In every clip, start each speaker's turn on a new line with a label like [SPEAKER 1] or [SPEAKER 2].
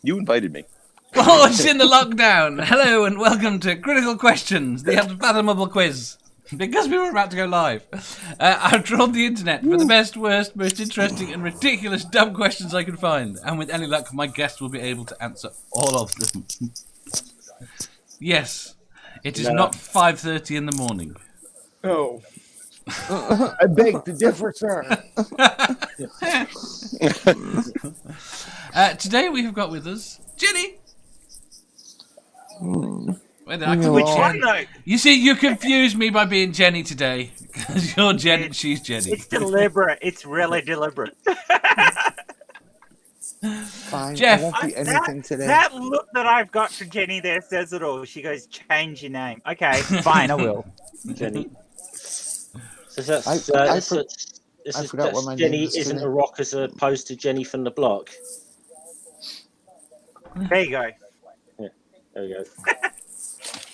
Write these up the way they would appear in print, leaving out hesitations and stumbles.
[SPEAKER 1] You invited me.
[SPEAKER 2] Oh, it's in the lockdown. Hello and welcome to Critical Questions, the Unfathomable quiz. Because we were about to go live, I've trawled the internet for the best, worst, most interesting and ridiculous dumb questions I could find. And with any luck, my guest will be able to answer all of them. Yes, it is not 5:30 in the morning.
[SPEAKER 3] Oh. I beg to differ, sir.
[SPEAKER 2] Today we have got with us Jenni. Wait,
[SPEAKER 4] Which one, though?
[SPEAKER 2] You see, you confused me by being Jenni today. Because you're Jen and she's Jenni.
[SPEAKER 4] It's deliberate. It's really deliberate.
[SPEAKER 5] Fine,
[SPEAKER 2] Jeff,
[SPEAKER 5] I won't be anything today.
[SPEAKER 4] That look that I've got for Jenni there says it all. She goes, change your name. Okay, fine, I will.
[SPEAKER 6] Jenni. So that's,
[SPEAKER 5] I forgot what my
[SPEAKER 6] Jenni
[SPEAKER 5] name is
[SPEAKER 6] isn't
[SPEAKER 5] today.
[SPEAKER 6] a rock as opposed to Jenni from the block.
[SPEAKER 4] There you go.
[SPEAKER 6] Yeah, there we go.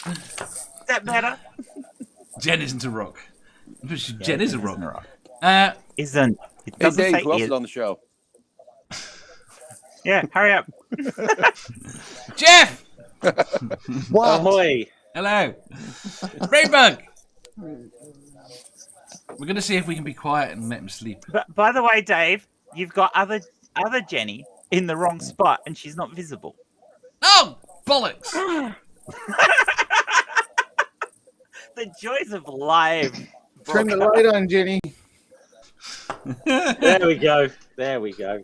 [SPEAKER 4] Is that better?
[SPEAKER 2] Jen isn't a rock. Jen is a rock.
[SPEAKER 4] Isn't. It
[SPEAKER 1] Hey,
[SPEAKER 4] doesn't
[SPEAKER 1] Dave,
[SPEAKER 4] say
[SPEAKER 1] who else
[SPEAKER 4] is.
[SPEAKER 1] is on the show?
[SPEAKER 4] Yeah, hurry up.
[SPEAKER 2] Jeff!
[SPEAKER 5] What?
[SPEAKER 6] Ahoy!
[SPEAKER 2] Hello. Brainbug! We're going to see if we can be quiet and let him sleep.
[SPEAKER 4] But by the way, Dave, you've got other Jenni in the wrong spot, and she's not visible.
[SPEAKER 2] Oh, bollocks!
[SPEAKER 4] The joys of live.
[SPEAKER 3] Turn the light on, Jenni.
[SPEAKER 6] There we go. There we go.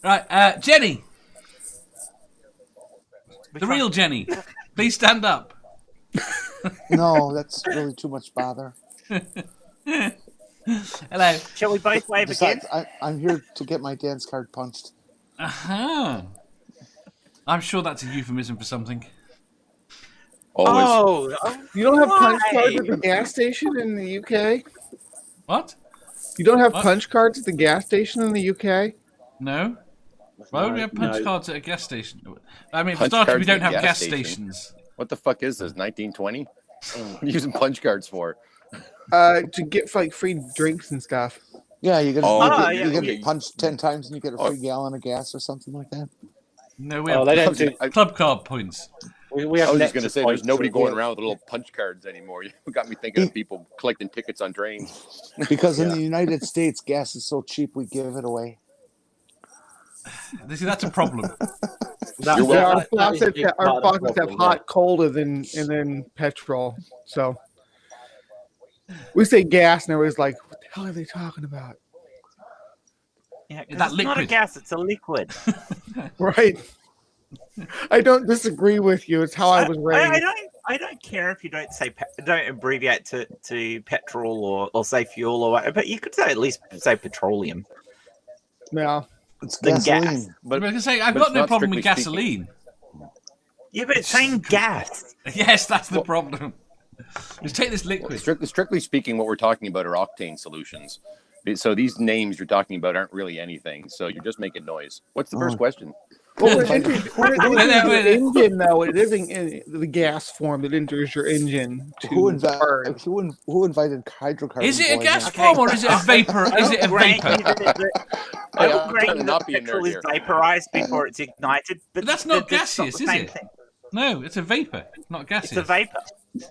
[SPEAKER 2] Right, Jenni. The real Jenni. Please stand up.
[SPEAKER 5] No, that's really too much bother.
[SPEAKER 2] Hello.
[SPEAKER 4] Shall we both wave again?
[SPEAKER 5] Besides, I'm here to get my dance card punched.
[SPEAKER 2] Uh-huh. I'm sure that's a euphemism for something.
[SPEAKER 1] Always.
[SPEAKER 3] You don't have punch
[SPEAKER 4] Why?
[SPEAKER 3] cards at the gas station in the UK?
[SPEAKER 2] What?
[SPEAKER 3] You don't have
[SPEAKER 2] What?
[SPEAKER 3] punch cards at the gas station in the UK?
[SPEAKER 2] No? Why would we have punch
[SPEAKER 6] No.
[SPEAKER 2] cards at a gas station? I mean, for
[SPEAKER 1] Punch
[SPEAKER 2] starters, we
[SPEAKER 1] cards at
[SPEAKER 2] don't
[SPEAKER 1] a
[SPEAKER 2] have
[SPEAKER 1] gas
[SPEAKER 2] gas
[SPEAKER 1] station?
[SPEAKER 2] stations.
[SPEAKER 1] What the fuck is this? 1920? What are you using punch cards for?
[SPEAKER 3] To get like free drinks and stuff.
[SPEAKER 5] Yeah, you get,
[SPEAKER 1] Oh,
[SPEAKER 5] you get
[SPEAKER 1] okay.
[SPEAKER 5] punched 10 times and you get a free gallon of gas or something like that.
[SPEAKER 2] No, we
[SPEAKER 6] Oh,
[SPEAKER 2] have
[SPEAKER 6] they don't do.
[SPEAKER 2] club card points.
[SPEAKER 6] We
[SPEAKER 1] I
[SPEAKER 6] have
[SPEAKER 1] was just
[SPEAKER 6] Nectar
[SPEAKER 1] going to say,
[SPEAKER 6] points
[SPEAKER 1] there's nobody
[SPEAKER 6] as
[SPEAKER 1] going
[SPEAKER 6] well.
[SPEAKER 1] around with little punch cards anymore. You got me thinking of people collecting tickets on trains.
[SPEAKER 5] Because in
[SPEAKER 1] Yeah.
[SPEAKER 5] the United States, gas is so cheap, we give it away.
[SPEAKER 2] See, that's a problem.
[SPEAKER 6] That-
[SPEAKER 1] You're
[SPEAKER 3] Yeah, our
[SPEAKER 6] that is a
[SPEAKER 3] faucets,
[SPEAKER 6] big
[SPEAKER 3] our
[SPEAKER 6] part of the
[SPEAKER 3] faucets have
[SPEAKER 6] problem,
[SPEAKER 3] hot, cold, and then petrol. So we say gas, and everybody's like, "What the hell are they talking about?"
[SPEAKER 4] Yeah, 'cause
[SPEAKER 2] That
[SPEAKER 4] it's not a
[SPEAKER 2] liquid.
[SPEAKER 4] gas; it's a liquid.
[SPEAKER 3] Right? I don't disagree with you. It's how I was raised.
[SPEAKER 4] I don't care if you don't say don't abbreviate to petrol or say fuel or whatever, but you could say at least say petroleum.
[SPEAKER 3] Yeah.
[SPEAKER 5] It's
[SPEAKER 4] Then
[SPEAKER 5] gasoline.
[SPEAKER 4] gas.
[SPEAKER 2] I
[SPEAKER 1] But
[SPEAKER 2] was going to say, I've
[SPEAKER 1] but
[SPEAKER 2] got
[SPEAKER 1] it's
[SPEAKER 2] no
[SPEAKER 1] not
[SPEAKER 2] problem with
[SPEAKER 1] strictly speaking.
[SPEAKER 2] gasoline.
[SPEAKER 4] Yeah, but it's saying gas.
[SPEAKER 2] Yes, that's the problem. Just take this liquid.
[SPEAKER 1] strictly speaking, what we're talking about are octane solutions. So these names you're talking about aren't really anything. So you're just making noise. What's the first question?
[SPEAKER 3] Well, when it enters your
[SPEAKER 2] wait.
[SPEAKER 3] engine, though, it is in the gas form that enters your engine to burn.
[SPEAKER 5] Who invited hydrocarbon?
[SPEAKER 2] Is it a
[SPEAKER 5] boys
[SPEAKER 2] gas
[SPEAKER 5] in?
[SPEAKER 2] form or is it a vapor? Is it a
[SPEAKER 4] grant you
[SPEAKER 2] vapor?
[SPEAKER 4] I
[SPEAKER 1] Hey,
[SPEAKER 4] will
[SPEAKER 1] I'm
[SPEAKER 4] grant
[SPEAKER 1] trying
[SPEAKER 4] you
[SPEAKER 1] to
[SPEAKER 4] that
[SPEAKER 1] not be a
[SPEAKER 4] petrol
[SPEAKER 1] nerd
[SPEAKER 4] is
[SPEAKER 1] here.
[SPEAKER 4] vaporized before it's ignited, but
[SPEAKER 2] That's not
[SPEAKER 4] that's
[SPEAKER 2] gaseous,
[SPEAKER 4] the
[SPEAKER 2] is
[SPEAKER 4] same
[SPEAKER 2] it?
[SPEAKER 4] thing.
[SPEAKER 2] No, it's a vapor, not gaseous.
[SPEAKER 4] It's a vapor.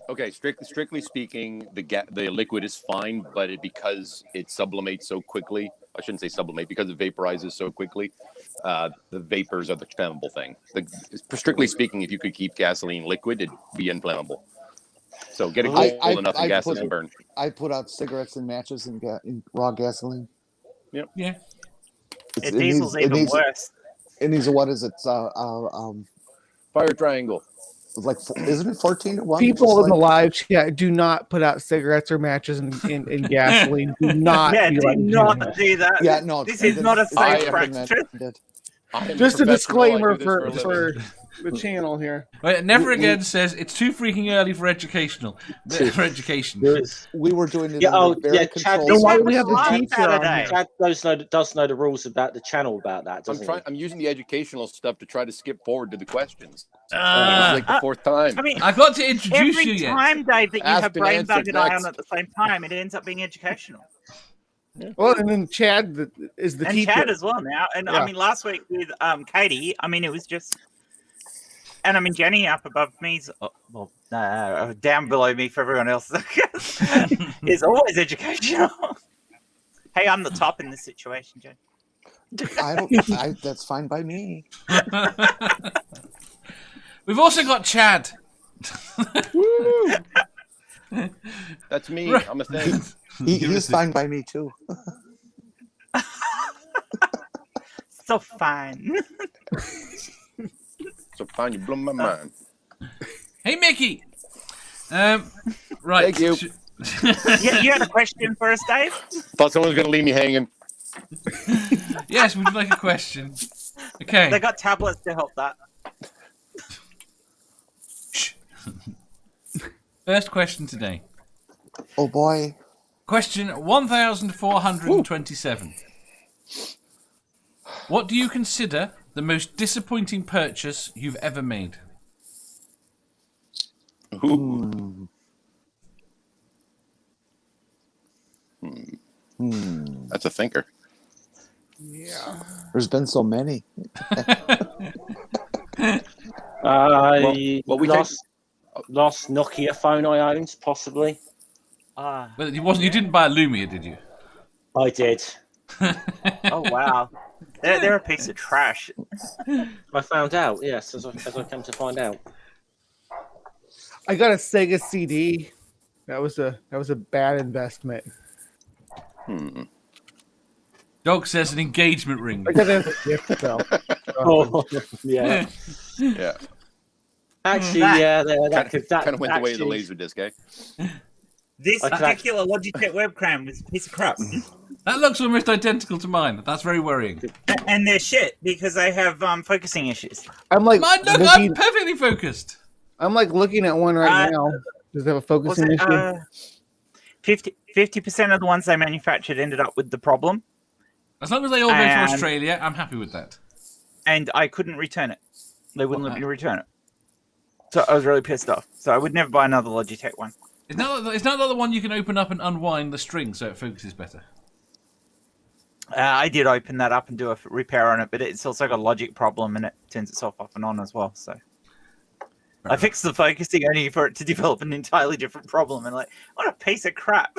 [SPEAKER 1] Okay, strictly speaking, the liquid is fine, but because it sublimates so quickly, I shouldn't say sublimate, because it vaporizes so quickly, the vapors are the flammable thing. Strictly speaking, if you could keep gasoline liquid, it'd be inflammable. So get it cold enough and gas doesn't burn.
[SPEAKER 5] I put out cigarettes and matches in raw gasoline.
[SPEAKER 2] Yeah.
[SPEAKER 4] Diesel's even worse.
[SPEAKER 5] It needs a, what is it?
[SPEAKER 1] Fire triangle.
[SPEAKER 5] Like, isn't it 14 to 1?
[SPEAKER 3] People in the live chat do not put out cigarettes or matches in gasoline. Do not.
[SPEAKER 4] Yeah,
[SPEAKER 3] be
[SPEAKER 4] do
[SPEAKER 3] like
[SPEAKER 4] not
[SPEAKER 3] that.
[SPEAKER 4] do that.
[SPEAKER 5] Yeah, no.
[SPEAKER 4] This is not a
[SPEAKER 1] I
[SPEAKER 4] safe practice.
[SPEAKER 3] Just a disclaimer
[SPEAKER 1] I do this a
[SPEAKER 3] for
[SPEAKER 1] living.
[SPEAKER 3] the channel here.
[SPEAKER 2] Wait, Never Again says it's too freaking early for educational. For education.
[SPEAKER 5] We were doing it
[SPEAKER 6] Yeah,
[SPEAKER 5] in a very
[SPEAKER 6] Chad,
[SPEAKER 5] controlled.
[SPEAKER 3] Then why do
[SPEAKER 4] happened
[SPEAKER 3] we have the
[SPEAKER 4] last
[SPEAKER 3] teacher on
[SPEAKER 4] Saturday.
[SPEAKER 3] here?
[SPEAKER 6] Chad does know the rules about the channel about that, doesn't he?
[SPEAKER 1] I'm using the educational stuff to try to skip forward to the questions.
[SPEAKER 2] Ah.
[SPEAKER 1] This is like the fourth time.
[SPEAKER 4] I mean,
[SPEAKER 2] I got to introduce you
[SPEAKER 4] every
[SPEAKER 2] yet.
[SPEAKER 4] time, Dave, that you
[SPEAKER 1] Asked
[SPEAKER 4] have
[SPEAKER 1] and
[SPEAKER 4] brain
[SPEAKER 1] answered,
[SPEAKER 4] bug and I on
[SPEAKER 1] next.
[SPEAKER 4] at the same time, it ends up being educational.
[SPEAKER 3] Well, and then Chad is the
[SPEAKER 4] and
[SPEAKER 3] teacher.
[SPEAKER 4] Chad as well now. And
[SPEAKER 3] Yeah.
[SPEAKER 4] I mean, last week with Katie, I mean, it was just, and I mean, Jenny up above me's down below me for everyone else is always educational. Hey, I'm the top in this situation, Jen.
[SPEAKER 5] That's fine by me.
[SPEAKER 2] We've also got Chad.
[SPEAKER 3] Woo!
[SPEAKER 1] That's me. I'm a thing.
[SPEAKER 5] He's fine by me too.
[SPEAKER 4] So fine.
[SPEAKER 1] So fine, you blow my mind.
[SPEAKER 2] Hey, Mickey. Right.
[SPEAKER 1] Thank you.
[SPEAKER 4] You had a question for us, Dave?
[SPEAKER 1] Thought someone was going to leave me hanging.
[SPEAKER 2] Yes, would you like a question? Okay.
[SPEAKER 4] They got tablets to help that.
[SPEAKER 2] First question today.
[SPEAKER 5] Oh boy.
[SPEAKER 2] Question 1427. What do you consider the most disappointing purchase you've ever made?
[SPEAKER 1] Ooh. That's a thinker.
[SPEAKER 3] Yeah.
[SPEAKER 5] There's been so many.
[SPEAKER 1] Well, we
[SPEAKER 6] lost Nokia phone I owned, possibly.
[SPEAKER 2] Well, you didn't buy a Lumia, did you?
[SPEAKER 6] I did.
[SPEAKER 4] Oh wow, they're a piece of trash.
[SPEAKER 6] I found out, yes, as I came to find out.
[SPEAKER 3] I got a Sega CD. That was a bad investment.
[SPEAKER 2] Dog says an engagement ring.
[SPEAKER 3] I got that as a gift though.
[SPEAKER 6] Oh, yeah.
[SPEAKER 1] Yeah.
[SPEAKER 6] Actually, yeah, that
[SPEAKER 1] Kind of went the way of the
[SPEAKER 6] actually-
[SPEAKER 1] Laserdisc, eh?
[SPEAKER 4] This
[SPEAKER 6] I could
[SPEAKER 4] particular Logitech webcam was a piece of crap,
[SPEAKER 2] That looks almost identical to mine. That's very worrying.
[SPEAKER 4] and they're shit because I have focusing issues.
[SPEAKER 3] I'm like
[SPEAKER 2] Mine, look, I'm
[SPEAKER 3] looking,
[SPEAKER 2] perfectly focused.
[SPEAKER 3] I'm like looking at one right now. Does it have a
[SPEAKER 4] Was
[SPEAKER 3] focusing
[SPEAKER 4] it,
[SPEAKER 3] issue?
[SPEAKER 4] 50% of the ones they manufactured ended up with the problem,
[SPEAKER 2] As long as they all go to
[SPEAKER 4] And-
[SPEAKER 2] Australia, I'm happy with that.
[SPEAKER 4] and I couldn't return it. They wouldn't let me return it. So I was really pissed off. So I would never buy another Logitech one.
[SPEAKER 2] It's not the one you can open up and unwind the string so it focuses better.
[SPEAKER 4] I did open that up and do a repair on it, but it's also got a logic problem and it turns itself off and on as well. So I fixed the focusing only for it to develop an entirely different problem. And like, what a piece of crap!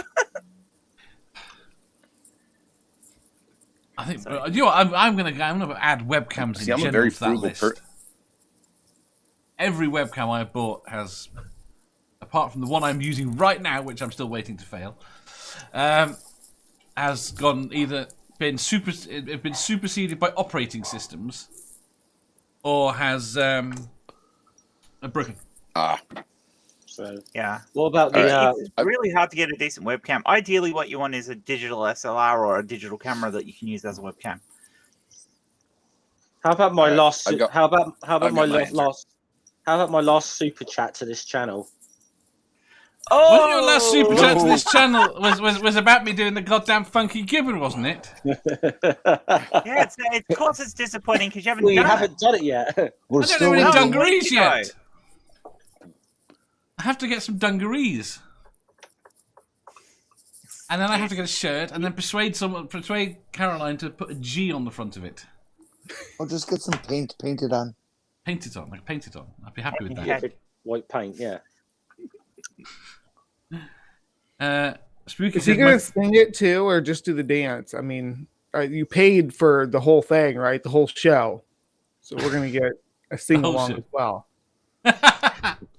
[SPEAKER 2] I think you know what, I'm gonna add webcams
[SPEAKER 1] See,
[SPEAKER 2] in
[SPEAKER 1] I'm a
[SPEAKER 2] general
[SPEAKER 1] very
[SPEAKER 2] to that
[SPEAKER 1] frugal
[SPEAKER 2] list. Every webcam I bought has, apart from the one I'm using right now, which I'm still waiting to fail, has been superseded by operating systems, or has broken.
[SPEAKER 6] So,
[SPEAKER 4] Yeah.
[SPEAKER 6] what about the?
[SPEAKER 4] It's really hard to get a decent webcam. Ideally, what you want is a digital SLR or a digital camera that you can use as a webcam.
[SPEAKER 6] How about my last?
[SPEAKER 1] I've got-
[SPEAKER 6] How about my
[SPEAKER 1] got my answer.
[SPEAKER 6] last? How about my last super chat to this channel?
[SPEAKER 4] Oh,
[SPEAKER 2] Wasn't your last super chat to this channel was about me doing the goddamn funky gibbon, wasn't it?
[SPEAKER 4] Yeah, of course it's disappointing because you haven't
[SPEAKER 6] Well, you
[SPEAKER 4] done
[SPEAKER 6] haven't done it yet.
[SPEAKER 5] We're
[SPEAKER 2] I don't
[SPEAKER 5] still
[SPEAKER 2] know any
[SPEAKER 4] No,
[SPEAKER 5] waiting.
[SPEAKER 2] dungarees
[SPEAKER 4] wait, no.
[SPEAKER 2] yet. I have to get some dungarees. And then I have to get a shirt and then persuade Caroline to put a G on the front of it.
[SPEAKER 5] I'll just get some paint painted on.
[SPEAKER 2] Paint it on. I'd be happy with that.
[SPEAKER 4] Yeah.
[SPEAKER 6] White paint, yeah.
[SPEAKER 2] Spooky
[SPEAKER 3] Is he
[SPEAKER 2] says,
[SPEAKER 3] gonna sing it too, or just do the dance? I mean, you paid for the whole thing, right? The whole show, so we're gonna get a sing along
[SPEAKER 2] show.
[SPEAKER 3] as well.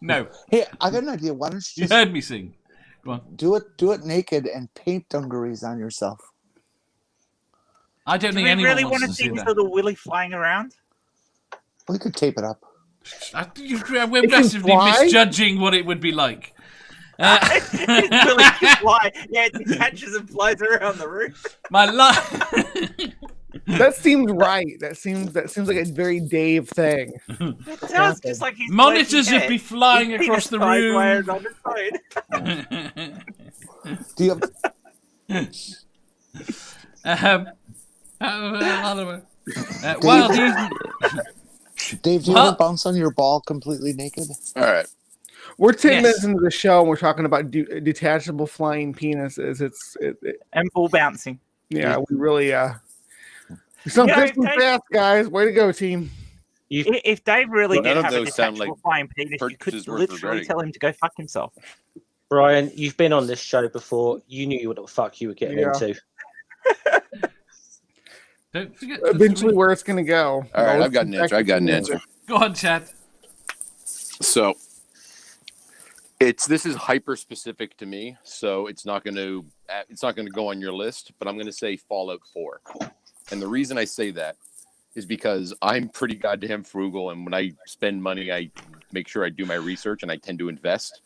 [SPEAKER 2] no,
[SPEAKER 5] Hey, I got an idea. Why don't you
[SPEAKER 2] you
[SPEAKER 5] just
[SPEAKER 2] heard me sing. Go on.
[SPEAKER 5] do it naked and paint dungarees on yourself?
[SPEAKER 2] I don't
[SPEAKER 4] Do
[SPEAKER 2] think
[SPEAKER 4] we
[SPEAKER 2] anyone
[SPEAKER 4] really
[SPEAKER 2] wants
[SPEAKER 4] want
[SPEAKER 2] to
[SPEAKER 4] to
[SPEAKER 2] see
[SPEAKER 4] see this
[SPEAKER 2] that.
[SPEAKER 4] little willy flying around?
[SPEAKER 5] Well, you could tape it up.
[SPEAKER 2] We're
[SPEAKER 3] It can
[SPEAKER 2] massively
[SPEAKER 3] fly?
[SPEAKER 2] misjudging what it would be like.
[SPEAKER 4] Willy can fly. Yeah, it catches and flies around the roof.
[SPEAKER 2] My life.
[SPEAKER 3] That seems right. That seems like a very Dave thing.
[SPEAKER 4] It sounds just like he's
[SPEAKER 2] Monitors would
[SPEAKER 4] floating
[SPEAKER 2] be
[SPEAKER 4] air.
[SPEAKER 2] flying
[SPEAKER 4] He's
[SPEAKER 2] across the
[SPEAKER 4] sideways
[SPEAKER 2] room.
[SPEAKER 4] on his phone.
[SPEAKER 5] Do you have,
[SPEAKER 2] Well,
[SPEAKER 5] Dave, do you
[SPEAKER 2] Well-
[SPEAKER 5] ever bounce on your ball completely naked?
[SPEAKER 1] All right.
[SPEAKER 3] We're 10
[SPEAKER 2] Yes.
[SPEAKER 3] minutes into the show, and we're talking about detachable flying penises.
[SPEAKER 4] And ball bouncing.
[SPEAKER 3] Yeah, we really some Christmas fast, guys. Way to go, team.
[SPEAKER 4] If Dave really
[SPEAKER 1] None
[SPEAKER 4] did
[SPEAKER 1] of
[SPEAKER 4] have a
[SPEAKER 1] those sound
[SPEAKER 4] detachable
[SPEAKER 1] like
[SPEAKER 4] flying penis, you could
[SPEAKER 1] purchases worth
[SPEAKER 4] literally
[SPEAKER 1] regretting.
[SPEAKER 4] tell him to go fuck himself.
[SPEAKER 6] Brian, you've been on this show before. You knew what the fuck you were getting into.
[SPEAKER 2] Don't forget.
[SPEAKER 3] Eventually, where it's going to go.
[SPEAKER 1] All right, I've got an answer.
[SPEAKER 2] Go on, Chad.
[SPEAKER 1] So this is hyper specific to me, so it's not going to go on your list. But I'm going to say Fallout 4, and the reason I say that is because I'm pretty goddamn frugal, and when I spend money, I make sure I do my research, and I tend to invest.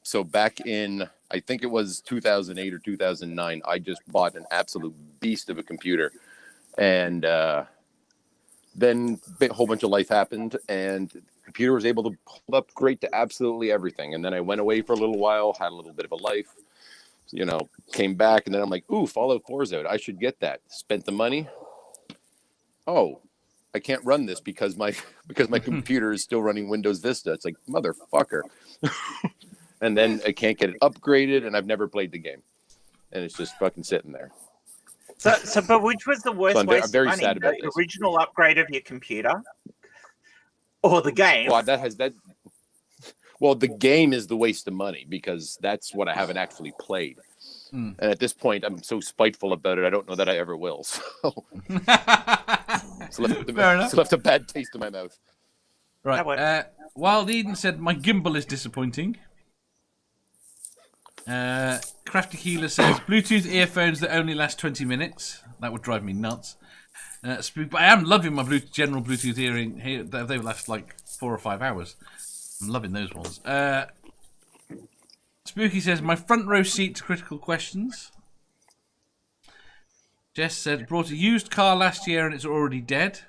[SPEAKER 1] So back in, I think it was 2008 or 2009, I just bought an absolute beast of a computer. And then a whole bunch of life happened, and the computer was able to hold up great to absolutely everything. And then I went away for a little while, had a little bit of a life, came back, and then I'm like, ooh, Fallout 4 is out. I should get that. Spent the money. Oh, I can't run this because my computer is still running Windows Vista. It's like, motherfucker. And then I can't get it upgraded, and I've never played the game, and it's just fucking sitting there.
[SPEAKER 4] So, but which was the worst
[SPEAKER 1] I'm
[SPEAKER 4] waste
[SPEAKER 1] very
[SPEAKER 4] of money?
[SPEAKER 1] sad about
[SPEAKER 4] The
[SPEAKER 1] this.
[SPEAKER 4] original upgrade of your computer, or the game?
[SPEAKER 1] Well, Well, the game is the waste of money because that's what I haven't actually played. And at this point, I'm so spiteful about it, I don't know that I ever will. So it's left a bad taste in my mouth.
[SPEAKER 2] Right. Wild Eden said, my gimbal is disappointing. Crafty Keelah says, Bluetooth earphones that only last 20 minutes. That would drive me nuts. But I am loving my general Bluetooth hearing here. They last like 4 or 5 hours. I'm loving those ones. Spooky says, my front row seat to critical questions. Jess said, brought a used car last year and it's already dead.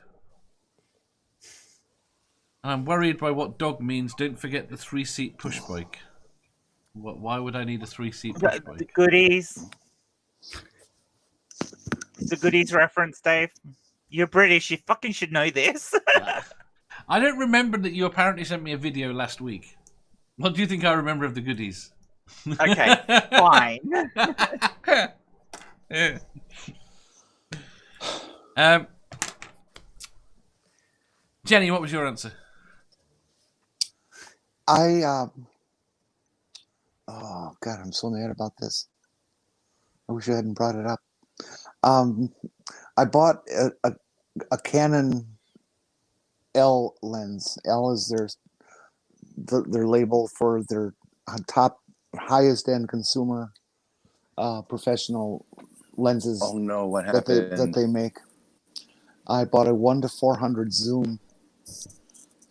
[SPEAKER 2] And I'm worried by what dog means. Don't forget the 3-seat push bike. Why would I need a 3-seat push bike?
[SPEAKER 4] The goodies. The goodies reference, Dave. You're British. You fucking should know this.
[SPEAKER 2] I don't remember that you apparently sent me a video last week. What do you think I remember of the goodies?
[SPEAKER 4] Okay, fine.
[SPEAKER 2] Jenny, what was your answer?
[SPEAKER 5] Oh God, I'm so mad about this. I wish I hadn't brought it up. I bought a Canon L lens. L is their label for their top highest end consumer professional lenses.
[SPEAKER 1] Oh no, what happened?
[SPEAKER 5] that they make. I bought a 1:400 zoom.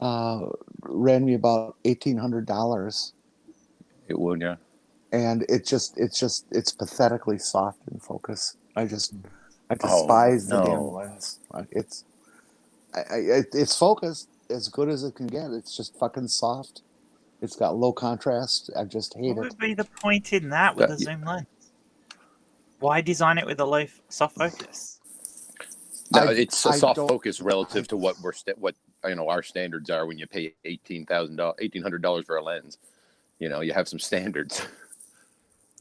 [SPEAKER 5] Ran me about $1,800.
[SPEAKER 1] It would, yeah.
[SPEAKER 5] And it's pathetically soft in focus. I despise the damn lens. It's focused as good as it can get. It's just fucking soft. It's got low contrast. I just hate
[SPEAKER 4] What
[SPEAKER 5] it.
[SPEAKER 4] would be the point in that with a zoom lens? Why design it with a low soft focus?
[SPEAKER 1] No, it's a soft focus relative to what our standards are when you pay $1,800 for a lens. You have some standards.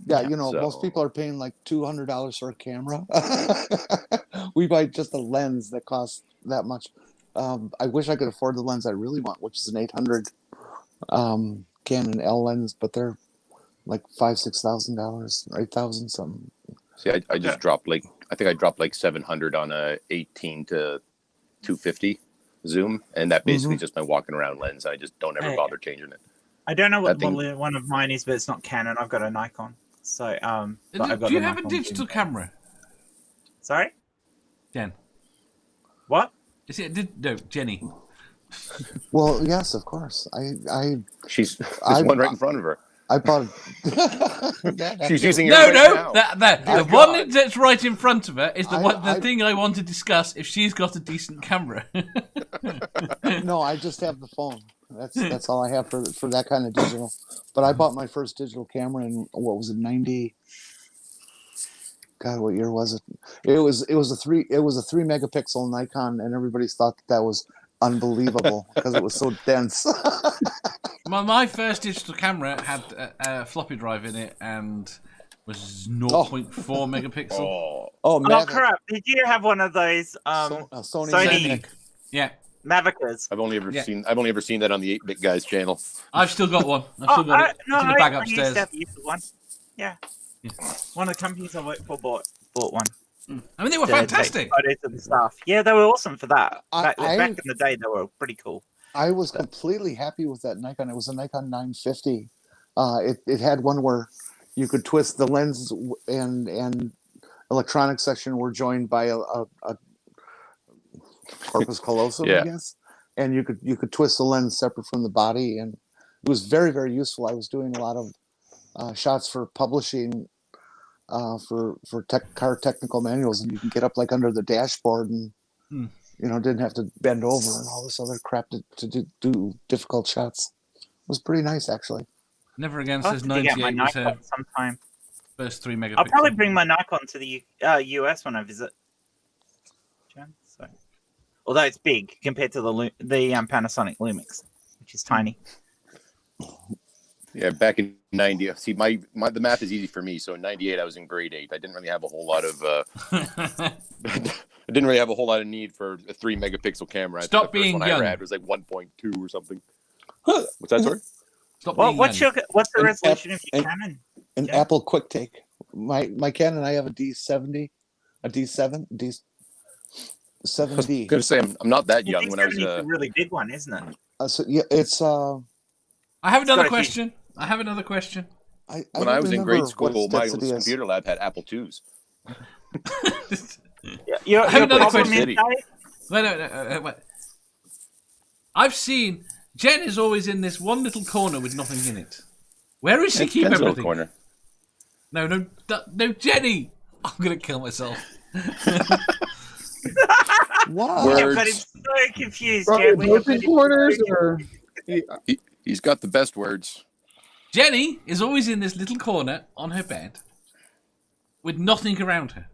[SPEAKER 5] Yeah, most people are paying like $200 for a camera. We buy just a lens that costs that much. I wish I could afford the lens I really want, which is an 800 Canon L lens, but they're like $5,000-$6,000 or $8,000 something.
[SPEAKER 1] See, I just dropped I think I dropped like 700 on a 18 to 250 zoom, and that basically just my walking around lens. I just don't ever bother changing it.
[SPEAKER 4] I don't know what one of mine is, but it's not Canon. I've got a Nikon. So,
[SPEAKER 2] do you have a digital camera?
[SPEAKER 4] Sorry,
[SPEAKER 2] Jen.
[SPEAKER 4] What?
[SPEAKER 2] Is it? No, Jenny.
[SPEAKER 5] Well, yes, of course.
[SPEAKER 1] There's one right in front of her.
[SPEAKER 5] I bought
[SPEAKER 1] She's using it
[SPEAKER 2] now. The
[SPEAKER 1] God.
[SPEAKER 2] one that's right in front of her is the thing I want to discuss. If she's got a decent camera.
[SPEAKER 5] No, I just have the phone. That's all I have for that kind of digital. But I bought my first digital camera in what was it, 90? God, what year was it? It was a 3 megapixel Nikon, and everybody thought that was unbelievable because it was so dense.
[SPEAKER 2] My first digital camera had a floppy drive in it, and was 0.4 megapixel.
[SPEAKER 1] Oh,
[SPEAKER 5] Oh,
[SPEAKER 4] Oh
[SPEAKER 5] Mavic.
[SPEAKER 4] crap! Did you have one of those
[SPEAKER 5] Sony
[SPEAKER 4] Sony-
[SPEAKER 5] Mavic.
[SPEAKER 2] Yeah,
[SPEAKER 4] Mavicers?
[SPEAKER 1] I've only ever
[SPEAKER 2] Yeah.
[SPEAKER 1] seen that on the 8-Bit Guys channel.
[SPEAKER 2] I've still got one. I've still got it.
[SPEAKER 4] No,
[SPEAKER 2] It's in the bag
[SPEAKER 4] I used
[SPEAKER 2] upstairs.
[SPEAKER 4] to have the used one. Yeah. One of the companies I worked for bought one.
[SPEAKER 2] I mean, they were
[SPEAKER 4] to take
[SPEAKER 2] fantastic.
[SPEAKER 4] Photos of the staff. Yeah, they were awesome for that.
[SPEAKER 5] I-
[SPEAKER 4] Back in the day, they were pretty cool.
[SPEAKER 5] I was completely happy with that Nikon. It was a Nikon 950. It had one where you could twist the lens and electronic section were joined by a corpus callosum,
[SPEAKER 1] Yeah.
[SPEAKER 5] I guess. And you could twist the lens separate from the body, and it was very, very useful. I was doing a lot of shots for publishing for car technical manuals, and you can get up like under the dashboard and didn't have to bend over and all this other crap to do difficult shots. It was pretty nice, actually.
[SPEAKER 2] Never Again
[SPEAKER 4] I'll
[SPEAKER 2] says
[SPEAKER 4] have to dig out my
[SPEAKER 2] 98 was her
[SPEAKER 4] Nikon sometime.
[SPEAKER 2] first 3 megapixel.
[SPEAKER 4] I'll probably bring my Nikon to the US when I visit. Jen, so. Although it's big compared to the Panasonic Lumix, which is tiny.
[SPEAKER 1] Yeah, back in 90. See, the math is easy for me. So in 98, I was in grade 8. I didn't really have a whole lot of. I didn't really have a whole lot of need for a 3 megapixel camera.
[SPEAKER 2] Stop
[SPEAKER 1] the first
[SPEAKER 2] being
[SPEAKER 1] one
[SPEAKER 2] young.
[SPEAKER 1] I had was like 1.2 or something. What's that, sorry?
[SPEAKER 2] Stop
[SPEAKER 4] Well,
[SPEAKER 2] being
[SPEAKER 4] what's
[SPEAKER 2] young.
[SPEAKER 4] the
[SPEAKER 5] And
[SPEAKER 4] resolution of your
[SPEAKER 5] and-
[SPEAKER 4] Canon?
[SPEAKER 5] An
[SPEAKER 4] Yeah.
[SPEAKER 5] Apple Quick Take. My Canon, I have a D70, a D7,
[SPEAKER 1] I was
[SPEAKER 5] D7D.
[SPEAKER 1] gonna say I'm not that
[SPEAKER 4] The
[SPEAKER 1] young when I was.
[SPEAKER 4] D70 is a really big one, isn't it?
[SPEAKER 5] So yeah, it's
[SPEAKER 2] I have another
[SPEAKER 4] got a
[SPEAKER 2] question. I have another question.
[SPEAKER 5] I
[SPEAKER 1] When
[SPEAKER 5] don't
[SPEAKER 1] I was in grade
[SPEAKER 5] remember
[SPEAKER 1] school,
[SPEAKER 5] what
[SPEAKER 1] my
[SPEAKER 5] density is.
[SPEAKER 1] computer lab had Apple IIs.
[SPEAKER 4] Your
[SPEAKER 2] I have another
[SPEAKER 4] problem
[SPEAKER 2] question.
[SPEAKER 4] is, Dave,
[SPEAKER 2] Wait. I've seen Jen is always in this one little corner with nothing in it. Where is she keep
[SPEAKER 1] Ken's little
[SPEAKER 2] everything?
[SPEAKER 1] corner.
[SPEAKER 2] No, Jenny! I'm gonna kill myself.
[SPEAKER 5] Wow.
[SPEAKER 1] Where-
[SPEAKER 4] yeah, but it's so confused.
[SPEAKER 3] Probably
[SPEAKER 4] Jen. We have
[SPEAKER 3] open
[SPEAKER 4] been-
[SPEAKER 3] corners or
[SPEAKER 1] He's got the best words.
[SPEAKER 2] Jenny is always in this little corner on her bed with nothing around her.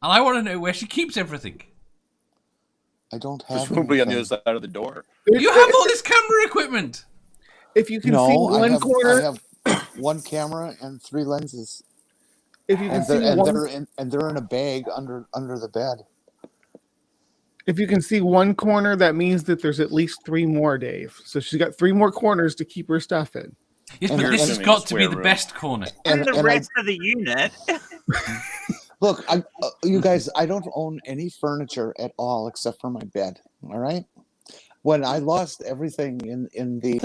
[SPEAKER 2] And I want to know where she keeps everything.
[SPEAKER 5] I don't have
[SPEAKER 1] Presumably on the
[SPEAKER 5] anything.
[SPEAKER 1] other side of the door.
[SPEAKER 2] You have all this camera equipment.
[SPEAKER 3] if you can see
[SPEAKER 5] No, I
[SPEAKER 3] one
[SPEAKER 5] have,
[SPEAKER 3] corner,
[SPEAKER 5] I have one camera and 3 lenses,
[SPEAKER 3] if you can
[SPEAKER 5] and
[SPEAKER 3] see
[SPEAKER 5] they're, and
[SPEAKER 3] one,
[SPEAKER 5] they're in a bag under the bed.
[SPEAKER 3] if you can see one corner, that means that there's at least 3 more, Dave. So she's got 3 more corners to keep her stuff in.
[SPEAKER 2] Yes,
[SPEAKER 5] And
[SPEAKER 2] but
[SPEAKER 5] you're
[SPEAKER 2] this has
[SPEAKER 1] assuming
[SPEAKER 2] got
[SPEAKER 1] a
[SPEAKER 2] to be
[SPEAKER 1] square
[SPEAKER 2] the
[SPEAKER 1] room.
[SPEAKER 2] best corner.
[SPEAKER 4] And the
[SPEAKER 5] I-
[SPEAKER 4] rest of the unit.
[SPEAKER 5] Look, you guys, I don't own any furniture at all except for my bed. All right. When I lost everything in the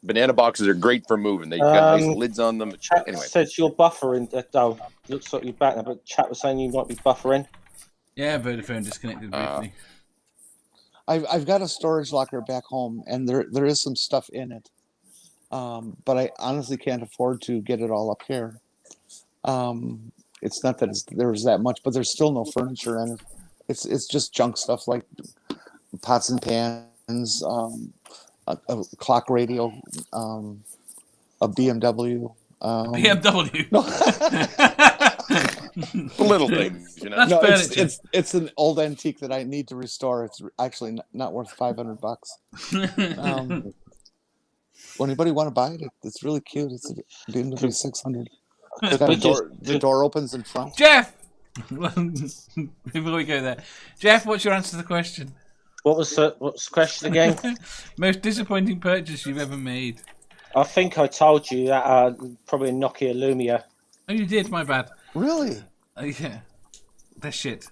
[SPEAKER 1] Banana boxes are great for moving. They got nice lids on them.
[SPEAKER 6] Chat
[SPEAKER 1] Anyway,
[SPEAKER 6] says you're buffering. Oh, looks like you're back now, but chat was saying you might be buffering.
[SPEAKER 2] Yeah, Vodafone disconnected briefly.
[SPEAKER 5] I've got a storage locker back home, and there is some stuff in it, but I honestly can't afford to get it all up here. It's not that there's that much, but there's still no furniture in it. It's just junk stuff like pots and pans, a clock radio, a BMW.
[SPEAKER 2] BMW.
[SPEAKER 1] the little things, you know.
[SPEAKER 2] That's
[SPEAKER 5] No,
[SPEAKER 2] furniture.
[SPEAKER 5] it's an old antique that I need to restore. It's actually not worth $500. Anybody want to buy it? It's really cute. It's a BMW 600. It's got the door opens in front.
[SPEAKER 2] Jeff! Before we go there. Jeff, what's your answer to the question?
[SPEAKER 6] What's the question again?
[SPEAKER 2] Most disappointing purchase you've ever made?
[SPEAKER 6] I think I told you that probably a Nokia Lumia.
[SPEAKER 2] Oh, you did, my bad.
[SPEAKER 5] Really?
[SPEAKER 2] Yeah. They're shit.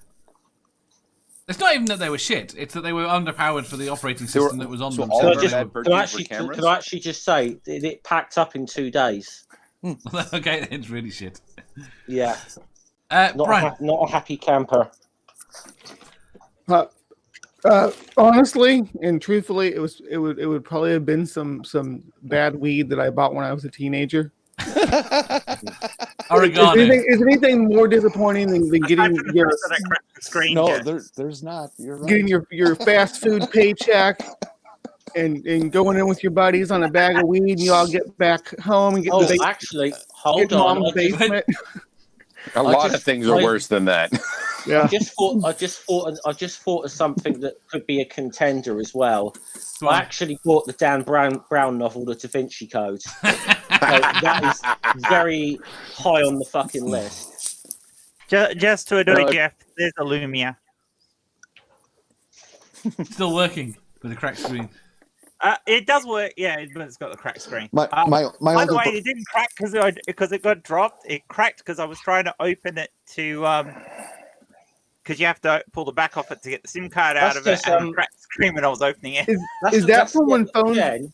[SPEAKER 2] It's not even that they were shit, it's that they were underpowered for the operating
[SPEAKER 1] They were-
[SPEAKER 2] system that was on
[SPEAKER 1] so
[SPEAKER 2] them.
[SPEAKER 1] all
[SPEAKER 6] Can I
[SPEAKER 1] of
[SPEAKER 6] just,
[SPEAKER 1] them had purchased for cameras?
[SPEAKER 6] can I actually just say it packed up in 2 days?
[SPEAKER 2] Okay, it's really shit.
[SPEAKER 6] Yeah,
[SPEAKER 2] Brian,
[SPEAKER 6] not a happy camper.
[SPEAKER 3] Honestly and truthfully, it would probably have been some bad weed that I bought when I was a teenager.
[SPEAKER 2] oregano.
[SPEAKER 3] Is anything more disappointing than getting
[SPEAKER 4] Aside from the
[SPEAKER 3] your
[SPEAKER 4] fact that I cracked the screen.
[SPEAKER 5] No,
[SPEAKER 4] Jeff.
[SPEAKER 5] there's not. You're right.
[SPEAKER 3] getting your fast food paycheck and going in with your buddies on a bag of weed, and you all get back home and get
[SPEAKER 6] Oh,
[SPEAKER 3] the
[SPEAKER 6] actually, hold
[SPEAKER 3] get
[SPEAKER 6] on.
[SPEAKER 3] mom's basement.
[SPEAKER 1] A lot of things are worse than that.
[SPEAKER 3] Yeah.
[SPEAKER 6] I just thought of something that could be a contender as well.
[SPEAKER 2] Go on.
[SPEAKER 6] I actually bought the Dan Brown novel, The Da Vinci Code. that is very high on the fucking list.
[SPEAKER 4] Just to annoy
[SPEAKER 1] No,
[SPEAKER 4] Jeff, there's a Lumia.
[SPEAKER 2] Still working with a cracked screen.
[SPEAKER 4] It does work, yeah, but it's got the cracked screen.
[SPEAKER 5] My
[SPEAKER 4] By the
[SPEAKER 5] older
[SPEAKER 4] way, it didn't crack because it got dropped. It cracked because I was trying to open it to because you have to pull the back off it to get the SIM card out of it, and it cracked the screen when I was opening it.
[SPEAKER 3] Is that from when phones?
[SPEAKER 6] Again,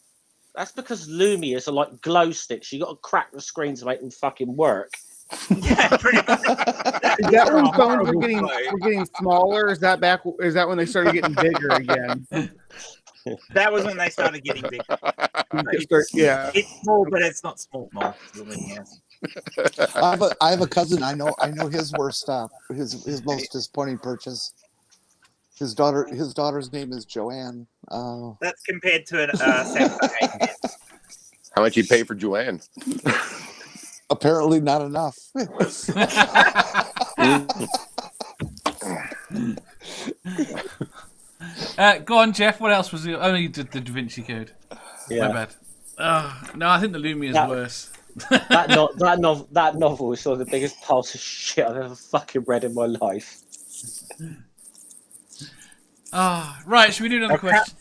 [SPEAKER 6] that's because Lumias are like glow sticks. You got to crack the screen to make them fucking work.
[SPEAKER 4] Yeah, pretty much.
[SPEAKER 3] Is that when phones were getting smaller? Is that when they started getting bigger again?
[SPEAKER 4] That was when they started getting bigger.
[SPEAKER 3] Yeah.
[SPEAKER 4] It's small, but it's not small. Yes.
[SPEAKER 5] I have a cousin. I know his worst stuff. His most disappointing purchase. His daughter's name is Joanne.
[SPEAKER 4] That's compared to an Samsung.
[SPEAKER 1] How much you pay for Joanne?
[SPEAKER 5] Apparently not enough.
[SPEAKER 2] Go on, Jeff. What else was the only the Da Vinci Code?
[SPEAKER 6] Yeah.
[SPEAKER 2] My bad. No, I think the Lumia is worse.
[SPEAKER 6] that novel is sort of the biggest piles of shit I've ever fucking read in my life.
[SPEAKER 2] Right. Should we do another question?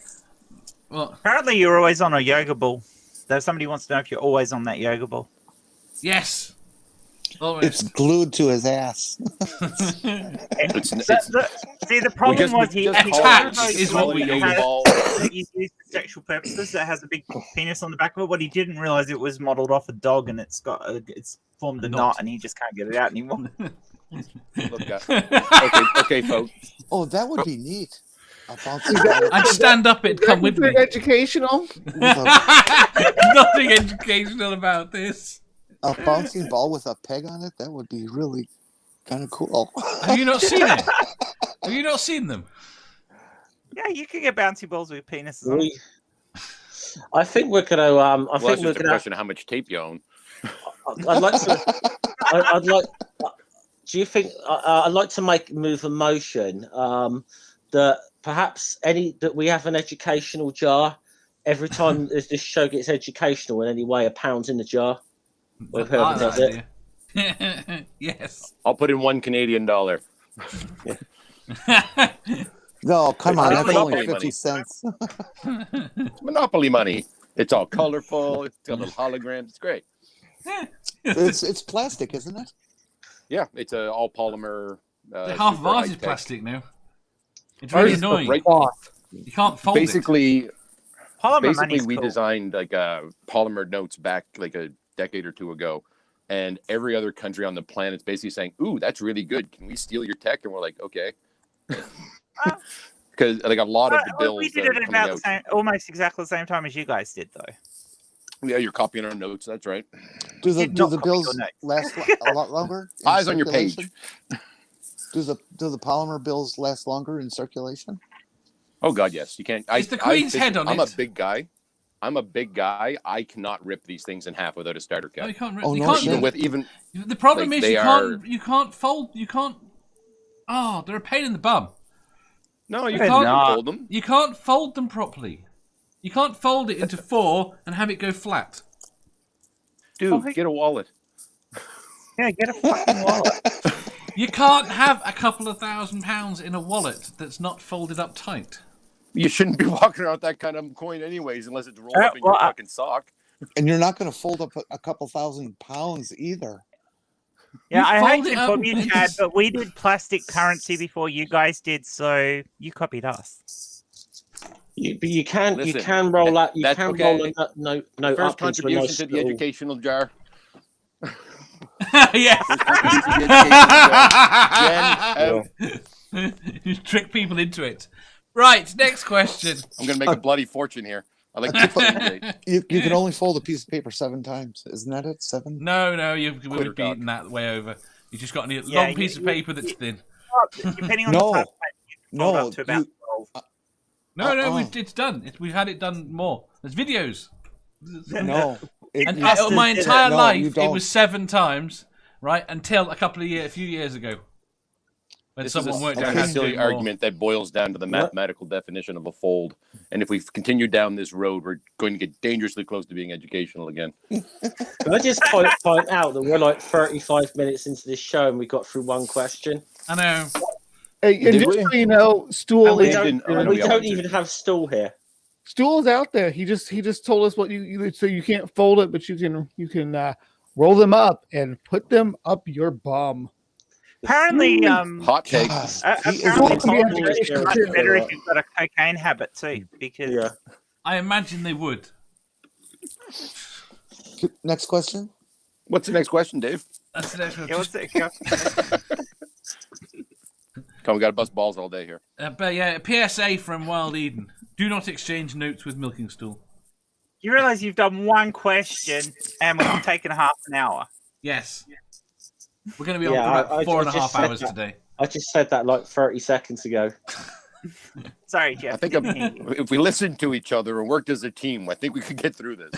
[SPEAKER 2] What?
[SPEAKER 4] Apparently, you're always on a yoga ball. Though somebody wants to know if you're always on that yoga ball.
[SPEAKER 2] Yes. Always.
[SPEAKER 5] It's glued to his ass.
[SPEAKER 4] See, the problem was he
[SPEAKER 2] attached is what we use.
[SPEAKER 4] That he's used for sexual purposes. That has a big penis on the back of it. What he didn't realize it was modelled off a dog, and it's formed a knot, and he just can't get it out anymore.
[SPEAKER 1] Okay, folks.
[SPEAKER 5] Oh, that would be neat.
[SPEAKER 2] I'd stand up. It'd come with me.
[SPEAKER 3] Educational?
[SPEAKER 2] Nothing educational about this.
[SPEAKER 5] A bouncing ball with a peg on it? That would be really kind of cool.
[SPEAKER 2] Have you not seen it? Have you not seen them?
[SPEAKER 4] Yeah, you can get bouncy balls with penises on.
[SPEAKER 6] I think we're gonna.
[SPEAKER 1] Well, it's just a question of how much tape you own.
[SPEAKER 6] I'd like to. I'd like. Do you think I'd like to move a motion that perhaps that we have an educational jar every time this show gets educational in any way, £1 in the jar. Or whoever does it.
[SPEAKER 2] Yes.
[SPEAKER 1] I'll put in $1 Canadian.
[SPEAKER 5] No, come on, that's only 50 cents.
[SPEAKER 1] It's Monopoly money. It's all colorful. It's got little holograms. It's great.
[SPEAKER 5] It's plastic, isn't it?
[SPEAKER 1] Yeah, it's all polymer.
[SPEAKER 2] Half of ours is plastic now. It's really annoying.
[SPEAKER 1] Right.
[SPEAKER 2] You can't fold
[SPEAKER 1] Basically,
[SPEAKER 4] Polymer
[SPEAKER 1] we
[SPEAKER 4] cool.
[SPEAKER 1] designed like polymer notes back like a decade or two ago, and every other country on the planet's basically saying, "Ooh, that's really good. Can we steal your tech?" And we're like, "Okay." Because like a lot of the bills
[SPEAKER 4] we did
[SPEAKER 1] that
[SPEAKER 4] it
[SPEAKER 1] are
[SPEAKER 4] about
[SPEAKER 1] coming
[SPEAKER 4] the
[SPEAKER 1] out,
[SPEAKER 4] same, almost exactly the same time as you guys did, though.
[SPEAKER 1] yeah, you're copying our notes. That's right.
[SPEAKER 5] Do the
[SPEAKER 4] Did not copy
[SPEAKER 5] bills
[SPEAKER 4] your notes.
[SPEAKER 5] last a lot longer? in
[SPEAKER 1] Eyes on your page.
[SPEAKER 5] circulation? Do the polymer bills last longer in circulation?
[SPEAKER 1] Oh God, yes. You can't.
[SPEAKER 2] Is the Queen's head on
[SPEAKER 1] I'm
[SPEAKER 2] it?
[SPEAKER 1] a big guy. I cannot rip these things in half without a starter
[SPEAKER 2] No,
[SPEAKER 1] kit.
[SPEAKER 2] you can't.
[SPEAKER 5] Oh,
[SPEAKER 2] You
[SPEAKER 5] no
[SPEAKER 2] can't.
[SPEAKER 5] shit.
[SPEAKER 1] Even with
[SPEAKER 2] The problem
[SPEAKER 1] like,
[SPEAKER 2] is
[SPEAKER 1] they
[SPEAKER 2] you can't fold. You can't. Oh, they're a pain in the bum.
[SPEAKER 1] no, you
[SPEAKER 4] They're
[SPEAKER 1] can't
[SPEAKER 4] not.
[SPEAKER 1] fold them.
[SPEAKER 2] You can't fold them properly. You can't fold it into 4 and have it go flat.
[SPEAKER 1] Dude, get a wallet.
[SPEAKER 4] Yeah, get a fucking wallet.
[SPEAKER 2] You can't have a couple of £1,000 in a wallet that's not folded up tight.
[SPEAKER 1] You shouldn't be walking around with that kind of coin anyways, unless it's rolled up in your fucking sock.
[SPEAKER 5] And you're not going to fold up a couple £1,000 either.
[SPEAKER 4] Yeah,
[SPEAKER 2] You
[SPEAKER 4] I hate
[SPEAKER 2] fold it
[SPEAKER 4] to
[SPEAKER 2] up
[SPEAKER 4] put you,
[SPEAKER 2] and
[SPEAKER 4] Chad,
[SPEAKER 2] it's-
[SPEAKER 4] but we did plastic currency before you guys did, so you copied us.
[SPEAKER 6] You can
[SPEAKER 1] Listen,
[SPEAKER 6] roll out. You
[SPEAKER 1] that's
[SPEAKER 6] can
[SPEAKER 1] okay.
[SPEAKER 6] roll a note
[SPEAKER 1] First
[SPEAKER 6] up into a
[SPEAKER 1] contribution
[SPEAKER 6] nice
[SPEAKER 1] to the
[SPEAKER 6] little-
[SPEAKER 1] educational jar.
[SPEAKER 2] Yeah.
[SPEAKER 1] First contribution to the educational jar. Jen, out.
[SPEAKER 2] You trick people into it. Right, next question.
[SPEAKER 1] I'm going to make a bloody fortune here. I like to play.
[SPEAKER 5] You can only fold a piece of paper 7 times. Isn't that it? 7?
[SPEAKER 2] No, you would
[SPEAKER 1] Quitter
[SPEAKER 2] have beaten
[SPEAKER 1] cock.
[SPEAKER 2] that way over. You just got a
[SPEAKER 4] Yeah,
[SPEAKER 2] long piece of paper that's thin.
[SPEAKER 4] Depending on
[SPEAKER 5] No.
[SPEAKER 4] the type, you can fold
[SPEAKER 5] No,
[SPEAKER 4] up to about 12.
[SPEAKER 2] No, it's done. We've had it done more. There's videos.
[SPEAKER 5] No.
[SPEAKER 2] And
[SPEAKER 4] Masters
[SPEAKER 2] my
[SPEAKER 4] did it.
[SPEAKER 2] entire
[SPEAKER 5] No, you
[SPEAKER 2] life, it
[SPEAKER 5] don't.
[SPEAKER 2] was 7 times, right? Until a few years ago. When
[SPEAKER 1] This
[SPEAKER 2] someone
[SPEAKER 1] is
[SPEAKER 2] worked
[SPEAKER 1] a
[SPEAKER 2] out
[SPEAKER 1] kind
[SPEAKER 2] how
[SPEAKER 1] of
[SPEAKER 2] to
[SPEAKER 1] silly
[SPEAKER 2] do more.
[SPEAKER 1] argument that boils down to the mathematical definition of a fold. And if we continue down this road, we're going to get dangerously close to being educational again.
[SPEAKER 6] Can I just point out that we're like 35 minutes into this show and we got through one question?
[SPEAKER 2] I know.
[SPEAKER 3] Hey, and
[SPEAKER 1] Did
[SPEAKER 3] just
[SPEAKER 1] we?
[SPEAKER 3] so you know, Stool
[SPEAKER 6] And we
[SPEAKER 1] Dave
[SPEAKER 3] is,
[SPEAKER 1] didn't- oh, no,
[SPEAKER 6] we
[SPEAKER 1] we all
[SPEAKER 6] don't
[SPEAKER 1] did.
[SPEAKER 6] even have Stool here.
[SPEAKER 3] Stool's out there. He just told us what you so you can't fold it, but you can roll them up and put them up your bum.
[SPEAKER 4] Apparently,
[SPEAKER 1] Hot take.
[SPEAKER 5] God,
[SPEAKER 4] apparently,
[SPEAKER 5] he is
[SPEAKER 3] Stool can be
[SPEAKER 4] folding
[SPEAKER 3] educational
[SPEAKER 4] is much
[SPEAKER 3] too.
[SPEAKER 4] better if you've got a cocaine habit too, because
[SPEAKER 6] Yeah.
[SPEAKER 2] I imagine they would.
[SPEAKER 5] Next question.
[SPEAKER 1] What's the next question, Dave?
[SPEAKER 2] That's the next one.
[SPEAKER 4] it was
[SPEAKER 1] Come, we got to bust balls all day here.
[SPEAKER 2] But yeah, a PSA from Wild Eden. Do not exchange notes with Milking Stool.
[SPEAKER 4] You realise you've done one question and we've taken half an hour.
[SPEAKER 2] Yes. We're going to be on
[SPEAKER 6] Yeah,
[SPEAKER 2] for about
[SPEAKER 6] I
[SPEAKER 2] 4.5
[SPEAKER 6] just said
[SPEAKER 2] hours
[SPEAKER 6] that.
[SPEAKER 2] today.
[SPEAKER 6] I just said that like 30 seconds ago.
[SPEAKER 4] Sorry, Jeff.
[SPEAKER 1] I think
[SPEAKER 4] didn't hear you.
[SPEAKER 1] if we listened to each other and worked as a team, I think we could get through this.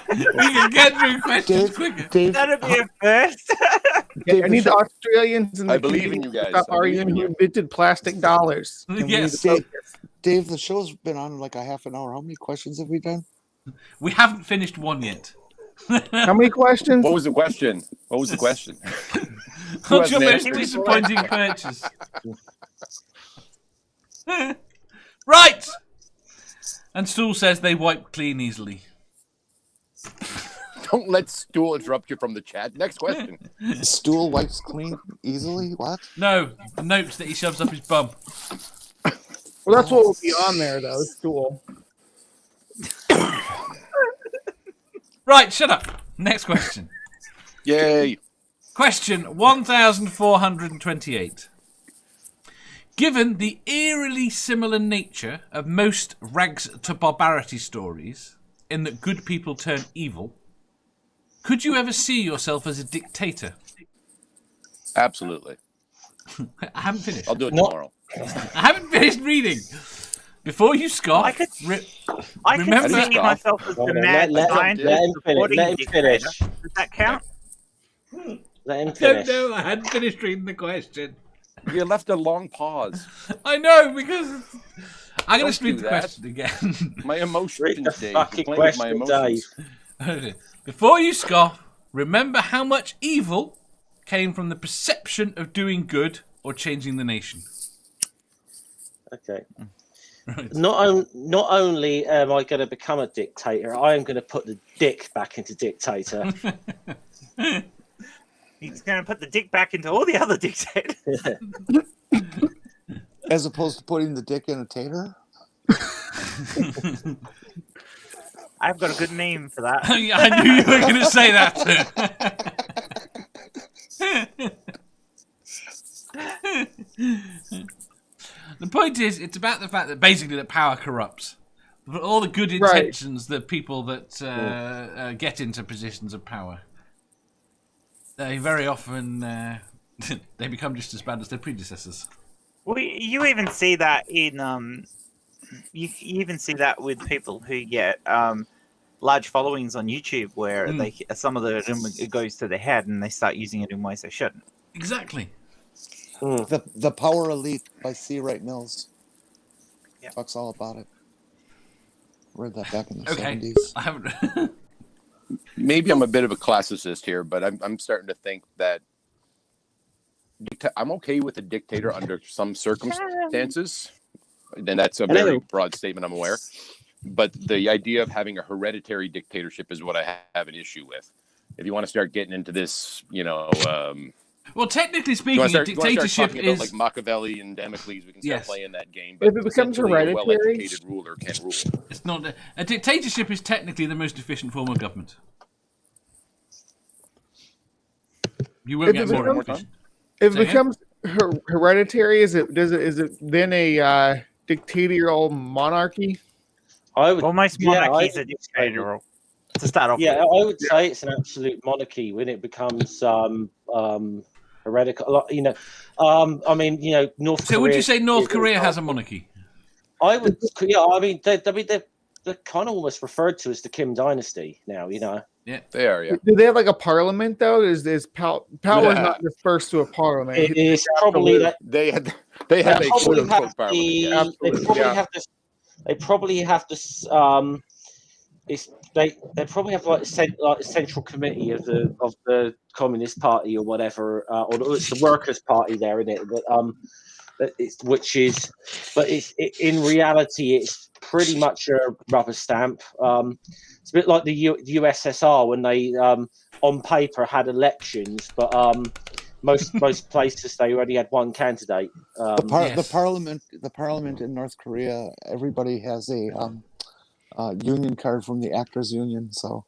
[SPEAKER 2] We can get through questions
[SPEAKER 5] Dave,
[SPEAKER 2] quicker.
[SPEAKER 5] Dave,
[SPEAKER 4] That'd be a first.
[SPEAKER 3] I need the Australians and
[SPEAKER 1] I
[SPEAKER 3] the
[SPEAKER 1] believe in you
[SPEAKER 3] Canadians to
[SPEAKER 1] guys.
[SPEAKER 3] stop
[SPEAKER 1] I believe
[SPEAKER 3] arguing
[SPEAKER 1] in
[SPEAKER 3] who
[SPEAKER 1] you.
[SPEAKER 3] invented plastic dollars.
[SPEAKER 2] Yes.
[SPEAKER 5] Dave, the show's been on like a half an hour. How many questions have we done?
[SPEAKER 2] We haven't finished one yet.
[SPEAKER 3] How many questions?
[SPEAKER 1] What was the question? What was the question?
[SPEAKER 2] What's your
[SPEAKER 1] has
[SPEAKER 2] most
[SPEAKER 1] an answer?
[SPEAKER 2] disappointing purchase? Right! And Stool says they wipe clean easily.
[SPEAKER 1] Don't let Stool interrupt you from the chat. Next question.
[SPEAKER 5] Stool wipes clean easily? What?
[SPEAKER 2] No, the notes that he shoves up his bum.
[SPEAKER 3] Well, that's what will be on there, though. Stool.
[SPEAKER 2] Right, shut up. Next question.
[SPEAKER 1] Yay.
[SPEAKER 2] Question 1428. Given the eerily similar nature of most rags to barbarity stories, in that good people turn evil, could you ever see yourself as a dictator?
[SPEAKER 1] Absolutely.
[SPEAKER 2] I haven't finished.
[SPEAKER 1] I'll do it
[SPEAKER 6] No.
[SPEAKER 1] tomorrow.
[SPEAKER 2] I haven't finished reading. Before you scoff,
[SPEAKER 4] I could
[SPEAKER 2] remember-
[SPEAKER 4] see myself as the
[SPEAKER 6] Hold on,
[SPEAKER 4] mad
[SPEAKER 6] let
[SPEAKER 4] scientist
[SPEAKER 6] him finish.
[SPEAKER 4] supporting
[SPEAKER 6] Let him
[SPEAKER 4] dictator.
[SPEAKER 6] finish.
[SPEAKER 4] Does that count?
[SPEAKER 6] Let him
[SPEAKER 2] I don't
[SPEAKER 6] finish.
[SPEAKER 2] know, I hadn't finished reading the question.
[SPEAKER 1] You left a long pause.
[SPEAKER 2] I know, because I'm going
[SPEAKER 1] Don't
[SPEAKER 2] to read
[SPEAKER 1] do
[SPEAKER 2] the
[SPEAKER 1] that.
[SPEAKER 2] question again.
[SPEAKER 1] My emotions,
[SPEAKER 6] Read the
[SPEAKER 1] Dave.
[SPEAKER 6] fucking
[SPEAKER 1] You're playing with my
[SPEAKER 6] question,
[SPEAKER 1] emotions.
[SPEAKER 2] Before you scoff, remember how much evil came from the perception of doing good or changing the nation.
[SPEAKER 6] Okay.
[SPEAKER 2] Right.
[SPEAKER 6] Not only am I going to become a dictator, I am going to put the dick back into dictator.
[SPEAKER 4] He's going to put the dick back into all the other dictators.
[SPEAKER 5] As opposed to putting the dick in a tater?
[SPEAKER 4] I've got a good meme for that.
[SPEAKER 2] Yeah, I knew you were going to say that too. The point is, it's about the fact that basically that power corrupts. But all the good intentions that people that get into positions of power, they very often they become just as bad as their predecessors.
[SPEAKER 4] Well, you even see that in you even see that with people who get large followings on YouTube, where they some of it goes to their head and they start using it in ways they shouldn't.
[SPEAKER 2] Exactly.
[SPEAKER 5] The Power Elite by C. Wright Mills.
[SPEAKER 4] Yeah.
[SPEAKER 5] Talks all about it. Read that back in the
[SPEAKER 2] Okay.
[SPEAKER 5] 70s.
[SPEAKER 2] I haven't.
[SPEAKER 1] Maybe I'm a bit of a classicist here, but I'm starting to think that I'm okay with a dictator under some circumstances. And that's a very broad statement, I'm aware. But the idea of having a hereditary dictatorship is what I have an issue with. If you want to start getting into this,
[SPEAKER 2] Well, technically
[SPEAKER 1] you
[SPEAKER 2] speaking,
[SPEAKER 1] want to
[SPEAKER 2] a
[SPEAKER 1] start
[SPEAKER 2] dictatorship
[SPEAKER 1] talking about
[SPEAKER 2] is
[SPEAKER 1] like Machiavelli and Damocles, we can start
[SPEAKER 2] Yes.
[SPEAKER 1] playing that game.
[SPEAKER 3] If it becomes
[SPEAKER 1] essentially, a
[SPEAKER 3] hereditary-
[SPEAKER 1] well-educated ruler can rule.
[SPEAKER 2] it's not a dictatorship is technically the most efficient form of government. You won't
[SPEAKER 3] If
[SPEAKER 2] get
[SPEAKER 3] it
[SPEAKER 2] more
[SPEAKER 3] becomes-
[SPEAKER 2] efficient.
[SPEAKER 3] If
[SPEAKER 2] Say
[SPEAKER 3] it
[SPEAKER 2] again?
[SPEAKER 3] becomes hereditary, is it then a dictatorial monarchy?
[SPEAKER 6] I would.
[SPEAKER 4] Almost
[SPEAKER 6] Yeah,
[SPEAKER 4] monarchies
[SPEAKER 6] I-
[SPEAKER 4] are dictatorial to start off
[SPEAKER 6] Yeah,
[SPEAKER 4] with.
[SPEAKER 6] I would say it's an absolute monarchy when it becomes heretical. I mean, North Korea.
[SPEAKER 2] So would you say North
[SPEAKER 6] is an
[SPEAKER 2] Korea has a
[SPEAKER 6] example.
[SPEAKER 2] monarchy?
[SPEAKER 6] I would. Yeah, I mean, they're kind of almost referred to as the Kim Dynasty now.
[SPEAKER 2] Yeah,
[SPEAKER 1] They are. Yeah.
[SPEAKER 3] Do they have like a parliament though? Is power not dispersed to a parliament?
[SPEAKER 6] It is probably that
[SPEAKER 1] They had
[SPEAKER 6] they
[SPEAKER 1] a
[SPEAKER 6] probably
[SPEAKER 1] quote
[SPEAKER 6] have
[SPEAKER 1] unquote parliament. Yeah.
[SPEAKER 6] they probably
[SPEAKER 3] yeah.
[SPEAKER 6] have this. They probably have this. They probably have like a central committee of the Communist Party or whatever, or it's the Workers' Party there, isn't it? But in reality, it's pretty much a rubber stamp. It's a bit like the USSR when they on paper had elections, but most places they already had one candidate.
[SPEAKER 5] The parliament in North Korea, everybody has a union card from the actors union, so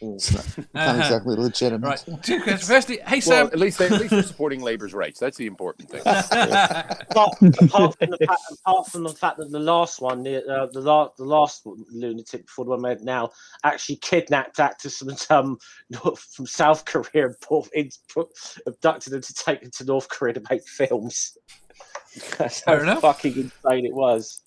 [SPEAKER 5] it's not exactly legitimate.
[SPEAKER 2] Right. Two questions. Firstly, hey
[SPEAKER 1] Well,
[SPEAKER 2] Sam.
[SPEAKER 1] at least they're supporting labor's rights. That's the important thing.
[SPEAKER 6] apart from the fact that the last one, the last lunatic before the one made now, actually kidnapped actors from South Korea and abducted them to take them to North Korea to make films. That's
[SPEAKER 2] Fair
[SPEAKER 6] how
[SPEAKER 2] enough.
[SPEAKER 6] fucking insane it was.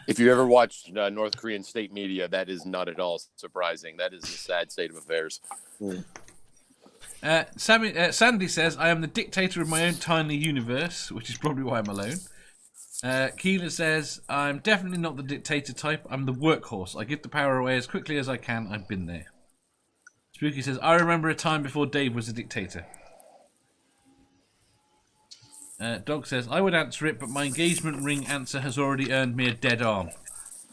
[SPEAKER 1] If you ever watched North Korean state media, that is not at all surprising. That is a sad state of affairs.
[SPEAKER 2] Sandy says, I am the dictator of my own tiny universe, which is probably why I'm alone. Keelah says, I'm definitely not the dictator type. I'm the workhorse. I give the power away as quickly as I can. I've been there. Spooky says, I remember a time before Dave was a dictator. Dog says, I would answer it, but my engagement ring answer has already earned me a dead arm.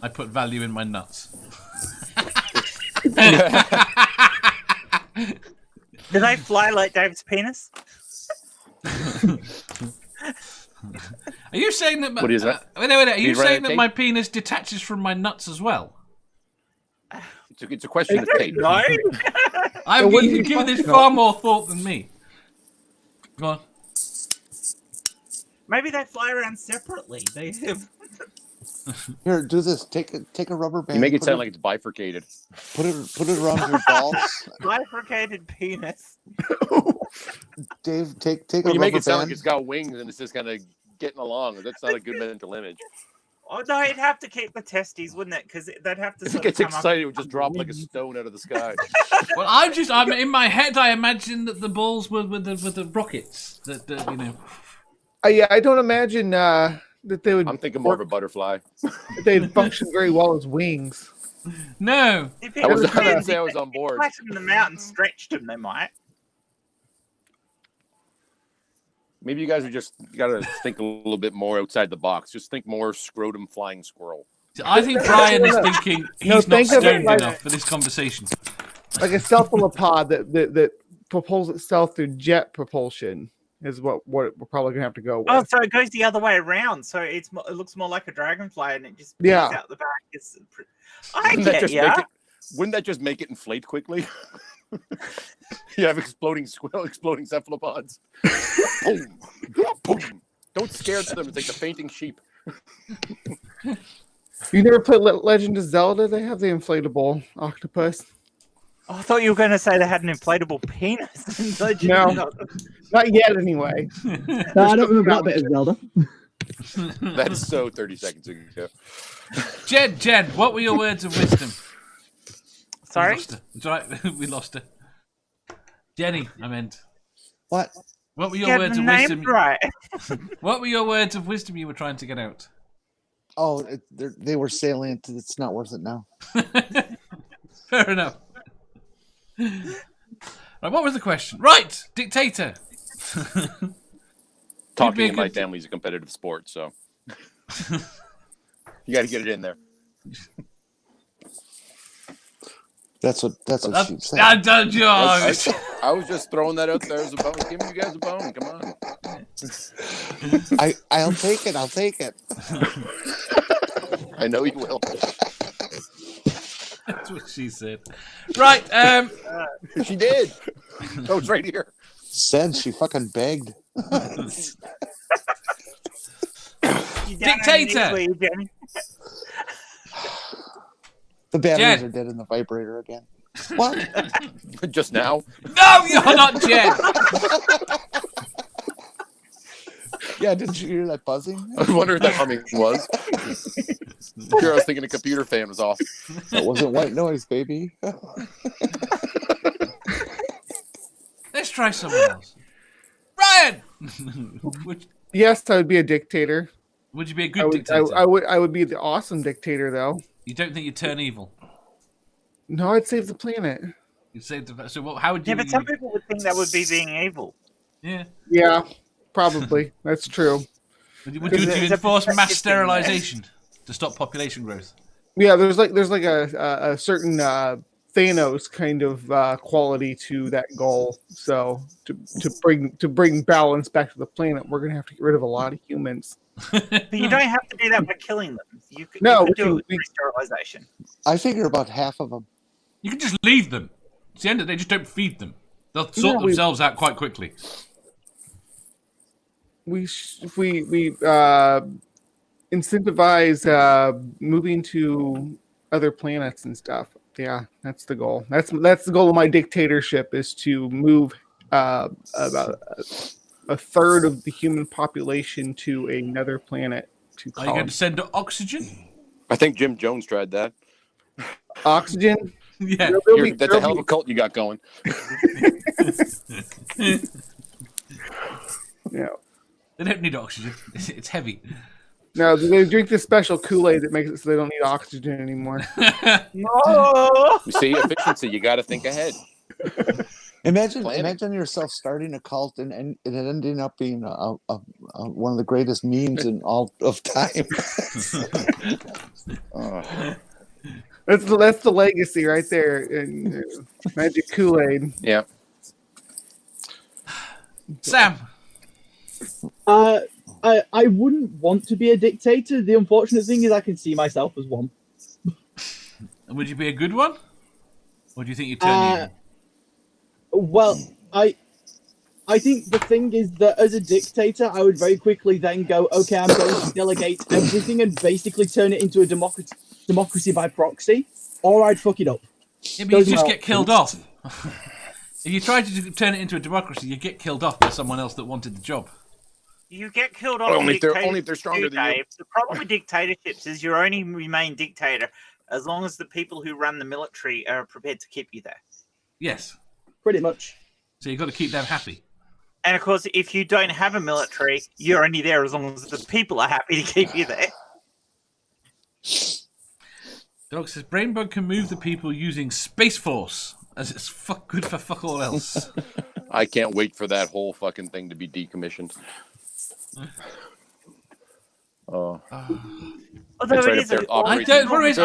[SPEAKER 2] I put value in my nuts.
[SPEAKER 4] Do they fly like Dave's penis?
[SPEAKER 2] Are you saying that?
[SPEAKER 1] What is that?
[SPEAKER 2] Wait, are you saying that
[SPEAKER 1] tape?
[SPEAKER 2] my penis detaches from my nuts as well?
[SPEAKER 1] It's a question of tape.
[SPEAKER 4] No.
[SPEAKER 2] You've given this far more thought than me. Go on.
[SPEAKER 4] Maybe they fly around separately. They have.
[SPEAKER 5] Here, do this. Take a rubber band.
[SPEAKER 1] You make it
[SPEAKER 5] put
[SPEAKER 1] sound like it's bifurcated.
[SPEAKER 5] put it around your balls.
[SPEAKER 4] Bifurcated penis.
[SPEAKER 5] Dave, take
[SPEAKER 1] Well,
[SPEAKER 5] a
[SPEAKER 1] you make
[SPEAKER 5] rubber
[SPEAKER 1] it sound
[SPEAKER 5] band.
[SPEAKER 1] like it's got wings and it's just kind of getting along. That's not a good mental image.
[SPEAKER 4] Oh no, you'd have to keep the testes, wouldn't it? Because they'd have to.
[SPEAKER 1] If it
[SPEAKER 4] Sort
[SPEAKER 1] gets
[SPEAKER 4] of come
[SPEAKER 1] excited, it
[SPEAKER 4] up.
[SPEAKER 1] would just drop like a stone out of the sky.
[SPEAKER 2] Well, I'm in my head. I imagine that the balls were with the rockets. That you know.
[SPEAKER 3] Yeah, I don't imagine that they would.
[SPEAKER 1] I'm thinking more of a butterfly.
[SPEAKER 3] They'd function very well as wings.
[SPEAKER 2] No.
[SPEAKER 4] If
[SPEAKER 1] I
[SPEAKER 4] it
[SPEAKER 1] didn't say I was on board.
[SPEAKER 4] flattened them out and stretched them, they might.
[SPEAKER 1] Maybe you guys are just got to think a little bit more outside the box. Just think more scrotum flying squirrel.
[SPEAKER 2] I think Brian is thinking he's not
[SPEAKER 3] think of it
[SPEAKER 2] stoned
[SPEAKER 3] like-
[SPEAKER 2] enough for this conversation.
[SPEAKER 3] Like a cephalopod that propels itself through jet propulsion is what we're probably gonna have to go with.
[SPEAKER 4] Oh, so it goes the other way around. So it looks more like a dragonfly, and it just peeks
[SPEAKER 3] Yeah.
[SPEAKER 4] out the back. I
[SPEAKER 1] Wouldn't that
[SPEAKER 4] get
[SPEAKER 1] just
[SPEAKER 4] ya.
[SPEAKER 1] wouldn't that just make it inflate quickly? You have exploding cephalopods. Boom, boom. Don't scare them. It's like the fainting sheep.
[SPEAKER 3] You never played Legend of Zelda? They have the inflatable octopus.
[SPEAKER 4] Oh, I thought you were going to say they had an inflatable penis. in Legend
[SPEAKER 3] No.
[SPEAKER 4] of Zelda.
[SPEAKER 3] Not yet, anyway.
[SPEAKER 7] No, I don't remember that bit of Zelda.
[SPEAKER 1] That is so 30 seconds ago.
[SPEAKER 2] Jen, what were your words of wisdom?
[SPEAKER 4] Sorry?
[SPEAKER 2] We lost her. It's all right. We lost her. Jenny, I meant.
[SPEAKER 5] What?
[SPEAKER 2] What were your
[SPEAKER 4] Get
[SPEAKER 2] words
[SPEAKER 4] the
[SPEAKER 2] of
[SPEAKER 4] name
[SPEAKER 2] wisdom?
[SPEAKER 4] right.
[SPEAKER 2] What were your words of wisdom you were trying to get out?
[SPEAKER 5] Oh, they were salient. It's not worth it now.
[SPEAKER 2] Fair enough. Right, what was the question? Right, dictator.
[SPEAKER 1] Talking in my
[SPEAKER 2] good-
[SPEAKER 1] family is a competitive sport, so you got to get it in there.
[SPEAKER 5] That's what she said.
[SPEAKER 2] I don't know.
[SPEAKER 1] I was just throwing that out there as a bone, giving you guys a bone. Come on.
[SPEAKER 5] I'll take it. I'll take it.
[SPEAKER 1] I know you will.
[SPEAKER 2] That's what she said. Right,
[SPEAKER 1] She did. Oh, it's right here.
[SPEAKER 5] Said she fucking begged.
[SPEAKER 4] You down on your
[SPEAKER 2] Dictator.
[SPEAKER 4] knees, will you, Jenny?
[SPEAKER 5] The batteries
[SPEAKER 2] Jen.
[SPEAKER 5] are dead in the vibrator again. What?
[SPEAKER 1] Just now.
[SPEAKER 2] no, you're not Jen.
[SPEAKER 5] Yeah, didn't you hear that buzzing?
[SPEAKER 1] I was wondering what that humming was. Here I was thinking a computer fan was off.
[SPEAKER 5] That wasn't white noise, baby.
[SPEAKER 2] try someone else. Ryan!
[SPEAKER 3] Yes, I would be a dictator.
[SPEAKER 2] Would you be a good dictator?
[SPEAKER 3] I would be the awesome dictator, though.
[SPEAKER 2] You don't think you'd turn evil?
[SPEAKER 3] No, I'd save the planet.
[SPEAKER 2] You'd save the... So what, how would you...
[SPEAKER 4] Yeah, but some people would think that would be being evil.
[SPEAKER 2] Yeah.
[SPEAKER 3] Yeah, probably. That's true.
[SPEAKER 2] Would you enforce mass sterilization to stop population growth?
[SPEAKER 3] Yeah, there's like a certain Thanos kind of quality to that goal. So to bring balance back to the planet, we're gonna have to get rid of a lot of humans.
[SPEAKER 4] But you don't have to do that by killing them. You could do it with sterilization.
[SPEAKER 5] I figure about half of them.
[SPEAKER 2] You can just leave them. It's the end of the day, just don't feed them. They'll sort themselves out quite quickly.
[SPEAKER 3] We incentivize moving to other planets and stuff. Yeah, that's the goal. That's the goal of my dictatorship, is to move about a third of the human population to another planet.
[SPEAKER 2] Are you going to send oxygen?
[SPEAKER 1] I think Jim Jones tried that.
[SPEAKER 3] Oxygen?
[SPEAKER 2] Yeah.
[SPEAKER 1] That's a hell of a cult you got going.
[SPEAKER 3] Yeah.
[SPEAKER 2] They don't need oxygen. It's heavy.
[SPEAKER 3] No, they drink this special Kool-Aid that makes it so they don't need oxygen anymore.
[SPEAKER 4] No!
[SPEAKER 1] You see, efficiency. You got to think ahead.
[SPEAKER 5] Imagine yourself starting a cult and it ending up being one of the greatest memes in all of time.
[SPEAKER 3] That's the legacy right there. In Magic Kool-Aid.
[SPEAKER 1] Yeah.
[SPEAKER 2] Sam.
[SPEAKER 7] I wouldn't want to be a dictator. The unfortunate thing is I can see myself as one.
[SPEAKER 2] Would you be a good one? Or do you think you'd turn evil?
[SPEAKER 7] Well, I think the thing is that as a dictator, I would very quickly then go, okay, I'm going to delegate everything and basically turn it into a democracy by proxy, or I'd fuck it up.
[SPEAKER 2] Yeah, but you just get killed off. If you try to turn it into a democracy, you get killed off by someone else that wanted the job.
[SPEAKER 4] You get killed off.
[SPEAKER 1] Only if they're stronger than you.
[SPEAKER 4] The problem with dictatorships is you only remain dictator as long as the people who run the military are prepared to keep you there.
[SPEAKER 2] Yes.
[SPEAKER 7] Pretty much.
[SPEAKER 2] So you've got to keep them happy.
[SPEAKER 4] And of course, if you don't have a military, you're only there as long as the people are happy to keep you there.
[SPEAKER 2] Dog says Brainbug can move the people using Space Force, as it's good for fuck all else.
[SPEAKER 1] I can't wait for that whole fucking thing to be decommissioned.
[SPEAKER 4] Although
[SPEAKER 1] right
[SPEAKER 4] it is
[SPEAKER 2] I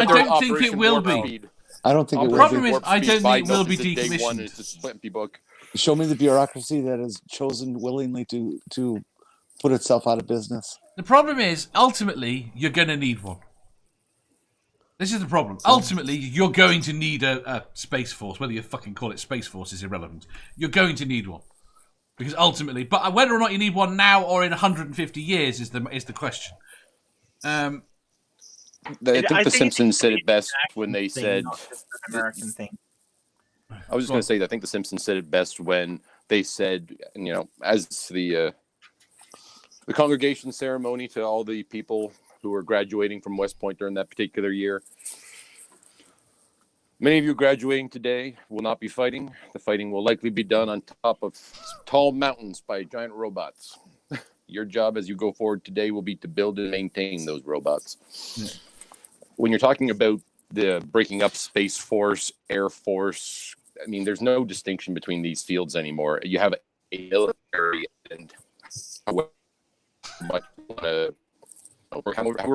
[SPEAKER 2] don't think it will be.
[SPEAKER 5] I don't think it will be.
[SPEAKER 2] Problem is, I don't think it will be decommissioned.
[SPEAKER 5] Show me the bureaucracy that has chosen willingly to put itself out of business.
[SPEAKER 2] The problem is, ultimately, you're going to need one. This is the problem. Ultimately, you're going to need a Space Force. Whether you fucking call it Space Force is irrelevant. You're going to need one. Because ultimately, but whether or not you need one now or in 150 years is the question.
[SPEAKER 1] I think The Simpsons said it best when they said...
[SPEAKER 4] Not just an American thing.
[SPEAKER 1] I was just going to say, I think The Simpsons said it best when they said, as the congregation ceremony to all the people who were graduating from West Point during that particular year. Many of you graduating today will not be fighting. The fighting will likely be done on top of tall mountains by giant robots. Your job as you go forward today will be to build and maintain those robots. Yeah. When you're talking about the breaking up Space Force, Air Force, I mean, there's no distinction between these fields anymore. You have a military and however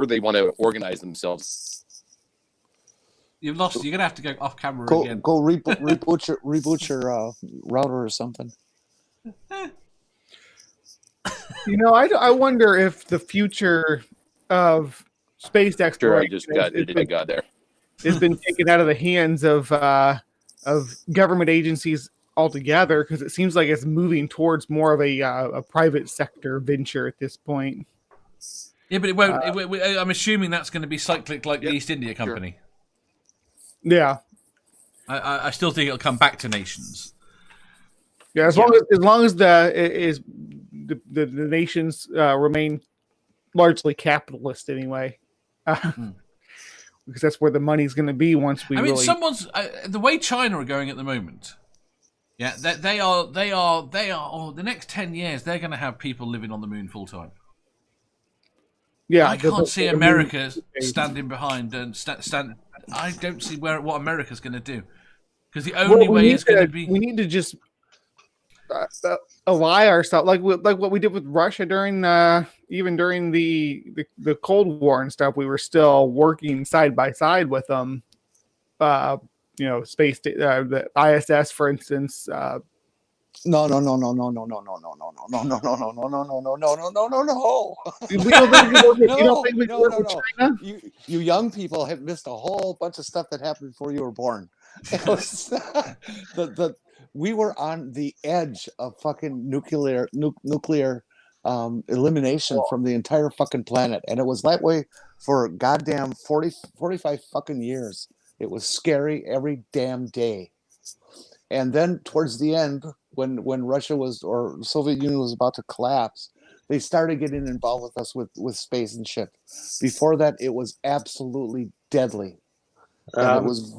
[SPEAKER 1] they want to organize themselves.
[SPEAKER 2] You've lost. You're gonna have to go off camera again.
[SPEAKER 5] Go reboot your router or something.
[SPEAKER 3] I wonder if the future of space exploration has been taken out of the hands of government agencies altogether, because it seems like it's moving towards more of a private sector venture at this point.
[SPEAKER 2] Yeah, but it won't. I'm assuming that's going to be cyclic, like the East India Company.
[SPEAKER 3] Sure. Yeah,
[SPEAKER 2] I still think it'll come back to nations.
[SPEAKER 3] Yeah, as long as the nations remain largely capitalist anyway, because that's where the money's going to be once we.
[SPEAKER 2] I mean, the way China are going at the moment. Yeah, they are. Oh, the next 10 years, they're going to have people living on the moon full time.
[SPEAKER 3] Yeah,
[SPEAKER 2] I can't see America standing behind and stand. I don't see what America's going to do, because the only way is going to be.
[SPEAKER 3] We need to just ally ourselves, like what we did with Russia during even during the Cold War and stuff. We were still working side by side with them. Space the ISS, for instance.
[SPEAKER 5] No.
[SPEAKER 3] We don't think we work with China?
[SPEAKER 5] You young people have missed a whole bunch of stuff that happened before you were born. It was, we were on the edge of fucking nuclear elimination from the entire fucking planet, and it was that way for goddamn 45 fucking years. It was scary every damn day. And then towards the end, when Russia or Soviet Union was about to collapse, they started getting involved with us with space and shit. Before that, it was absolutely deadly. And it was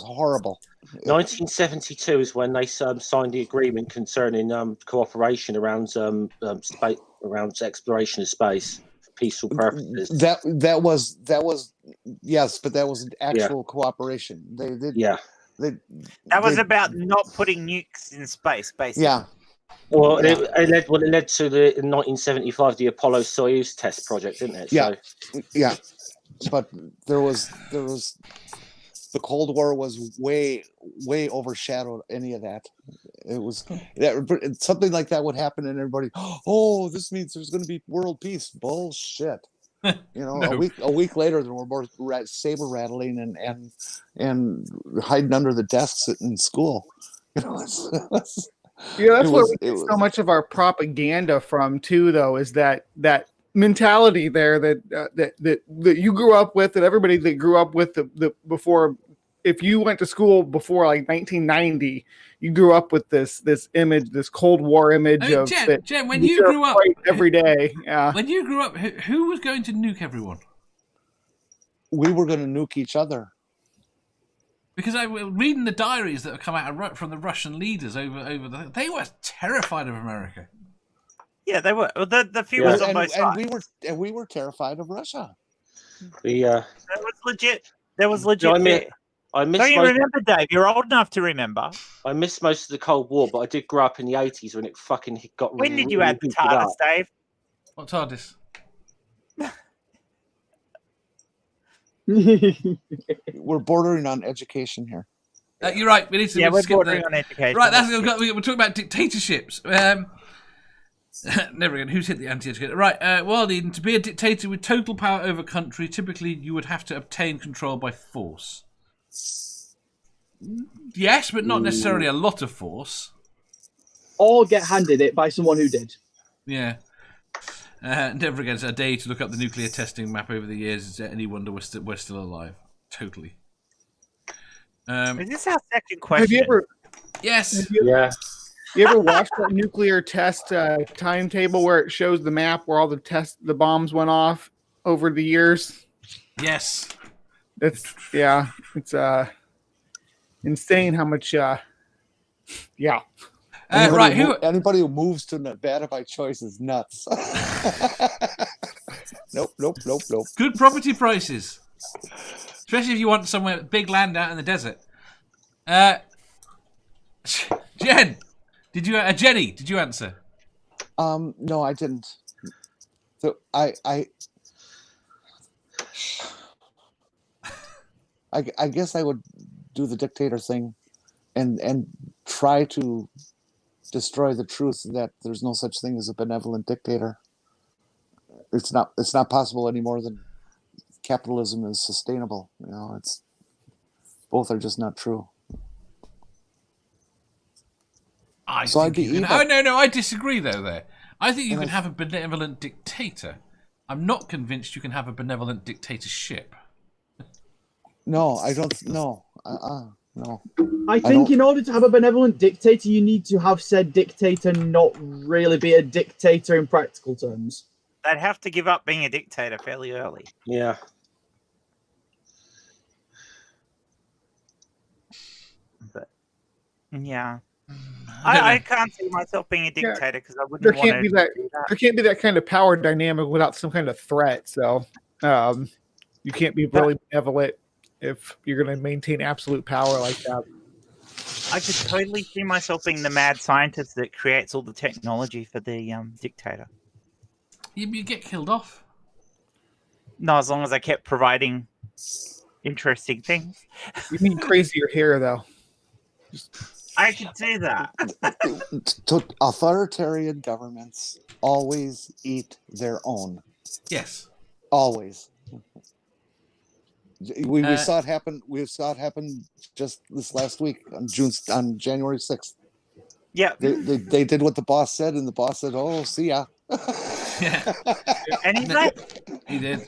[SPEAKER 5] horrible.
[SPEAKER 6] 1972 is when they signed the agreement concerning cooperation around space, around exploration of space for peaceful purposes.
[SPEAKER 5] That was yes, but that was an actual cooperation.
[SPEAKER 4] That was about not putting nukes in space, basically.
[SPEAKER 5] Yeah.
[SPEAKER 6] Well, it led to the in 1975 the Apollo Soyuz test project, didn't it?
[SPEAKER 5] Yeah. So, yeah. But there was the Cold War was way overshadowed any of that. It was something like that would happen, and everybody, oh, this means there's going to be world peace. Bullshit.
[SPEAKER 2] No.
[SPEAKER 5] A week later, there were more saber rattling and hiding under the desks in school.
[SPEAKER 3] That's where we get so much of our propaganda from too, though, is that mentality there that you grew up with, that everybody that grew up with the before. If you went to school before like 1990, you grew up with this image, this Cold War image of
[SPEAKER 2] Jen, when you grew up
[SPEAKER 3] every day.
[SPEAKER 2] When you grew up, who was going to nuke everyone?
[SPEAKER 5] We were going to nuke each other.
[SPEAKER 2] Because I was reading the diaries that have come out from the Russian leaders they were terrified of America.
[SPEAKER 4] Yeah, they were. The few was on both sides.
[SPEAKER 5] And we were terrified of Russia.
[SPEAKER 4] That was legit. There was legit. Don't you remember, Dave? You're old enough to remember.
[SPEAKER 6] I missed most of the Cold War, but I did grow up in the 80s when it fucking got.
[SPEAKER 4] When did you add the TARDIS, Dave?
[SPEAKER 2] What TARDIS?
[SPEAKER 5] We're bordering on education here.
[SPEAKER 2] You're right. We need to
[SPEAKER 4] we're
[SPEAKER 2] skip
[SPEAKER 4] bordering on education.
[SPEAKER 2] Right, we're talking about dictatorships. Never again. Who's hit the anti-educator? Right. Well, Eden, to be a dictator with total power over a country, typically you would have to obtain control by force. Yes, but not necessarily a lot of force.
[SPEAKER 7] Or get handed it by someone who did.
[SPEAKER 2] Yeah. Never again. It's a day to look up the nuclear testing map over the years. Is there any wonder we're still alive? Totally.
[SPEAKER 4] Is this our second question?
[SPEAKER 3] Have you ever?
[SPEAKER 2] Yes.
[SPEAKER 3] You ever watched that nuclear test timetable where it shows the map where all the bombs went off over the years?
[SPEAKER 2] Yes.
[SPEAKER 3] It's insane how much.
[SPEAKER 5] Anybody who moves to Nevada by choice is nuts. Nope.
[SPEAKER 2] Good property prices, especially if you want somewhere big land out in the desert. Jen, Jenny, did you answer?
[SPEAKER 5] No, I didn't. So I guess I would do the dictator thing and try to destroy the truth that there's no such thing as a benevolent dictator. It's not possible any more than capitalism is sustainable. It's both are just not true.
[SPEAKER 2] I disagree though there. I think you can have a benevolent dictator. I'm not convinced you can have a benevolent dictatorship.
[SPEAKER 5] No, I don't. No. No.
[SPEAKER 7] I think in order to have a benevolent dictator, you need to have said dictator not really be a dictator in practical terms.
[SPEAKER 4] They'd have to give up being a dictator fairly early.
[SPEAKER 6] Yeah.
[SPEAKER 4] Yeah. I can't see myself being a dictator because I wouldn't
[SPEAKER 3] There
[SPEAKER 4] want
[SPEAKER 3] can't be that. There can't be that kind of power dynamic without some kind of threat. So, you can't be really benevolent if you're going to maintain absolute power like that.
[SPEAKER 4] I could totally see myself being the mad scientist that creates all the technology for the dictator.
[SPEAKER 2] You get killed off.
[SPEAKER 4] No, as long as I kept providing interesting things.
[SPEAKER 3] You need crazier hair, though.
[SPEAKER 4] I could do that.
[SPEAKER 5] Authoritarian governments always eat their own.
[SPEAKER 2] Yes.
[SPEAKER 5] Always. We saw it happen. We saw it happen just this last week on January 6th.
[SPEAKER 4] Yeah.
[SPEAKER 5] They did what the boss said, and the boss said, "Oh, see ya."
[SPEAKER 2] Yeah.
[SPEAKER 4] And he's like,
[SPEAKER 2] He did.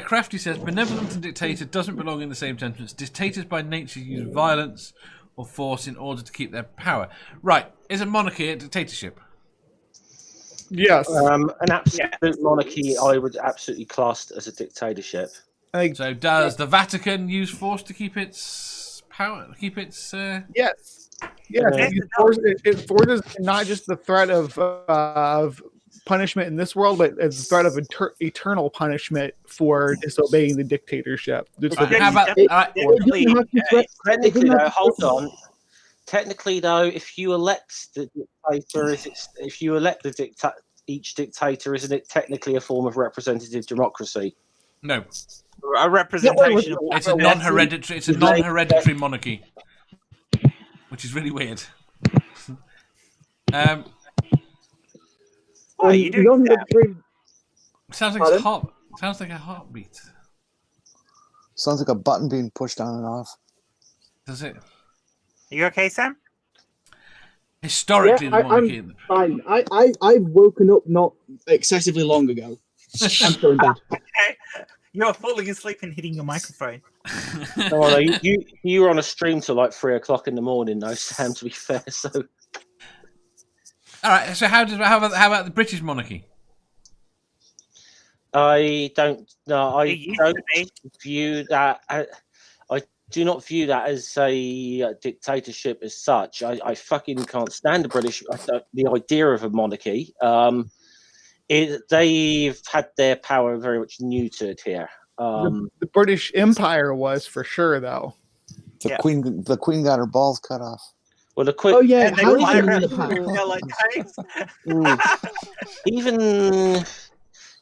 [SPEAKER 2] Crafty says, benevolent and dictator doesn't belong in the same sentence. Dictators by nature use violence or force in order to keep their power. Right. Is a monarchy a dictatorship?
[SPEAKER 3] Yes.
[SPEAKER 6] An absolute monarchy, I would absolutely class as a dictatorship.
[SPEAKER 2] So does the Vatican use force to keep its power? Keep its...
[SPEAKER 3] Yes. Yes. It forces not just the threat of punishment in this world, but it's the threat of eternal punishment for disobeying the dictatorship.
[SPEAKER 2] How about...
[SPEAKER 6] Technically, though, hold on. Technically, though, if you elect the dictator, each dictator, isn't it technically a form of representative democracy?
[SPEAKER 2] No.
[SPEAKER 4] A representation.
[SPEAKER 2] It's a non-hereditary. It's a non-hereditary monarchy, which is really weird.
[SPEAKER 4] What are you doing?
[SPEAKER 2] Sounds like it's hot. Sounds like a heartbeat.
[SPEAKER 5] Sounds like a button being pushed on and off.
[SPEAKER 2] Does it?
[SPEAKER 4] You okay, Sam?
[SPEAKER 2] Historically, the monarchy.
[SPEAKER 7] I'm fine. I've woken up not excessively long ago. I'm feeling bad.
[SPEAKER 4] Okay. You're falling asleep and hitting your microphone.
[SPEAKER 6] Oh, no, you were on a stream till like 3 o'clock in the morning, though, Sam. To be fair, so.
[SPEAKER 2] All right. So how about the British monarchy?
[SPEAKER 6] I don't view that. I do not view that as a dictatorship as such. I fucking can't stand the idea of a monarchy. They've had their power very much neutered here.
[SPEAKER 3] The British Empire was for sure, though.
[SPEAKER 5] The Queen got her balls cut off.
[SPEAKER 6] Well, the Queen.
[SPEAKER 7] Oh yeah,
[SPEAKER 4] And they
[SPEAKER 7] how
[SPEAKER 4] fly
[SPEAKER 7] is
[SPEAKER 4] around
[SPEAKER 7] it
[SPEAKER 4] the
[SPEAKER 7] in the
[SPEAKER 4] room,
[SPEAKER 7] power?
[SPEAKER 4] they're like,
[SPEAKER 6] Even.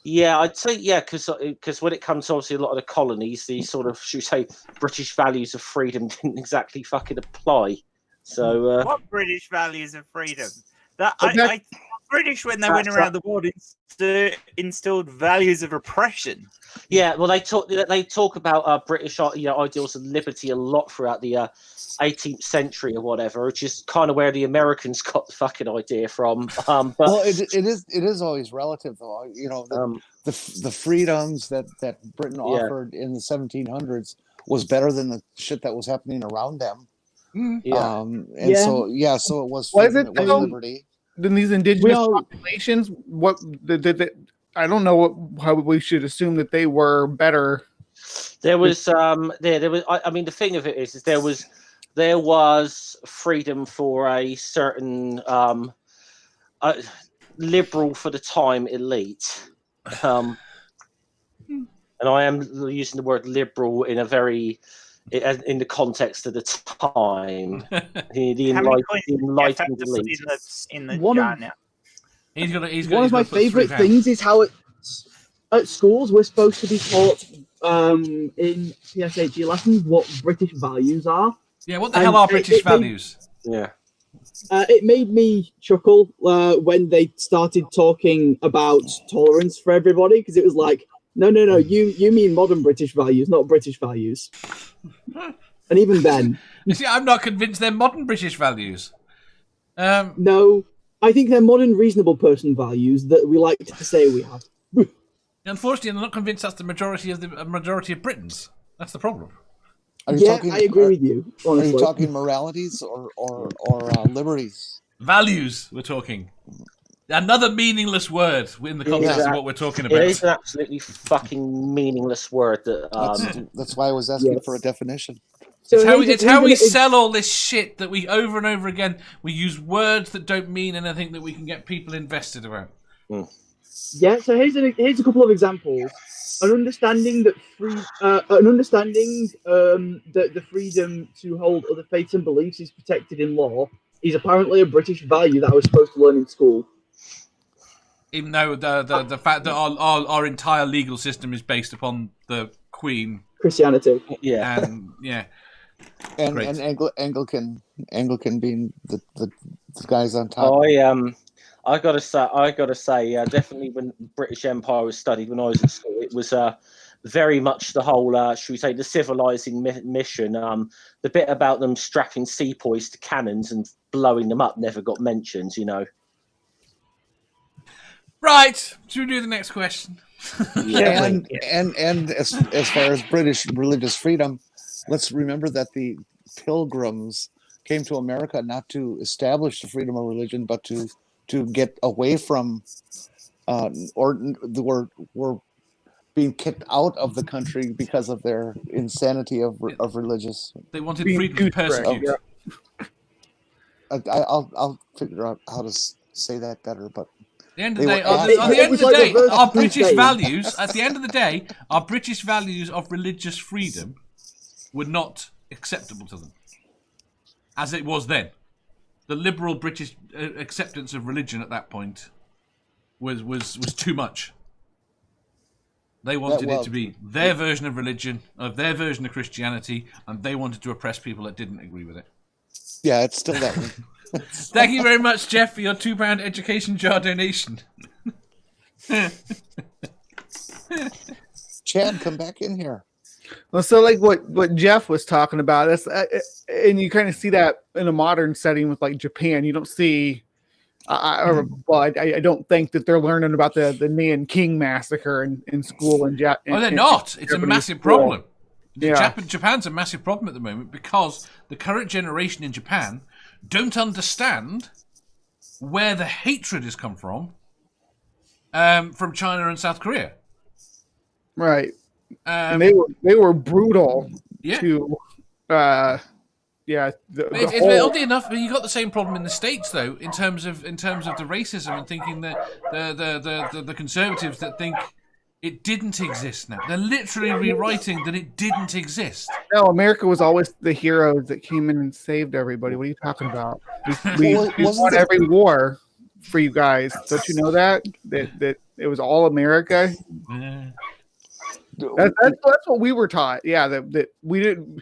[SPEAKER 6] Yeah, I'd say because when it comes to obviously a lot of the colonies, the sort of, should we say, British values of freedom didn't exactly fucking apply. So
[SPEAKER 4] what British values of freedom? British, when they went around the world, instilled values of oppression.
[SPEAKER 6] Yeah, well, they talk about British ideals of liberty a lot throughout the 18th century or whatever, which is kind of where the Americans got the fucking idea from. But
[SPEAKER 5] well, it is always relative, though. You know, the freedoms that Britain offered in the 1700s was better than the shit that was happening around them. So it was freedom, it was liberty.
[SPEAKER 3] Then these indigenous populations, I don't know how we should assume that they were better.
[SPEAKER 6] There was I mean, the thing of it is there was freedom for a certain liberal for the time elite, and I am using the word liberal in a very in the context of the time. The enlightened elite.
[SPEAKER 4] In the jar now.
[SPEAKER 7] One of my favourite things is how at schools we're supposed to be taught in PSHE lessons what British values are.
[SPEAKER 2] Yeah, what the hell are British values?
[SPEAKER 7] It made me chuckle when they started talking about tolerance for everybody, because it was like, no, you mean modern British values, not British values. And even then,
[SPEAKER 2] you see, I'm not convinced they're modern British values.
[SPEAKER 7] No, I think they're modern reasonable person values that we like to say we have.
[SPEAKER 2] Unfortunately, I'm not convinced that's the majority of Britons. That's the problem.
[SPEAKER 7] I agree with you. Honestly.
[SPEAKER 5] Are you talking moralities or liberties?
[SPEAKER 2] Values, we're talking. Another meaningless word in the context of what we're talking about.
[SPEAKER 6] It is an absolutely fucking meaningless word.
[SPEAKER 5] That's why I was asking for a definition.
[SPEAKER 2] It's how we sell all this shit that we over and over again. We use words that don't mean anything that we can get people invested about.
[SPEAKER 7] Yeah, so here's a couple of examples. An understanding that the freedom to hold other faiths and beliefs is protected in law is apparently a British value that I was supposed to learn in school.
[SPEAKER 2] Even though the fact that our entire legal system is based upon the Queen,
[SPEAKER 7] Christianity,
[SPEAKER 2] and
[SPEAKER 5] Anglican being the guys on top.
[SPEAKER 6] I gotta say, definitely when the British Empire was studied when I was at school, it was very much the whole, should we say, the civilizing mission. The bit about them strapping sepoys to cannons and blowing them up never got mentioned, you know.
[SPEAKER 2] Right. Should we do the next question?
[SPEAKER 5] And as far as British religious freedom, let's remember that the Pilgrims came to America not to establish the freedom of religion, but to get away from, were being kicked out of the country because of their insanity of religious.
[SPEAKER 2] They wanted freedom to persecute.
[SPEAKER 5] I'll figure out how to say that better, but.
[SPEAKER 2] At the end of the day, our British values. At the end of the day, our British values of religious freedom were not acceptable to them, as it was then. The liberal British acceptance of religion at that point was too much. They wanted it to be their version of religion, of their version of Christianity, and they wanted to oppress people that didn't agree with it.
[SPEAKER 5] Yeah, it's still that way.
[SPEAKER 2] Thank you very much, Jeff, for your £2 education jar donation.
[SPEAKER 5] Chad, come back in here.
[SPEAKER 3] Well, so like what Jeff was talking about, that's and you kind of see that in a modern setting with like Japan. You don't see, I don't think that they're learning about the Nanking massacre in school in Japan.
[SPEAKER 2] Oh, they're not. It's a massive problem.
[SPEAKER 3] Yeah.
[SPEAKER 2] Japan's a massive problem at the moment because the current generation in Japan don't understand where the hatred has come from China and South Korea.
[SPEAKER 3] Right. And they were brutal to
[SPEAKER 2] It's oddly enough, you got the same problem in the States though, in terms of the racism and thinking that the conservatives that think it didn't exist now. They're literally rewriting that it didn't exist.
[SPEAKER 3] No, America was always the heroes that came in and saved everybody. What are you talking about? We won every war for you guys. Don't you know that it was all America? That's what we were taught. Yeah, that we didn't.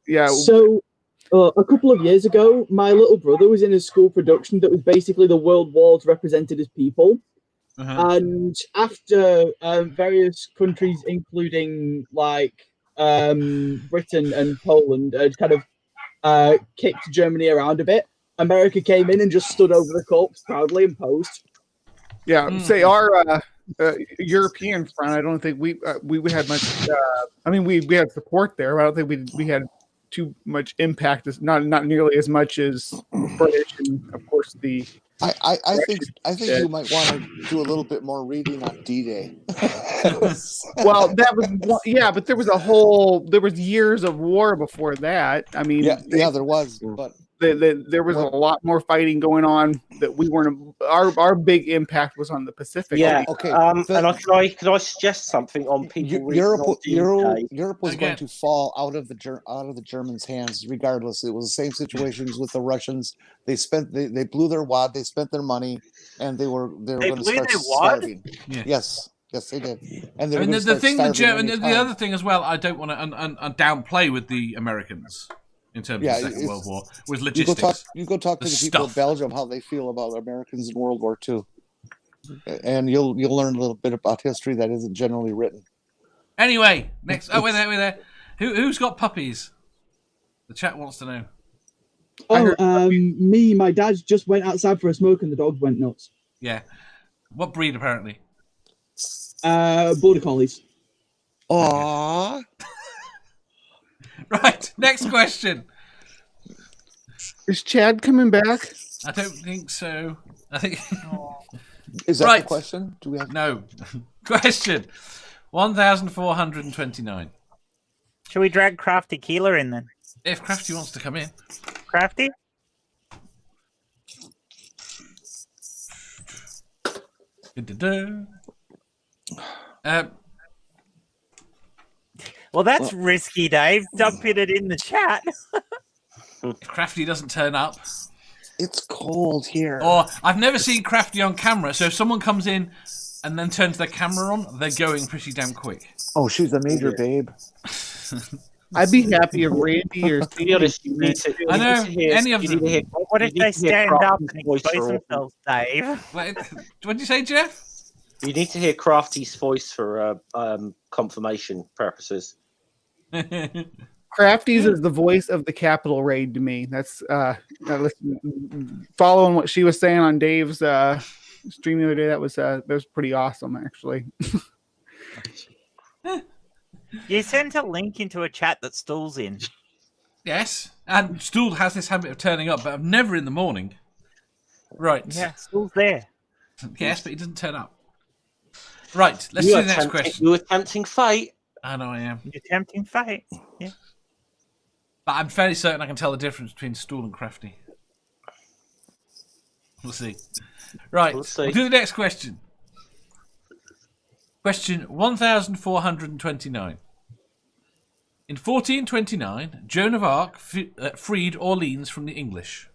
[SPEAKER 3] Yeah.
[SPEAKER 7] So a couple of years ago, my little brother was in a school production that was basically the world wars represented as people. And after various countries, including like Britain and Poland, had kind of kicked Germany around a bit, America came in and just stood over the corpse proudly and posed.
[SPEAKER 3] Yeah, say our European front. I don't think we had much. We had support there, but I don't think we had too much impact. Not nearly as much as British, and of course the.
[SPEAKER 5] I think you might want to do a little bit more reading on D-Day.
[SPEAKER 3] Well, that was but there was years of war before that. I mean,
[SPEAKER 5] there was, but
[SPEAKER 3] there was a lot more fighting going on that we weren't. Our big impact was on the Pacific.
[SPEAKER 6] Yeah. Okay. And can I suggest something on people?
[SPEAKER 5] Europe was going to fall out of the Germans' hands, regardless. It was the same situations with the Russians. They blew their wad. They spent their money, and they were going to start starving.
[SPEAKER 2] Yeah.
[SPEAKER 5] Yes, they did. And the
[SPEAKER 2] other thing as well, I don't want to downplay with the Americans. In terms of the Second World War, was logistics.
[SPEAKER 5] You go talk to the people of Belgium how they feel about Americans in World War II, and you'll learn a little bit about history that isn't generally written.
[SPEAKER 2] Anyway, next. Oh, we're there. Who's got puppies? The chat wants to know.
[SPEAKER 7] Me. My dad just went outside for a smoke, and the dogs went nuts.
[SPEAKER 2] Yeah. What breed, apparently?
[SPEAKER 7] Border Collies.
[SPEAKER 5] Aww.
[SPEAKER 2] Right, next question.
[SPEAKER 3] Is Chad coming back?
[SPEAKER 2] I don't think so. I think.
[SPEAKER 5] Is that the question? Do we have
[SPEAKER 2] no question? 1,429.
[SPEAKER 4] Should we drag Crafty Keelah in then?
[SPEAKER 2] If Crafty wants to come in.
[SPEAKER 4] Crafty? Well, that's risky, Dave. Dumping it in the chat.
[SPEAKER 2] If Crafty doesn't turn up.
[SPEAKER 5] It's cold here.
[SPEAKER 2] Or I've never seen Crafty on camera, so if someone comes in and then turns their camera on, they're going pretty damn quick.
[SPEAKER 5] Oh, she's a major babe.
[SPEAKER 3] I'd be happy if Randy or
[SPEAKER 6] To be honest, you need to.
[SPEAKER 2] I know, any of
[SPEAKER 6] you need
[SPEAKER 2] them.
[SPEAKER 6] to hear-
[SPEAKER 4] What if
[SPEAKER 6] you need
[SPEAKER 4] they
[SPEAKER 6] to hear
[SPEAKER 4] stand up
[SPEAKER 6] Crafty's
[SPEAKER 4] and
[SPEAKER 6] voice
[SPEAKER 4] expose
[SPEAKER 6] for-
[SPEAKER 4] themselves, Dave?
[SPEAKER 2] Wait, what did you say, Jeff?
[SPEAKER 6] You need to hear Crafty's voice for confirmation purposes.
[SPEAKER 3] Crafty's is the voice of the Capitol raid to me. That's following what she was saying on Dave's stream the other day. That was pretty awesome, actually.
[SPEAKER 4] You sent a link into a chat that Stool's in.
[SPEAKER 2] Yes, and Stool has this habit of turning up, but I'm never in the morning. Right.
[SPEAKER 4] Yeah, Stool's there.
[SPEAKER 2] Yes, but he doesn't turn up. Right, let's
[SPEAKER 6] You
[SPEAKER 2] do
[SPEAKER 6] are
[SPEAKER 2] the next
[SPEAKER 6] tempting-
[SPEAKER 2] question.
[SPEAKER 6] You were tempting fate.
[SPEAKER 2] I know I am.
[SPEAKER 4] You're tempting fate. Yeah.
[SPEAKER 2] But I'm fairly certain I can tell the difference between Stool and Crafty. We'll see. Right,
[SPEAKER 6] We'll see.
[SPEAKER 2] we'll do the next question. Question 1429. In 1429, Joan of Arc freed Orleans from the English.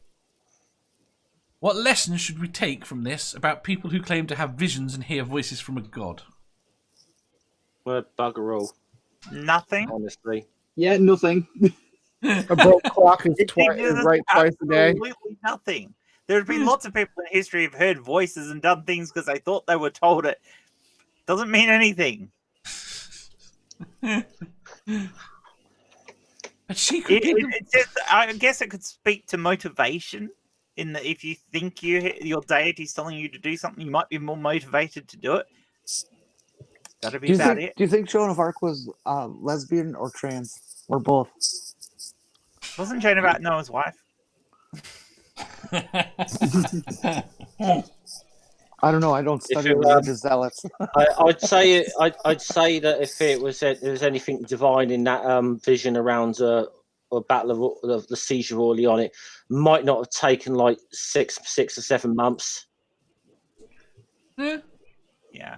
[SPEAKER 2] What lessons should we take from this about people who claim to have visions and hear voices from a god?
[SPEAKER 6] Word bugger all,
[SPEAKER 4] Nothing.
[SPEAKER 6] honestly.
[SPEAKER 7] Yeah, nothing.
[SPEAKER 3] A broke clock is
[SPEAKER 4] It
[SPEAKER 3] is right twice a day.
[SPEAKER 4] Absolutely nothing. There have been lots of people in history who've heard voices and done things because they thought they were told it. Doesn't mean anything.
[SPEAKER 2] But she could give them...
[SPEAKER 4] It's just, I guess it could speak to motivation. In that, if you think your deity's telling you to do something, you might be more motivated to do it. That'd be about it.
[SPEAKER 5] Do you think Joan of Arc was lesbian or trans or both?
[SPEAKER 4] Wasn't Joan about Noah's wife?
[SPEAKER 5] I don't know. I don't study
[SPEAKER 6] you,
[SPEAKER 5] religious zealots.
[SPEAKER 6] I'd say that if it was there was anything divine in that vision around a battle of the siege of Orleans, it might not have taken like six or 7 months.
[SPEAKER 2] Yeah.
[SPEAKER 4] Yeah.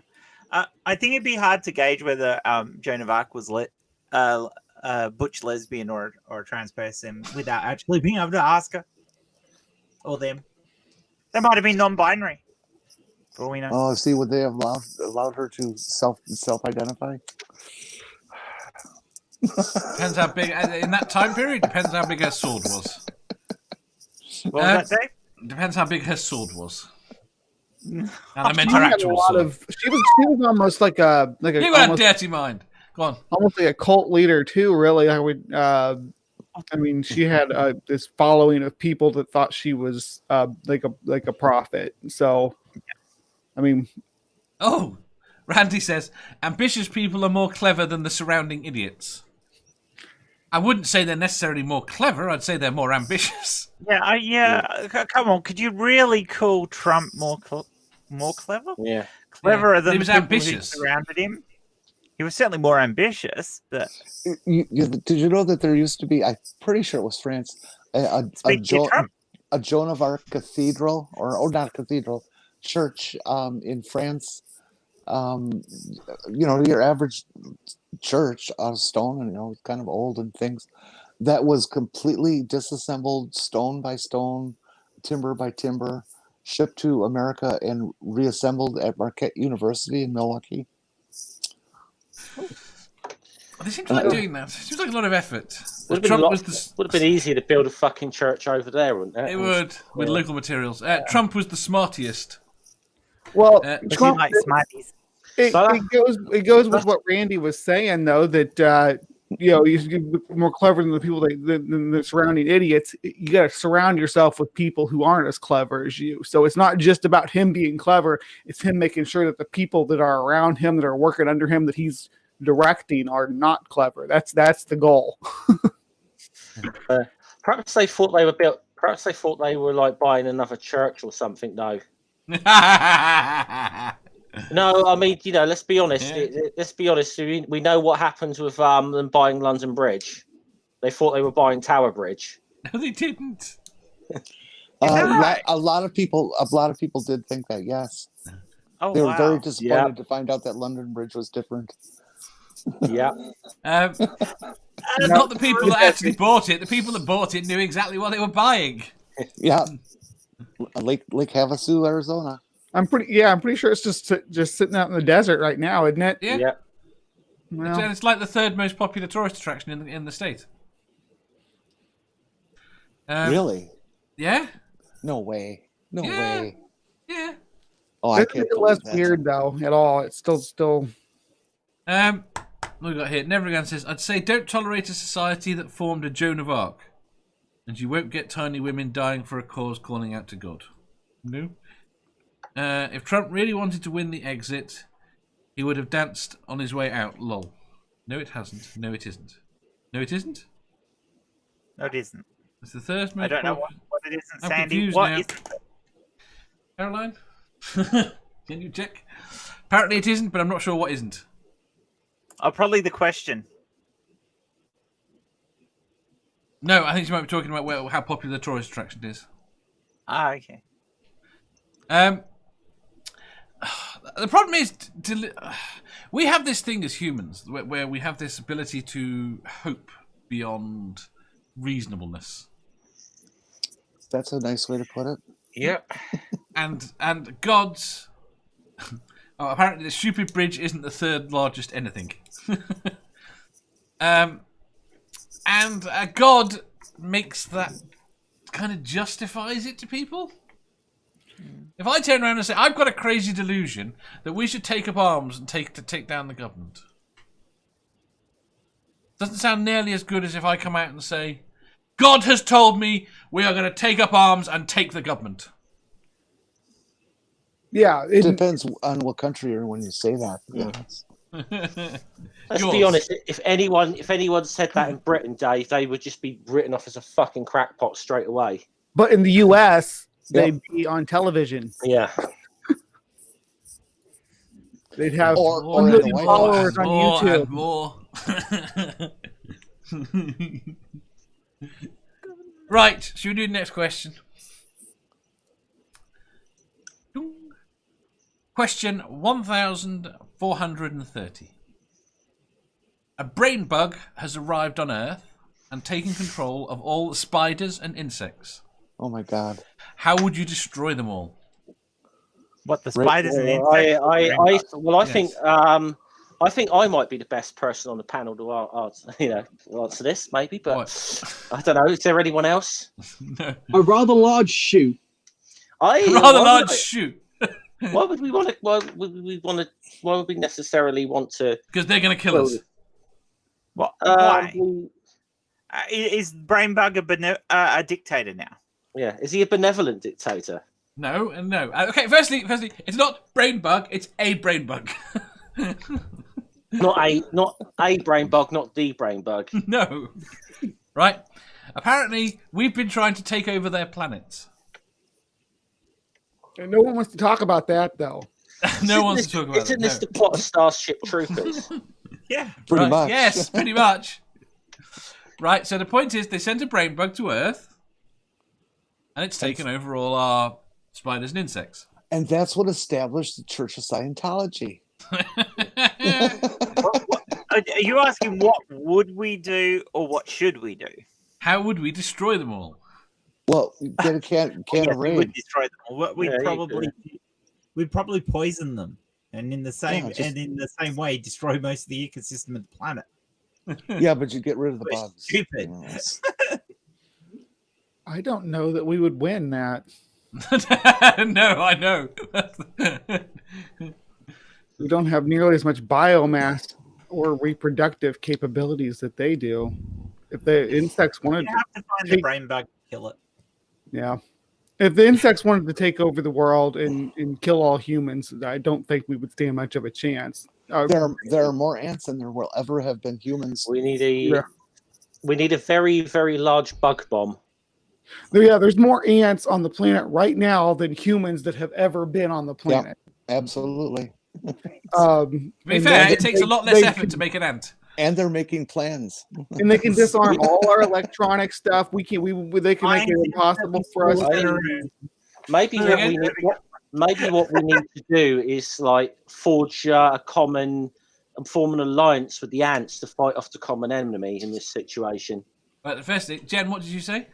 [SPEAKER 4] I think it'd be hard to gauge whether Joan of Arc was butch lesbian or a trans person without actually being able to ask her or them. They might have been non-binary. For all we know.
[SPEAKER 5] Oh, see, would they have allowed her to self-identify?
[SPEAKER 2] Depends how big, in that time period, depends how big her sword was.
[SPEAKER 4] What was that, Dave?
[SPEAKER 2] Depends how big her sword was. And I
[SPEAKER 3] She
[SPEAKER 2] meant her
[SPEAKER 3] had a
[SPEAKER 2] actual
[SPEAKER 3] lot
[SPEAKER 2] sword.
[SPEAKER 3] of. She was almost like a
[SPEAKER 2] You got a
[SPEAKER 3] almost,
[SPEAKER 2] dirty mind. Go on.
[SPEAKER 3] almost like a cult leader too. Really, I would. I mean, she had this following of people that thought she was like a prophet. So, I mean,
[SPEAKER 2] Oh, Randy says, ambitious people are more clever than the surrounding idiots. I wouldn't say they're necessarily more clever. I'd say they're more ambitious.
[SPEAKER 4] Yeah. Come on, could you really call Trump more clever?
[SPEAKER 6] Yeah.
[SPEAKER 4] Cleverer
[SPEAKER 2] Yeah.
[SPEAKER 4] than
[SPEAKER 2] He was
[SPEAKER 4] the people
[SPEAKER 2] ambitious.
[SPEAKER 4] who surrounded him. He was certainly more ambitious, but
[SPEAKER 5] Did you know that there used to be? I'm pretty sure it was France. A Joan of Arc cathedral, or not cathedral, church in France. Your average church out of stone, and kind of old and things, that was completely disassembled, stone by stone, timber by timber, shipped to America and reassembled at Marquette University in Milwaukee.
[SPEAKER 2] They seem to like doing that. It seems like a lot of effort.
[SPEAKER 6] Would have been easier to build a fucking church over there, wouldn't it?
[SPEAKER 2] It would, with local materials. Trump was the smartest.
[SPEAKER 3] well,
[SPEAKER 4] he
[SPEAKER 3] Trump.
[SPEAKER 4] likes smarties.
[SPEAKER 3] It goes with what Randy was saying, though, that you're more clever than the people than the surrounding idiots. You got to surround yourself with people who aren't as clever as you. So it's not just about him being clever; it's him making sure that the people that are around him, that are working under him, that he's directing, are not clever. That's the goal.
[SPEAKER 6] Perhaps they thought they were built. Perhaps they thought they were like buying another church or something. Though. No, I mean, let's be honest.
[SPEAKER 2] Yeah.
[SPEAKER 6] Let's be honest. We know what happens with them buying London Bridge. They thought they were buying Tower Bridge.
[SPEAKER 2] No, they didn't.
[SPEAKER 5] A lot of people did think that. Yes,
[SPEAKER 4] Oh,
[SPEAKER 5] they were
[SPEAKER 4] wow.
[SPEAKER 5] very disappointed to find out that London Bridge was different.
[SPEAKER 6] Yeah.
[SPEAKER 2] Not the people that actually bought it. The people that bought it knew exactly what they were buying.
[SPEAKER 5] Yeah, Lake Havasu, Arizona.
[SPEAKER 3] I'm pretty sure it's just sitting out in the desert right now, isn't it?
[SPEAKER 2] Yeah.
[SPEAKER 6] Yeah.
[SPEAKER 3] Well,
[SPEAKER 2] It's like the third most popular tourist attraction in the state.
[SPEAKER 5] Really?
[SPEAKER 2] Yeah.
[SPEAKER 5] No way. No
[SPEAKER 2] Yeah.
[SPEAKER 5] way.
[SPEAKER 2] Yeah.
[SPEAKER 5] Oh, I
[SPEAKER 3] it's
[SPEAKER 5] can't
[SPEAKER 3] less
[SPEAKER 5] believe that.
[SPEAKER 3] weird though at all. It's still.
[SPEAKER 2] What we got here? Never Again says, "I'd say don't tolerate a society that formed a Joan of Arc, and you won't get tiny women dying for a cause calling out to God." No. If Trump really wanted to win the exit, he would have danced on his way out. Lol. No, it hasn't. No, it isn't. No, it isn't.
[SPEAKER 4] No, it isn't.
[SPEAKER 2] It's the third most.
[SPEAKER 4] I don't know what it isn't,
[SPEAKER 2] I'm
[SPEAKER 4] Sandy.
[SPEAKER 2] confused
[SPEAKER 4] What
[SPEAKER 2] now.
[SPEAKER 4] is it?
[SPEAKER 2] Caroline, can you check? Apparently it isn't, but I'm not sure what isn't.
[SPEAKER 4] Oh, probably the question.
[SPEAKER 2] No, I think you might be talking about how popular the tourist attraction is.
[SPEAKER 4] Ah, okay.
[SPEAKER 2] The problem is, we have this thing as humans where we have this ability to hope beyond reasonableness.
[SPEAKER 5] That's a nice way to put it.
[SPEAKER 6] Yep.
[SPEAKER 2] And gods. Oh, apparently the stupid bridge isn't the third largest anything. And God makes that kind of justifies it to people. If I turn around and say I've got a crazy delusion that we should take up arms and take down the government, doesn't sound nearly as good as if I come out and say God has told me we are going to take up arms and take the government.
[SPEAKER 3] Yeah,
[SPEAKER 5] It depends on what country you're in when you say that.
[SPEAKER 6] Yeah.
[SPEAKER 5] Yes.
[SPEAKER 6] Let's
[SPEAKER 2] Yours.
[SPEAKER 6] be honest. If anyone said that in Britain, Dave, they would just be written off as a fucking crackpot straight away.
[SPEAKER 3] but in the U.S.
[SPEAKER 5] Yep.
[SPEAKER 3] they'd be on television.
[SPEAKER 6] Yeah.
[SPEAKER 3] They'd have
[SPEAKER 5] Or
[SPEAKER 3] 1
[SPEAKER 5] in the
[SPEAKER 3] million
[SPEAKER 5] White
[SPEAKER 3] followers on
[SPEAKER 2] more
[SPEAKER 3] YouTube.
[SPEAKER 2] and more. Right, should we do the next question? Question 1430. A brain bug has arrived on Earth and taken control of all the spiders and insects.
[SPEAKER 5] Oh my God.
[SPEAKER 2] How would you destroy them all?
[SPEAKER 4] What, the spiders and insects?
[SPEAKER 6] I think I might be the best person on the panel to answer this, maybe. But
[SPEAKER 2] What?
[SPEAKER 6] I don't know. Is there anyone else?
[SPEAKER 2] No.
[SPEAKER 7] A rather large shoe.
[SPEAKER 2] Rather large shoot.
[SPEAKER 6] Why would we want to? Why would we necessarily want to?
[SPEAKER 2] Because they're going to kill us.
[SPEAKER 4] What? Why? Is Brainbug a dictator now?
[SPEAKER 6] Yeah. Is he a benevolent dictator?
[SPEAKER 2] No and no. Okay, firstly, it's not brain bug, it's a brain bug.
[SPEAKER 6] Not a brain bug, not the brain bug.
[SPEAKER 2] No. Right. Apparently, we've been trying to take over their planets.
[SPEAKER 3] And no one wants to talk about that, though.
[SPEAKER 2] No one wants to talk about it.
[SPEAKER 6] Isn't this the plot of Starship Troopers?
[SPEAKER 4] Yeah.
[SPEAKER 5] Pretty
[SPEAKER 2] Right,
[SPEAKER 5] much.
[SPEAKER 2] Yes, pretty much. Right, so the point is they sent a brain bug to Earth, and it's taken over all our spiders and insects.
[SPEAKER 5] And that's what established the Church of Scientology.
[SPEAKER 4] Are you asking what would we do or what should we do?
[SPEAKER 2] How would we destroy them all?
[SPEAKER 5] Well, get a can
[SPEAKER 4] Yes,
[SPEAKER 5] of
[SPEAKER 4] we
[SPEAKER 5] rain.
[SPEAKER 4] would destroy them all.
[SPEAKER 8] We'd probably poison them, and in the same
[SPEAKER 5] just-
[SPEAKER 8] way destroy most of the ecosystem of the planet.
[SPEAKER 5] Yeah, but you get rid of the
[SPEAKER 8] We're
[SPEAKER 5] bugs.
[SPEAKER 8] stupid.
[SPEAKER 5] Yes.
[SPEAKER 3] I don't know that we would win that.
[SPEAKER 2] No, I know.
[SPEAKER 3] We don't have nearly as much biomass or reproductive capabilities that they do. If the insects wanted
[SPEAKER 8] You have to find
[SPEAKER 3] Take-
[SPEAKER 8] the brain bug and kill it.
[SPEAKER 3] yeah. If the insects wanted to take over the world and kill all humans, I don't think we would stand much of a chance.
[SPEAKER 5] There are more ants than there will ever have been humans.
[SPEAKER 6] We need
[SPEAKER 3] Yeah.
[SPEAKER 6] a very, very large bug bomb.
[SPEAKER 3] There's more ants on the planet right now than humans that have ever been on the planet.
[SPEAKER 5] Absolutely.
[SPEAKER 2] To be fair, it takes a lot less effort to make an ant.
[SPEAKER 5] And they're making plans.
[SPEAKER 3] And they can disarm all our electronic stuff. They can make it impossible for us.
[SPEAKER 6] Maybe what we need to do is like forge a common and form an alliance with the ants to fight off the common enemy in this situation.
[SPEAKER 2] Right, the first thing, Jen, what did you say?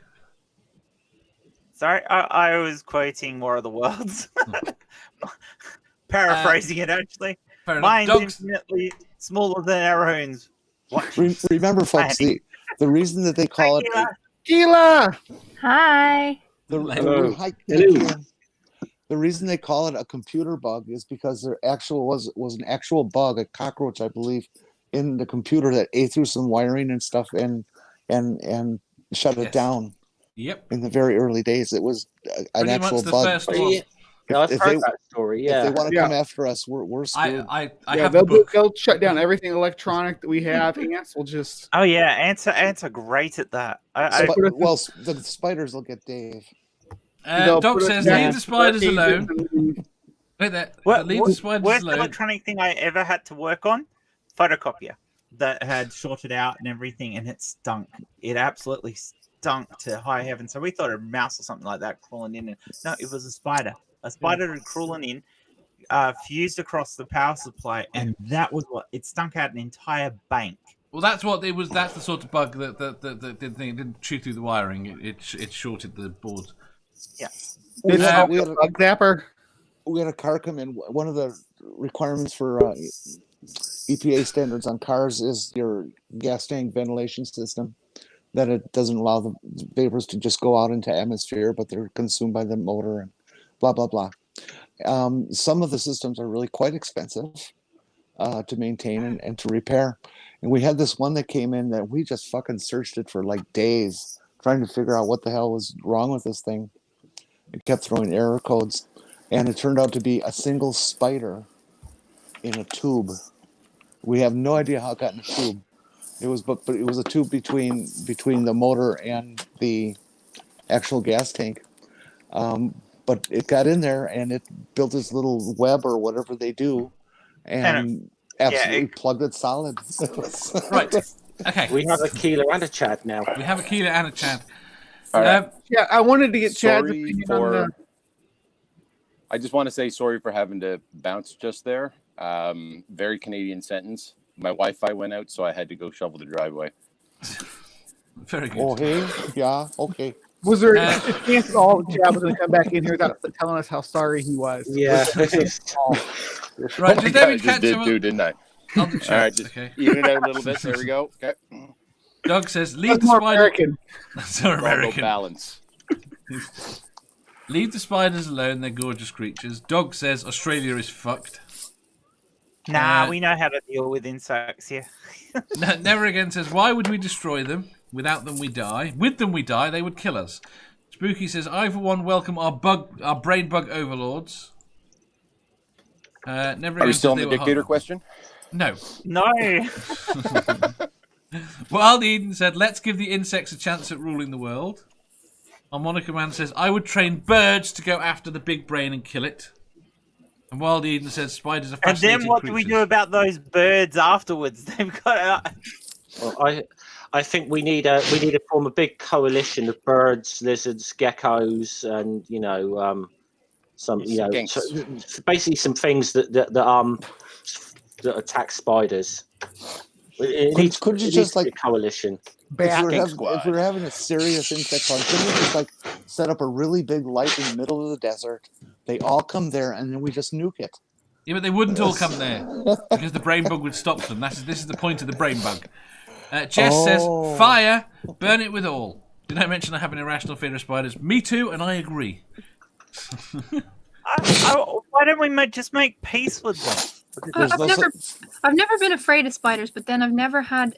[SPEAKER 4] Sorry, I was quoting War of the Worlds. Paraphrasing it, actually. Mine's infinitely smaller than our own.
[SPEAKER 5] Remember, folks, the reason that they call it...
[SPEAKER 3] Keelah!
[SPEAKER 9] Hi.
[SPEAKER 5] The reason they call it a computer bug is because there was an actual bug, a cockroach, I believe, in the computer that ate through some wiring and stuff and shut it down.
[SPEAKER 2] Yep.
[SPEAKER 5] In the very early days, it was an actual bug.
[SPEAKER 6] I've heard that story. Yeah.
[SPEAKER 5] If they want to come after us, we're screwed.
[SPEAKER 3] They'll shut down everything electronic that we have. Ants will just.
[SPEAKER 4] Oh yeah, ants are great at that.
[SPEAKER 5] Well, the spiders will get Dave.
[SPEAKER 2] Doc says, leave the spiders alone. Wait there. Leave the spiders
[SPEAKER 4] worst
[SPEAKER 2] alone.
[SPEAKER 4] electronic thing I ever had to work on, photocopier that had shorted out and everything, and it stunk. It absolutely stunk to high heaven. So we thought a mouse or something like that crawling in. No, it was a spider. A spider had crawling in, fused across the power supply, and that was what it stunk out an entire bank.
[SPEAKER 2] Well, that's what it was. That's the sort of bug that didn't chew through the wiring. It shorted the board.
[SPEAKER 4] Yeah.
[SPEAKER 5] We had a
[SPEAKER 3] bug zapper.
[SPEAKER 5] We had a car come in. One of the requirements for EPA standards on cars is your gas tank ventilation system, that it doesn't allow the vapors to just go out into atmosphere, but they're consumed by the motor and blah, blah, blah. Some of the systems are really quite expensive to maintain and to repair. And we had this one that came in that we just fucking searched it for like days, trying to figure out what the hell was wrong with this thing. It kept throwing error codes. And it turned out to be a single spider in a tube. We have no idea how it got in a tube. It was, but it was a tube between the motor and the actual gas tank. But it got in there and it built this little web or whatever they do, and absolutely plugged it solid.
[SPEAKER 2] Right. Okay.
[SPEAKER 6] We have a Keelah and a Chad now.
[SPEAKER 2] We have a Keelah and a Chad.
[SPEAKER 1] All right.
[SPEAKER 3] Yeah, I wanted to get Chad's opinion on the...
[SPEAKER 1] I just want to say sorry for having to bounce just there. Very Canadian sentence. My Wi-Fi went out, so I had to go shovel the driveway.
[SPEAKER 2] Very good.
[SPEAKER 5] Oh, hey? Yeah, okay.
[SPEAKER 3] Was there a chance that all Chad was going to come back in here without telling us how sorry he was?
[SPEAKER 6] Yeah.
[SPEAKER 2] Right,
[SPEAKER 1] I just did too, didn't I?
[SPEAKER 2] All
[SPEAKER 1] right, just even it out a little bit. There we go. Okay.
[SPEAKER 2] Doug says, leave the
[SPEAKER 3] more
[SPEAKER 2] spider...
[SPEAKER 3] American.
[SPEAKER 2] That's more American.
[SPEAKER 1] Balance.
[SPEAKER 2] Leave the spiders alone, they're gorgeous creatures. Dog says, Australia is fucked.
[SPEAKER 4] Nah, we know how to deal with insects here.
[SPEAKER 2] Never Again says, why would we destroy them? Without them we die. With them we die, they would kill us. Spooky says, I for one welcome our brain bug overlords. Never
[SPEAKER 1] Are we
[SPEAKER 2] Again
[SPEAKER 1] still on
[SPEAKER 2] says
[SPEAKER 1] the
[SPEAKER 2] they
[SPEAKER 1] dictator
[SPEAKER 2] were
[SPEAKER 1] question?
[SPEAKER 2] No.
[SPEAKER 4] No.
[SPEAKER 2] Wild Eden said, let's give the insects a chance at ruling the world. Monica Man says, I would train birds to go after the big brain and kill it. And Wild Eden says, spiders are fascinating
[SPEAKER 4] And then what
[SPEAKER 2] creatures.
[SPEAKER 4] do we do about those birds afterwards? They've got...
[SPEAKER 6] Well, I think we need to form a big coalition of birds, lizards, geckos, and some basically some things that attack spiders.
[SPEAKER 5] Could you just like
[SPEAKER 6] a coalition?
[SPEAKER 5] If we're having a serious insect hunt, couldn't we just like set up a really big light in the middle of the desert? They all come there, and then we just nuke it.
[SPEAKER 2] Yeah, but they wouldn't all come there because the brain bug would stop them. This is the point of the brain bug. Jess says, fire, burn it with all. Did I mention I have an irrational fear of spiders? Me too, and I agree.
[SPEAKER 4] Why don't we just make peace with them?
[SPEAKER 9] I've never been afraid of spiders, but then I've never had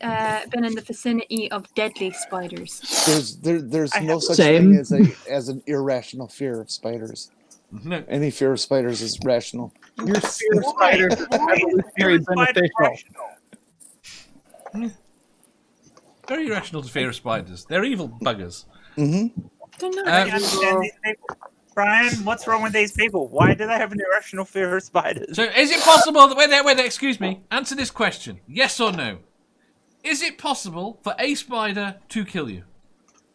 [SPEAKER 9] been in the vicinity of deadly spiders.
[SPEAKER 5] There's no such thing as an irrational fear of spiders.
[SPEAKER 2] No.
[SPEAKER 5] Any fear of spiders is rational.
[SPEAKER 3] Your fear of spiders is very beneficial.
[SPEAKER 2] Very irrational to fear of spiders. They're evil buggers.
[SPEAKER 5] Mm-hmm.
[SPEAKER 9] They're not.
[SPEAKER 4] Brian, what's wrong with these people? Why do they have an irrational fear of spiders?
[SPEAKER 2] So, is it possible that... Wait there, excuse me. Answer this question. Yes or no? Is it possible for a spider to kill you?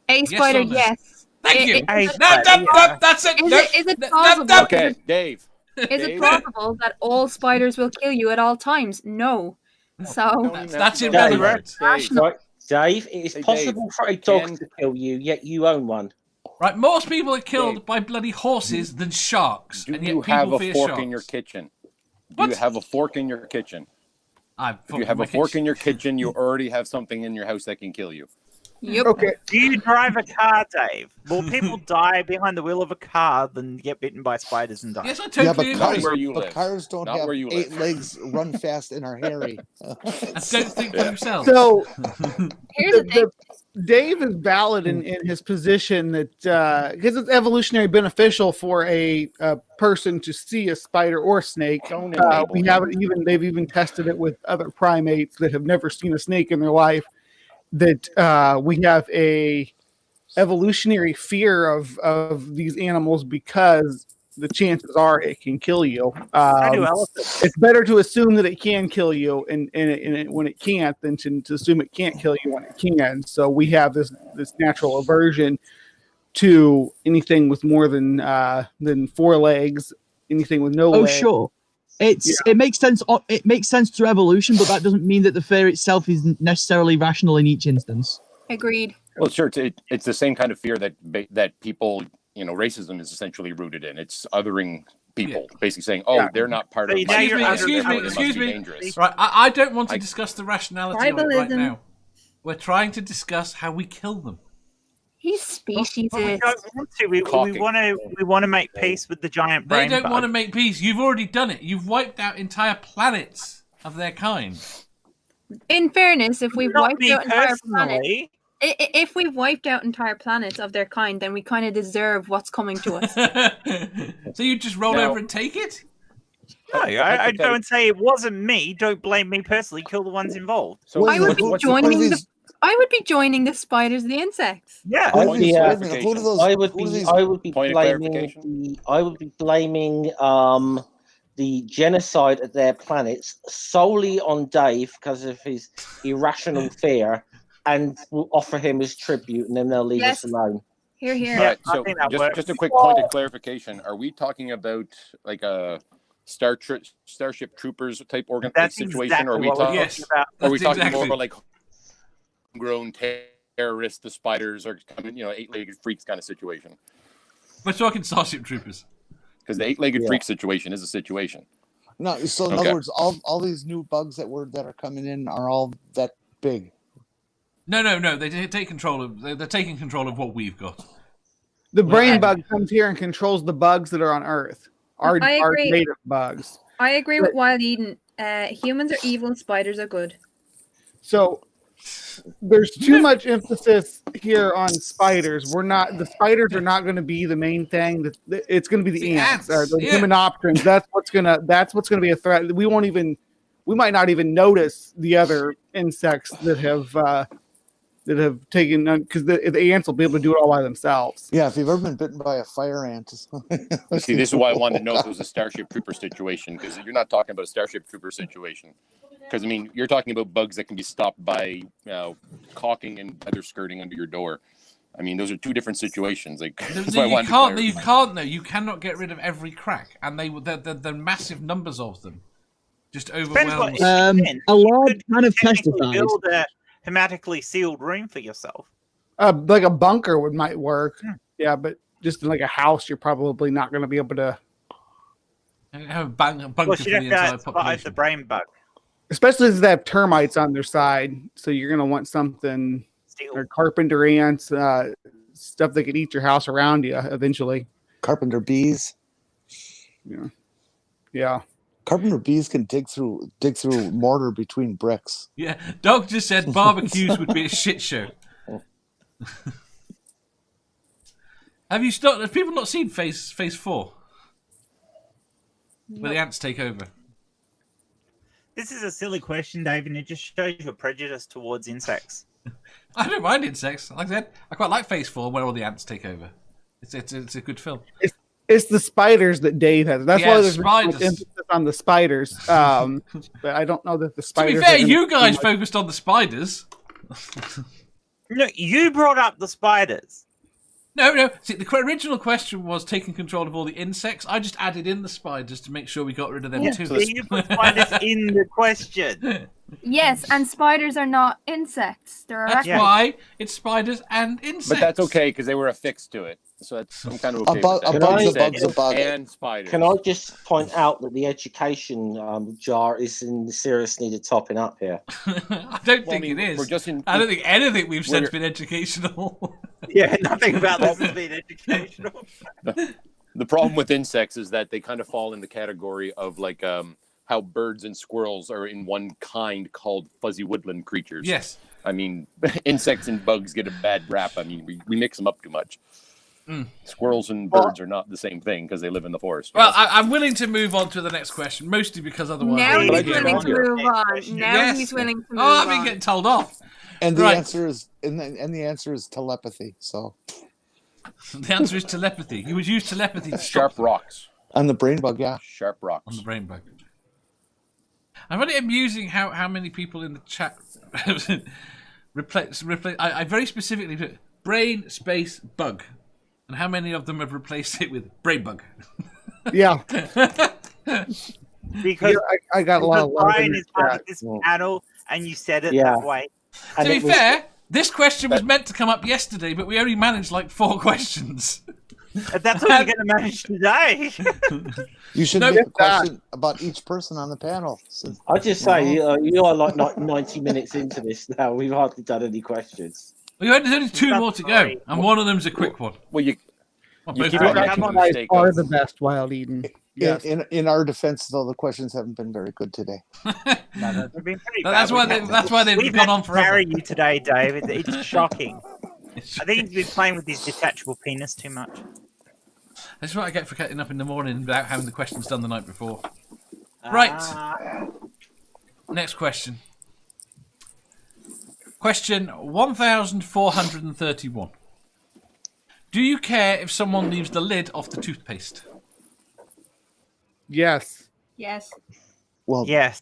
[SPEAKER 9] A spider,
[SPEAKER 2] or no?
[SPEAKER 9] yes.
[SPEAKER 2] Thank you.
[SPEAKER 4] A
[SPEAKER 2] No,
[SPEAKER 4] spider, yeah.
[SPEAKER 2] that's it.
[SPEAKER 9] Is it plausible?
[SPEAKER 1] Okay, Dave.
[SPEAKER 9] Is it plausible that all spiders will kill you at all times? No. So
[SPEAKER 2] That's irrelevant.
[SPEAKER 6] Right, Dave, it is
[SPEAKER 1] Hey,
[SPEAKER 6] possible
[SPEAKER 1] Dave,
[SPEAKER 6] for a dog
[SPEAKER 1] can-
[SPEAKER 6] to kill you, yet you own one.
[SPEAKER 2] Right, most people are killed
[SPEAKER 1] Dave.
[SPEAKER 2] by bloody horses than sharks,
[SPEAKER 1] Do
[SPEAKER 2] and yet
[SPEAKER 1] you
[SPEAKER 2] people
[SPEAKER 1] have a
[SPEAKER 2] fear
[SPEAKER 1] fork
[SPEAKER 2] sharks.
[SPEAKER 1] in your kitchen? Do
[SPEAKER 2] What?
[SPEAKER 1] you have a fork in your kitchen? If you have a fork in your kitchen, you already have something in your house that can kill you.
[SPEAKER 9] yep.
[SPEAKER 3] Okay.
[SPEAKER 4] Do you drive a car, Dave? More people die behind the wheel of a car than get bitten by spiders and die.
[SPEAKER 2] Yes, I
[SPEAKER 5] Yeah,
[SPEAKER 2] totally
[SPEAKER 5] but
[SPEAKER 1] Not
[SPEAKER 2] agree.
[SPEAKER 1] where you live.
[SPEAKER 5] cars don't
[SPEAKER 1] Not
[SPEAKER 5] have
[SPEAKER 1] where you
[SPEAKER 5] 8
[SPEAKER 1] live.
[SPEAKER 5] legs, run fast, and are hairy.
[SPEAKER 2] I don't think for themselves.
[SPEAKER 3] So
[SPEAKER 9] Here's the thing.
[SPEAKER 3] Dave is valid in his position that because it's evolutionary beneficial for a person to see a spider or snake.
[SPEAKER 1] Don't enable
[SPEAKER 3] We
[SPEAKER 1] him.
[SPEAKER 3] haven't even they've even tested it with other primates that have never seen a snake in their life. That we have a evolutionary fear of these animals because the chances are it can kill you.
[SPEAKER 4] I do elephants.
[SPEAKER 3] It's better to assume that it can kill you and when it can't than to assume it can't kill you when it can. So we have this natural aversion to anything with more than 4 legs, anything with no
[SPEAKER 7] Oh,
[SPEAKER 3] legs.
[SPEAKER 7] sure. It makes sense. It makes sense through evolution, but that doesn't mean that the fear itself is necessarily rational in each instance.
[SPEAKER 9] Agreed.
[SPEAKER 1] Well, sure. It's the same kind of fear that people, racism is essentially rooted in. It's othering people, basically saying, "Oh, they're not part of
[SPEAKER 4] So
[SPEAKER 1] my
[SPEAKER 4] now you're
[SPEAKER 2] Excuse me,
[SPEAKER 1] they must
[SPEAKER 2] excuse
[SPEAKER 1] be
[SPEAKER 2] me.
[SPEAKER 1] dangerous."
[SPEAKER 2] Right, I don't want to discuss the rationality of it right
[SPEAKER 9] Tribalism.
[SPEAKER 2] now. We're trying to discuss how we kill them.
[SPEAKER 9] He's speciesist.
[SPEAKER 4] But we don't want to. We
[SPEAKER 1] Cocking.
[SPEAKER 4] want to make peace with the giant
[SPEAKER 2] They
[SPEAKER 4] brain
[SPEAKER 2] don't
[SPEAKER 4] bug.
[SPEAKER 2] want to make peace. You've already done it. You've wiped out entire planets of their kind.
[SPEAKER 9] In fairness, if we've
[SPEAKER 4] Not
[SPEAKER 9] wiped
[SPEAKER 4] me
[SPEAKER 9] out entire planets,
[SPEAKER 4] personally.
[SPEAKER 9] if we've wiped out entire planets of their kind, then we kind of deserve what's coming to us.
[SPEAKER 2] So you just roll
[SPEAKER 1] Now-
[SPEAKER 2] over and take it?
[SPEAKER 4] No, I go and say it wasn't me. Don't blame me personally. Kill the ones involved.
[SPEAKER 1] So
[SPEAKER 9] I would be
[SPEAKER 1] what's the
[SPEAKER 9] joining
[SPEAKER 1] point?
[SPEAKER 9] the. I would be joining the spiders, the insects.
[SPEAKER 4] Yeah.
[SPEAKER 6] I
[SPEAKER 1] Point
[SPEAKER 6] would be,
[SPEAKER 1] of
[SPEAKER 6] uh,
[SPEAKER 1] clarification.
[SPEAKER 5] Who do those?
[SPEAKER 6] I would
[SPEAKER 5] who do
[SPEAKER 6] be.
[SPEAKER 5] these-
[SPEAKER 6] I would be
[SPEAKER 1] Point of
[SPEAKER 6] blaming.
[SPEAKER 1] clarification.
[SPEAKER 6] I would be blaming the genocide of their planets solely on Dave because of his irrational fear, and will offer him as tribute, and then they'll leave
[SPEAKER 9] Yes.
[SPEAKER 6] us alone.
[SPEAKER 9] Here, here.
[SPEAKER 1] All right,
[SPEAKER 4] I
[SPEAKER 1] so
[SPEAKER 4] think that
[SPEAKER 1] just
[SPEAKER 4] works.
[SPEAKER 1] a quick point of clarification. Are we talking about like a Starship Troopers type
[SPEAKER 4] That's
[SPEAKER 1] situation,
[SPEAKER 4] exactly
[SPEAKER 1] or are we
[SPEAKER 4] what we're
[SPEAKER 1] talking?
[SPEAKER 2] Yes.
[SPEAKER 4] talking about.
[SPEAKER 1] Are we
[SPEAKER 2] That's
[SPEAKER 1] talking
[SPEAKER 2] exactly.
[SPEAKER 1] more about like grown terrorists? The spiders are coming, 8-legged freaks kind of situation.
[SPEAKER 2] We're talking Starship Troopers.
[SPEAKER 1] Because the 8-legged
[SPEAKER 6] Yeah.
[SPEAKER 1] freak situation is a situation.
[SPEAKER 5] No, so in
[SPEAKER 1] Okay.
[SPEAKER 5] other words, all these new bugs that are coming in are all that big.
[SPEAKER 2] No. They take control of. They're taking control of what we've got.
[SPEAKER 3] The brain
[SPEAKER 2] Yeah.
[SPEAKER 3] bug comes here and controls the bugs that are on Earth. Our
[SPEAKER 9] I agree.
[SPEAKER 3] native bugs.
[SPEAKER 9] I agree with Wild Eden. Humans are evil, spiders are good.
[SPEAKER 3] So there's too much emphasis here on spiders. The spiders are not going to be the main thing. It's going to be the
[SPEAKER 2] The
[SPEAKER 3] ants or
[SPEAKER 2] ants,
[SPEAKER 3] the
[SPEAKER 2] yeah.
[SPEAKER 3] hymenopterans. That's what's going to be a threat. We might not even notice the other insects that have taken, because the ants will be able to do it all by themselves.
[SPEAKER 5] Yeah, if you've ever been bitten by a fire ant.
[SPEAKER 1] See, this is why I wanted to know if it was a Starship Trooper situation, because you're not talking about a Starship Trooper situation. Because, you're talking about bugs that can be stopped by caulking and other skirting under your door. Those are two different situations. That's why I wanted to clarify.
[SPEAKER 2] You can't though. You cannot get rid of every crack, and the massive numbers of them just
[SPEAKER 4] Depends
[SPEAKER 2] overwhelm.
[SPEAKER 4] what-
[SPEAKER 7] A large
[SPEAKER 4] could
[SPEAKER 7] kind of
[SPEAKER 4] technically
[SPEAKER 7] pesticide.
[SPEAKER 4] build a hermetically sealed room for yourself.
[SPEAKER 3] Like a bunker might work.
[SPEAKER 4] Hmm.
[SPEAKER 3] Yeah, but just in like a house, you're probably not going to be able to.
[SPEAKER 2] Have a bunker
[SPEAKER 4] Well,
[SPEAKER 2] for
[SPEAKER 4] you
[SPEAKER 2] the
[SPEAKER 4] have
[SPEAKER 2] entire
[SPEAKER 4] to survive the
[SPEAKER 2] population.
[SPEAKER 4] brain bug.
[SPEAKER 3] Especially as they have termites on their side, so you're going to want something
[SPEAKER 4] Steel.
[SPEAKER 3] or carpenter ants, stuff that could eat your house around you eventually.
[SPEAKER 5] Carpenter bees.
[SPEAKER 3] Yeah.
[SPEAKER 5] Carpenter bees can dig through mortar between bricks.
[SPEAKER 2] Yeah, Doug just said barbecues would be a shit show. Have people not seen Phase 4? Where the ants take over.
[SPEAKER 4] This is a silly question, Dave, and it just shows your prejudice towards insects.
[SPEAKER 2] I don't mind insects. Like I said, I quite like Phase 4 where all the ants take over. It's a good film.
[SPEAKER 3] It's the spiders that Dave has. That's
[SPEAKER 2] Yeah,
[SPEAKER 3] why there's
[SPEAKER 2] spiders.
[SPEAKER 3] much emphasis on the spiders. But I don't know that the
[SPEAKER 2] To
[SPEAKER 3] spiders.
[SPEAKER 2] be fair,
[SPEAKER 3] are gonna
[SPEAKER 2] you guys
[SPEAKER 3] be
[SPEAKER 2] focused on the spiders.
[SPEAKER 4] No, you brought up the spiders.
[SPEAKER 2] No. See, the original question was taking control of all the insects. I just added in the spiders to make sure we got rid of them too.
[SPEAKER 4] So you put spiders in the question.
[SPEAKER 9] Yes, and spiders are not insects. They're
[SPEAKER 2] That's
[SPEAKER 9] arachnids.
[SPEAKER 2] why it's spiders and insects.
[SPEAKER 1] But that's okay because they were affixed to it, so that's I'm kind of okay.
[SPEAKER 5] bug-
[SPEAKER 1] with
[SPEAKER 5] a
[SPEAKER 1] that.
[SPEAKER 5] bug's a
[SPEAKER 1] Insects
[SPEAKER 5] bug's a bug.
[SPEAKER 1] and spiders.
[SPEAKER 6] Can I just point out that the education jar is in serious need of topping up here?
[SPEAKER 2] I don't think it is.
[SPEAKER 1] We're just in.
[SPEAKER 2] I don't think anything we've said has
[SPEAKER 1] we're-
[SPEAKER 2] been educational.
[SPEAKER 4] Yeah, nothing about this has been educational.
[SPEAKER 1] The problem with insects is that they kind of fall in the category of like how birds and squirrels are in one kind called fuzzy woodland creatures.
[SPEAKER 2] Yes.
[SPEAKER 1] I mean, insects and bugs get a bad rap. I mean, we mix them up too much. Squirrels and birds are not the same thing because they live in the forest.
[SPEAKER 2] Well, I'm willing to move on to the next question, mostly because otherwise...
[SPEAKER 9] Now
[SPEAKER 2] we'll
[SPEAKER 9] he's
[SPEAKER 2] be here
[SPEAKER 9] willing to
[SPEAKER 2] longer.
[SPEAKER 9] move on. Now
[SPEAKER 2] Yes.
[SPEAKER 9] he's willing to move
[SPEAKER 2] Oh, I've
[SPEAKER 9] on.
[SPEAKER 2] been getting told off.
[SPEAKER 5] And the
[SPEAKER 2] Right.
[SPEAKER 5] answer is the answer is telepathy. So
[SPEAKER 2] The answer is telepathy. You would use telepathy to
[SPEAKER 1] Sharp
[SPEAKER 2] stop
[SPEAKER 1] rocks.
[SPEAKER 5] on the brain bug, yeah.
[SPEAKER 1] Sharp rocks.
[SPEAKER 2] on the brain bug. I find it amusing how many people in the chat replace. I very specifically put brain space bug, and how many of them have replaced it with brain bug.
[SPEAKER 3] Yeah,
[SPEAKER 4] Because
[SPEAKER 3] I got a lot of love in
[SPEAKER 4] Brian
[SPEAKER 3] the
[SPEAKER 4] is part
[SPEAKER 3] chat.
[SPEAKER 4] of this panel, and you said it
[SPEAKER 6] Yeah.
[SPEAKER 4] that way.
[SPEAKER 2] To
[SPEAKER 6] And
[SPEAKER 2] be
[SPEAKER 6] it was-
[SPEAKER 2] fair, this question was meant to come up yesterday, but we only managed like 4 questions.
[SPEAKER 4] And that's what you're going to manage today.
[SPEAKER 5] You should
[SPEAKER 2] No,
[SPEAKER 5] make a question about each person on the panel. So,
[SPEAKER 6] I'll just say, you are like 90 minutes into this now. We've hardly done any questions.
[SPEAKER 2] There's only 2 more to go, and one of them's a quick one.
[SPEAKER 1] Well, you
[SPEAKER 2] Well,
[SPEAKER 1] you
[SPEAKER 2] both
[SPEAKER 1] keep
[SPEAKER 2] of
[SPEAKER 1] on
[SPEAKER 2] them.
[SPEAKER 1] making the
[SPEAKER 3] You guys
[SPEAKER 1] mistake
[SPEAKER 3] are
[SPEAKER 1] of-
[SPEAKER 3] the best, Wild Eden. Yes.
[SPEAKER 5] in our defense, though, the questions haven't been very good today.
[SPEAKER 4] No, they've been pretty
[SPEAKER 2] That's
[SPEAKER 4] bad.
[SPEAKER 2] why they've
[SPEAKER 4] We've
[SPEAKER 2] gone
[SPEAKER 4] had
[SPEAKER 2] on
[SPEAKER 4] to
[SPEAKER 2] forever.
[SPEAKER 4] carry you today, David. It's shocking. I think he's been playing with his detachable penis too much.
[SPEAKER 2] That's what I get for getting up in the morning without having the questions done the night before. Right.
[SPEAKER 4] Ah.
[SPEAKER 2] Next question. Question 1431. Do you care if someone leaves the lid off the toothpaste?
[SPEAKER 3] Yes.
[SPEAKER 9] Yes.
[SPEAKER 5] Well,
[SPEAKER 4] Yes.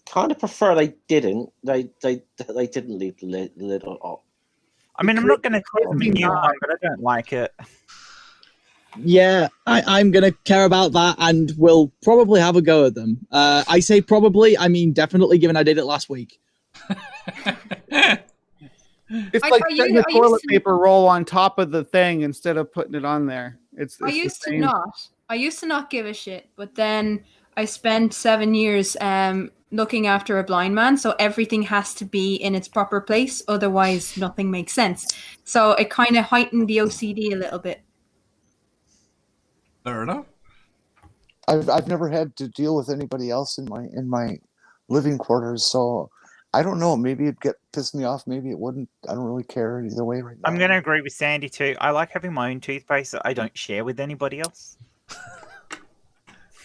[SPEAKER 6] Kind of prefer they didn't. They didn't leave the lid on.
[SPEAKER 4] I mean, I'm not going to call them a new one, but I don't like it.
[SPEAKER 7] Yeah, I'm going to care about that and will probably have a go at them. I say probably, I mean definitely, given I did it last week.
[SPEAKER 3] It's
[SPEAKER 9] Are
[SPEAKER 3] like
[SPEAKER 9] you-
[SPEAKER 3] putting the
[SPEAKER 9] are you
[SPEAKER 3] toilet
[SPEAKER 9] s-
[SPEAKER 3] paper roll on top of the thing instead of putting it on there. It's
[SPEAKER 9] I
[SPEAKER 3] the
[SPEAKER 9] used to
[SPEAKER 3] same.
[SPEAKER 9] not. I used to not give a shit, but then I spent 7 years looking after a blind man, so everything has to be in its proper place, otherwise nothing makes sense. So it kind of heightened the OCD a little bit.
[SPEAKER 2] Fair enough.
[SPEAKER 5] I've never had to deal with anybody else in my living quarters, so I don't know. Maybe it'd piss me off. Maybe it wouldn't. I don't really care either way right now.
[SPEAKER 4] I'm going to agree with Sandy too. I like having my own toothpaste that I don't share with anybody else.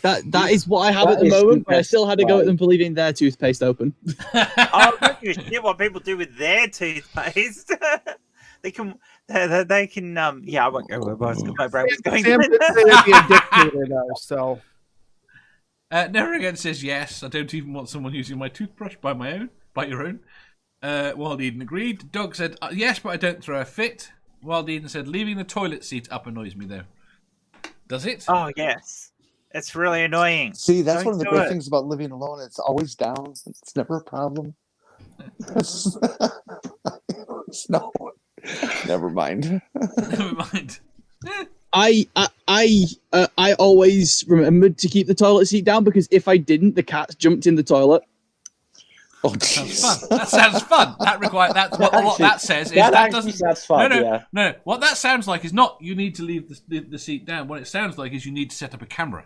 [SPEAKER 7] That is what I have
[SPEAKER 6] That
[SPEAKER 7] at the
[SPEAKER 6] is
[SPEAKER 7] moment, but I
[SPEAKER 6] toothpaste,
[SPEAKER 7] still had to go
[SPEAKER 6] right.
[SPEAKER 7] at them for leaving their toothpaste open.
[SPEAKER 4] I don't give a shit what people do with their toothpaste. They can, yeah, I won't go where my brain was going.
[SPEAKER 3] Sam did say to be a dictator, though, so
[SPEAKER 2] Never Again says yes. I don't even want someone using my toothbrush by your own. Wild Eden agreed. Doug said yes, but I don't throw a fit. Wild Eden said leaving the toilet seat up annoys me though. Does it?
[SPEAKER 4] Oh yes, it's really annoying.
[SPEAKER 5] See, that's
[SPEAKER 4] Don't
[SPEAKER 5] one of the
[SPEAKER 4] do
[SPEAKER 5] great
[SPEAKER 4] it.
[SPEAKER 5] things about living alone. It's always down. It's never a problem. No, never mind.
[SPEAKER 2] Never mind.
[SPEAKER 7] I always remembered to keep the toilet seat down because if I didn't, the cats jumped in the toilet.
[SPEAKER 5] Oh,
[SPEAKER 2] Sounds
[SPEAKER 5] jeez.
[SPEAKER 2] fun. That sounds fun. That's what that says. Is
[SPEAKER 6] That
[SPEAKER 2] that
[SPEAKER 6] actually
[SPEAKER 2] doesn't.
[SPEAKER 6] sounds fun,
[SPEAKER 2] no.
[SPEAKER 6] yeah.
[SPEAKER 2] No. What that sounds like is not you need to leave the seat down. What it sounds like is you need to set up a camera.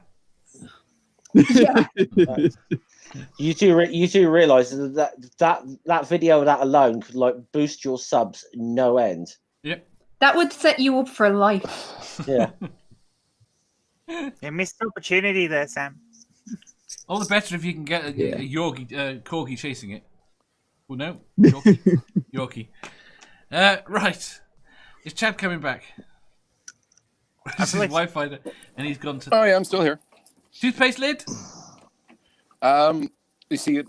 [SPEAKER 6] You do realize that video of that alone could like boost your subs no end.
[SPEAKER 2] Yep.
[SPEAKER 9] That would set you up for life.
[SPEAKER 6] Yeah.
[SPEAKER 4] You missed opportunity there, Sam.
[SPEAKER 2] All the better if you can get a corgi chasing it. Well, no, Yorkie. Right. Is Chad coming back? This is Wi-Fi, and he's gone to.
[SPEAKER 1] Oh yeah, I'm still here.
[SPEAKER 2] Toothpaste lid.
[SPEAKER 1] You see,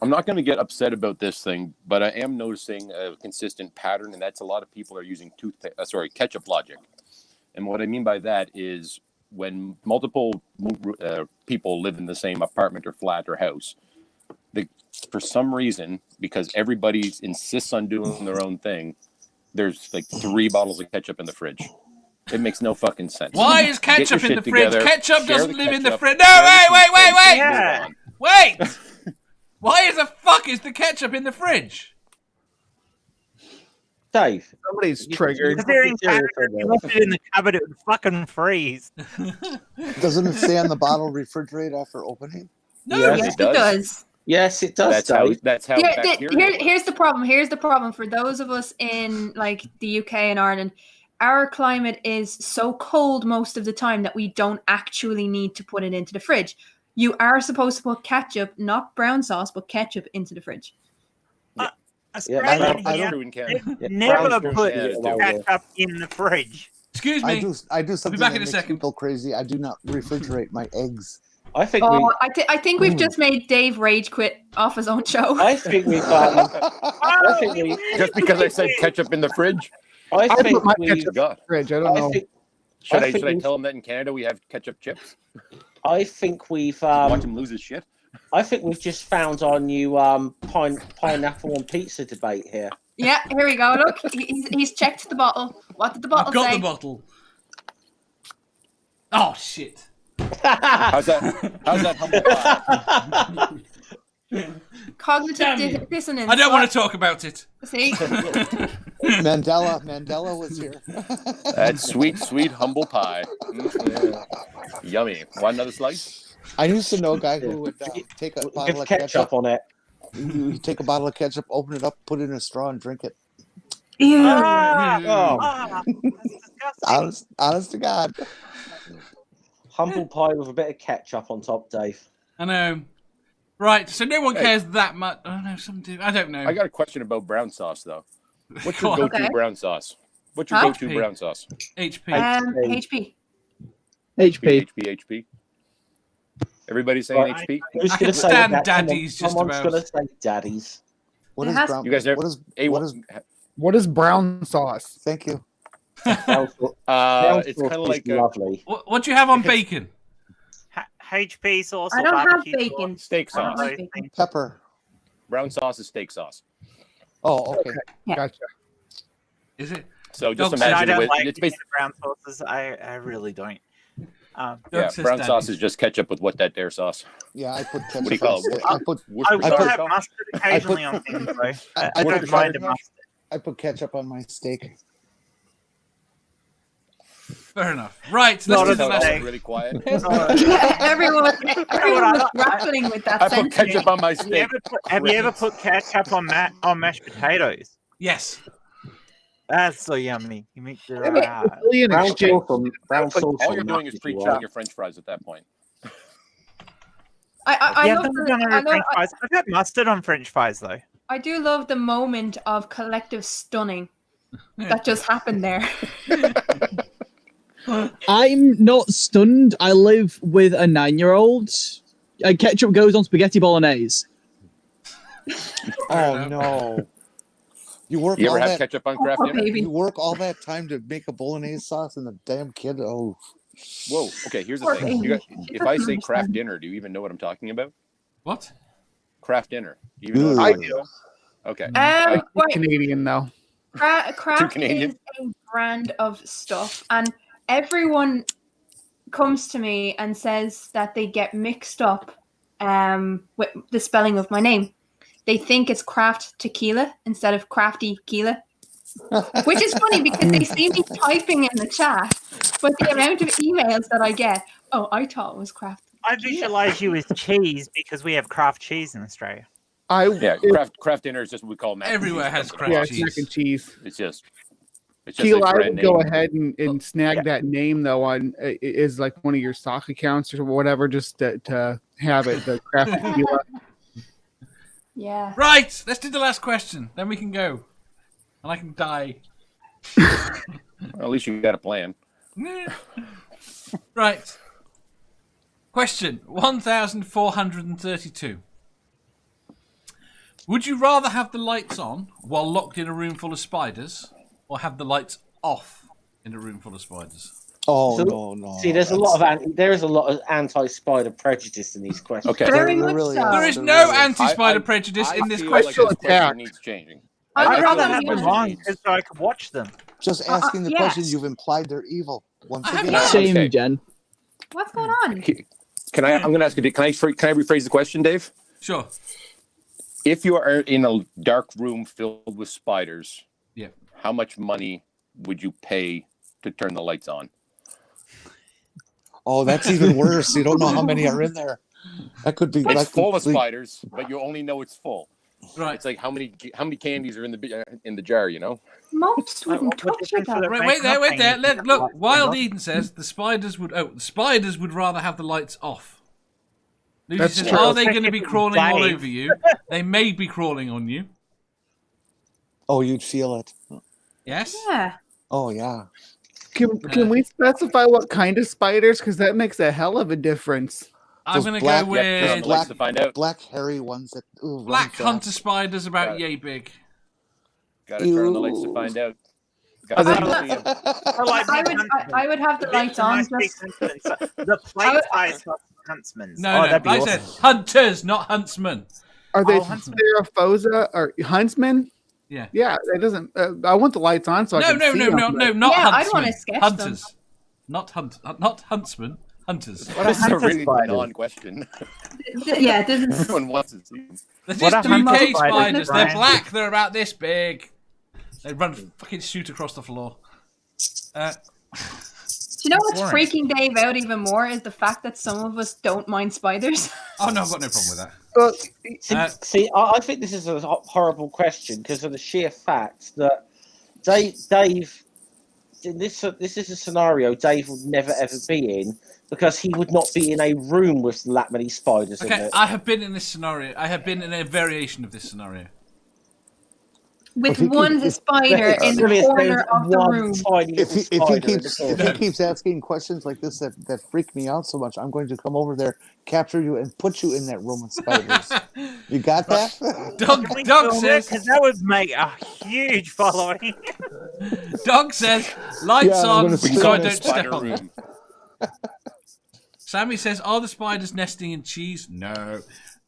[SPEAKER 1] I'm not going to get upset about this thing, but I am noticing a consistent pattern, and that's a lot of people are using ketchup logic. And what I mean by that is when multiple people live in the same apartment or flat or house, for some reason, because everybody insists on doing their own thing, there's like 3 bottles of ketchup in the fridge. It makes no fucking sense.
[SPEAKER 2] Why is ketchup in the fridge?
[SPEAKER 1] Together,
[SPEAKER 2] ketchup doesn't live in the fridge. No, wait!
[SPEAKER 4] Yeah.
[SPEAKER 2] Wait! Why the fuck is the ketchup in the fridge?
[SPEAKER 6] Dave.
[SPEAKER 3] Somebody's triggered.
[SPEAKER 4] Because they're in Canada, you left it in the cupboard, it would fucking freeze.
[SPEAKER 5] Doesn't it say on the bottle refrigerate after opening?
[SPEAKER 2] No,
[SPEAKER 9] Yes, it does.
[SPEAKER 6] Yes, it does.
[SPEAKER 1] That's how bacteria
[SPEAKER 9] Here's the problem. Here's the problem for those of us in like the UK and Ireland. Our climate is so cold most of the time that we don't actually need to put it into the fridge. You are supposed to put ketchup, not brown sauce, but ketchup into the fridge.
[SPEAKER 4] Australian never put
[SPEAKER 1] Yeah,
[SPEAKER 4] ketchup in the fridge.
[SPEAKER 2] Excuse me.
[SPEAKER 5] I do something
[SPEAKER 2] back
[SPEAKER 5] that
[SPEAKER 2] in a
[SPEAKER 5] makes
[SPEAKER 2] second.
[SPEAKER 5] people crazy. I do not refrigerate my eggs.
[SPEAKER 6] I think
[SPEAKER 9] I think we've just made Dave rage quit off his own show.
[SPEAKER 6] I think we've
[SPEAKER 1] just because I said ketchup in the fridge.
[SPEAKER 3] I
[SPEAKER 6] think
[SPEAKER 3] put my
[SPEAKER 6] we
[SPEAKER 3] ketchup in the fridge. I don't know.
[SPEAKER 1] Should I tell him that in Canada we have ketchup chips?
[SPEAKER 6] I think we've
[SPEAKER 1] watch him lose his shit.
[SPEAKER 6] I think we've just found our new pineapple on pizza debate here.
[SPEAKER 9] Yeah, here we go. Look, he's checked the bottle. What did the bottle
[SPEAKER 2] I've got
[SPEAKER 9] say?
[SPEAKER 2] the bottle. Oh shit!
[SPEAKER 1] How's that humble pie?
[SPEAKER 9] Cognitive dissonance.
[SPEAKER 2] I don't want to talk about it.
[SPEAKER 9] See?
[SPEAKER 5] Mandela was here.
[SPEAKER 1] That sweet humble pie. Yummy. Want another slice?
[SPEAKER 5] I used to know a guy who would take a bottle of ketchup
[SPEAKER 6] on it.
[SPEAKER 5] You take a bottle of ketchup, open it up, put it in a straw, and drink it. Honest to God.
[SPEAKER 6] Humble pie with a bit of ketchup on top, Dave.
[SPEAKER 2] I know. Right, so no one cares that much. Oh no, some do. I don't know.
[SPEAKER 1] I got a question about brown sauce though. What's your
[SPEAKER 2] Go on.
[SPEAKER 1] go-to brown sauce? What's your go-to brown sauce?
[SPEAKER 2] HP.
[SPEAKER 9] HP.
[SPEAKER 1] HP. Everybody saying HP?
[SPEAKER 6] Who's
[SPEAKER 2] I
[SPEAKER 6] going
[SPEAKER 2] can
[SPEAKER 6] to say
[SPEAKER 2] stand
[SPEAKER 6] that?
[SPEAKER 2] daddies just
[SPEAKER 6] Someone's
[SPEAKER 2] about.
[SPEAKER 6] going to say daddies.
[SPEAKER 5] What
[SPEAKER 9] It
[SPEAKER 5] is
[SPEAKER 9] has-
[SPEAKER 5] brown?
[SPEAKER 1] You guys ever?
[SPEAKER 3] What is brown sauce?
[SPEAKER 5] Thank you.
[SPEAKER 1] It's kind of like
[SPEAKER 6] lovely.
[SPEAKER 2] What do you have on bacon?
[SPEAKER 4] HP sauce.
[SPEAKER 9] I
[SPEAKER 4] or
[SPEAKER 9] don't have
[SPEAKER 4] barbecue
[SPEAKER 9] bacon.
[SPEAKER 1] steak
[SPEAKER 9] I don't
[SPEAKER 1] sauce.
[SPEAKER 9] like bacon.
[SPEAKER 5] Pepper.
[SPEAKER 1] Brown sauce is steak sauce.
[SPEAKER 5] Oh, okay.
[SPEAKER 9] Yeah.
[SPEAKER 3] Gotcha.
[SPEAKER 2] Is it?
[SPEAKER 1] So just
[SPEAKER 2] Dog
[SPEAKER 4] And I
[SPEAKER 1] imagine
[SPEAKER 4] don't
[SPEAKER 1] it.
[SPEAKER 4] like
[SPEAKER 1] It's basically
[SPEAKER 4] brown sauces. I really don't.
[SPEAKER 1] yeah, brown sauce is just ketchup with what that dare sauce.
[SPEAKER 5] Yeah, I put ketchup.
[SPEAKER 1] What do you call it?
[SPEAKER 5] I put
[SPEAKER 4] I will
[SPEAKER 1] Worcestershire
[SPEAKER 4] have
[SPEAKER 1] sauce?
[SPEAKER 4] mustard occasionally on things, though. I
[SPEAKER 5] I
[SPEAKER 4] don't
[SPEAKER 5] put
[SPEAKER 4] mind a
[SPEAKER 5] ketchup-
[SPEAKER 4] mustard.
[SPEAKER 5] I put ketchup on my steak.
[SPEAKER 2] Fair enough. Right,
[SPEAKER 4] Not
[SPEAKER 2] let's do
[SPEAKER 4] a
[SPEAKER 2] the last
[SPEAKER 4] steak.
[SPEAKER 2] one.
[SPEAKER 1] Really quiet.
[SPEAKER 9] everyone was grappling with that
[SPEAKER 1] I put
[SPEAKER 9] sentence.
[SPEAKER 1] ketchup on my
[SPEAKER 4] Have
[SPEAKER 1] steak.
[SPEAKER 4] you ever put ketchup on mashed potatoes?
[SPEAKER 2] Yes.
[SPEAKER 4] That's so yummy. You make your
[SPEAKER 3] Really an
[SPEAKER 6] Brown
[SPEAKER 3] exchange.
[SPEAKER 6] sauce
[SPEAKER 1] All
[SPEAKER 6] on
[SPEAKER 1] you're doing is
[SPEAKER 6] that,
[SPEAKER 1] pre-chilling your French fries at that point.
[SPEAKER 9] I
[SPEAKER 4] yeah,
[SPEAKER 9] love
[SPEAKER 4] I've done it on French fries. I've had mustard on French fries though.
[SPEAKER 9] I do love the moment of collective stunning that just happened there.
[SPEAKER 7] I'm not stunned. I live with a 9-year-old. Ketchup goes on spaghetti bolognese.
[SPEAKER 5] Oh no! You work
[SPEAKER 1] You
[SPEAKER 5] all
[SPEAKER 1] ever have
[SPEAKER 5] that.
[SPEAKER 1] ketchup on craft dinner?
[SPEAKER 9] Baby.
[SPEAKER 5] You work all that time to make a bolognese sauce, and the damn kid. Oh,
[SPEAKER 1] Whoa. Okay, here's the
[SPEAKER 9] Poor
[SPEAKER 1] thing.
[SPEAKER 9] baby.
[SPEAKER 1] If I say craft dinner, do you even know what I'm talking about?
[SPEAKER 2] What?
[SPEAKER 1] Craft dinner. Do you even know what
[SPEAKER 3] I
[SPEAKER 1] I'm talking
[SPEAKER 3] do.
[SPEAKER 1] about? Okay.
[SPEAKER 9] Wait,
[SPEAKER 3] Canadian though.
[SPEAKER 9] Kraft
[SPEAKER 1] Canadian.
[SPEAKER 9] is a brand of stuff, and everyone comes to me and says that they get mixed up with the spelling of my name. They think it's craft tequila instead of crafty Keelah, which is funny because they see me typing in the chat, but the amount of emails that I get, oh, I thought it was craft.
[SPEAKER 4] I visualize you as cheese because we have craft cheese in Australia.
[SPEAKER 1] Yeah, craft dinner is just what we call mac and
[SPEAKER 2] Everywhere
[SPEAKER 1] cheese.
[SPEAKER 2] has craft
[SPEAKER 3] Yeah, it's
[SPEAKER 2] cheese.
[SPEAKER 3] mac and cheese.
[SPEAKER 1] It's just
[SPEAKER 3] Keelah,
[SPEAKER 1] a
[SPEAKER 3] I
[SPEAKER 1] brand
[SPEAKER 3] would go
[SPEAKER 1] name.
[SPEAKER 3] ahead and snag that name though on is like one of your stock accounts or whatever, just to have it the craft tequila.
[SPEAKER 9] Yeah.
[SPEAKER 2] Right, let's do the last question. Then we can go. And I can die.
[SPEAKER 1] Well, at least you got a plan.
[SPEAKER 2] Right. Question 1432. Would you rather have the lights on while locked in a room full of spiders, or have the lights off in a room full of spiders?
[SPEAKER 5] Oh,
[SPEAKER 6] So,
[SPEAKER 5] no.
[SPEAKER 6] See, there's a lot of anti-spider prejudice in these questions.
[SPEAKER 1] Okay.
[SPEAKER 9] Very
[SPEAKER 5] There
[SPEAKER 9] much
[SPEAKER 5] really
[SPEAKER 9] so.
[SPEAKER 5] is.
[SPEAKER 2] There is
[SPEAKER 5] There
[SPEAKER 2] no
[SPEAKER 5] really is.
[SPEAKER 2] anti-spider prejudice in this
[SPEAKER 1] feel
[SPEAKER 2] question.
[SPEAKER 1] Like this question needs changing.
[SPEAKER 9] I would
[SPEAKER 4] I'd
[SPEAKER 9] rather
[SPEAKER 4] rather
[SPEAKER 9] have
[SPEAKER 4] have
[SPEAKER 9] them
[SPEAKER 4] them
[SPEAKER 9] on.
[SPEAKER 4] on so I could watch them.
[SPEAKER 5] Just asking the
[SPEAKER 9] yes.
[SPEAKER 5] question, you've implied they're evil. Once
[SPEAKER 2] I have
[SPEAKER 5] again.
[SPEAKER 2] not.
[SPEAKER 7] Same,
[SPEAKER 1] Okay.
[SPEAKER 7] Jen.
[SPEAKER 9] What's going on?
[SPEAKER 1] Can I'm going to ask you. Can I rephrase the question, Dave?
[SPEAKER 2] Sure.
[SPEAKER 1] If you are in a dark room filled with spiders,
[SPEAKER 2] Yeah.
[SPEAKER 1] how much money would you pay to turn the lights on?
[SPEAKER 5] Oh, that's even worse. You don't know how many are in there. That could be.
[SPEAKER 1] It's
[SPEAKER 5] that
[SPEAKER 1] full of
[SPEAKER 5] complete-
[SPEAKER 1] spiders, but you only know it's full.
[SPEAKER 2] Right.
[SPEAKER 1] It's like how many candies are in the jar, you know?
[SPEAKER 9] Most wouldn't
[SPEAKER 4] What
[SPEAKER 9] touch
[SPEAKER 4] difference
[SPEAKER 9] it.
[SPEAKER 4] would
[SPEAKER 9] Though.
[SPEAKER 4] it
[SPEAKER 2] Right,
[SPEAKER 4] make?
[SPEAKER 2] wait there.
[SPEAKER 4] Nothing.
[SPEAKER 2] Look, Wild Eden says the spiders would rather have the lights off. Lucy
[SPEAKER 3] That's
[SPEAKER 2] says,
[SPEAKER 3] true.
[SPEAKER 2] are they going to be crawling all
[SPEAKER 4] Dave.
[SPEAKER 2] over you? They may be crawling on you.
[SPEAKER 5] Oh, you'd feel it.
[SPEAKER 2] Yes?
[SPEAKER 9] Yeah.
[SPEAKER 5] Oh, yeah.
[SPEAKER 3] Can we specify what kind of spiders? Because that makes a hell of a difference.
[SPEAKER 2] I'm
[SPEAKER 5] Those
[SPEAKER 2] going to
[SPEAKER 5] black-
[SPEAKER 2] go
[SPEAKER 1] Turn
[SPEAKER 2] with
[SPEAKER 1] the lights to find out.
[SPEAKER 5] Black hairy ones that
[SPEAKER 2] black
[SPEAKER 5] run fast.
[SPEAKER 2] hunter spiders about
[SPEAKER 1] Right.
[SPEAKER 2] yay big.
[SPEAKER 1] Got to turn on the lights to find out.
[SPEAKER 3] Are they-
[SPEAKER 9] I would have the lights on. Just,
[SPEAKER 4] The plate-sized huntsmen.
[SPEAKER 2] No,
[SPEAKER 4] that'd be
[SPEAKER 2] I
[SPEAKER 4] awesome.
[SPEAKER 2] said hunters, not huntsmen.
[SPEAKER 3] Are they
[SPEAKER 4] Huntsman.
[SPEAKER 3] Sterophosa or huntsmen?
[SPEAKER 2] Yeah.
[SPEAKER 3] Yeah, it doesn't. I want the lights on so I can see them.
[SPEAKER 2] No, not
[SPEAKER 9] Yeah, I'd
[SPEAKER 2] huntsmen.
[SPEAKER 9] wanna sketch
[SPEAKER 2] Hunters. Not huntsmen. Hunters.
[SPEAKER 4] What are
[SPEAKER 1] This is a
[SPEAKER 4] hunter
[SPEAKER 1] really
[SPEAKER 4] spiders?
[SPEAKER 1] non-question.
[SPEAKER 9] yeah, this is
[SPEAKER 1] Everyone wants to see them.
[SPEAKER 2] They're
[SPEAKER 4] What
[SPEAKER 2] just
[SPEAKER 4] are hunter
[SPEAKER 2] UK
[SPEAKER 4] spiders,
[SPEAKER 2] spiders. They're
[SPEAKER 4] Brian?
[SPEAKER 2] black. They're about this big. They run fucking shoot across the floor.
[SPEAKER 9] Do you know what's
[SPEAKER 4] Boring.
[SPEAKER 9] freaking Dave out even more is the fact that some of us don't mind spiders.
[SPEAKER 2] Oh no, I've got no problem with that.
[SPEAKER 3] Well,
[SPEAKER 6] See, I think this is a horrible question because of the sheer fact that Dave this is a scenario Dave would never ever be in because he would not be in a room with that many spiders in
[SPEAKER 2] Okay,
[SPEAKER 6] it.
[SPEAKER 2] I have been in this scenario. I have been in a variation of this scenario.
[SPEAKER 9] With one spider in the corner of the room.
[SPEAKER 5] If he keeps asking questions like this that freak me out so much, I'm going to come over there, capture you, and put you in that room with spiders. You got that?
[SPEAKER 2] Doug says
[SPEAKER 4] because that would make a huge following.
[SPEAKER 2] Doug says lights
[SPEAKER 5] Yeah, I'm
[SPEAKER 2] on
[SPEAKER 5] gonna
[SPEAKER 2] so I
[SPEAKER 5] spin
[SPEAKER 2] don't
[SPEAKER 5] a
[SPEAKER 2] step
[SPEAKER 1] spider
[SPEAKER 2] on them. Sammy says, are the spiders nesting in cheese? No.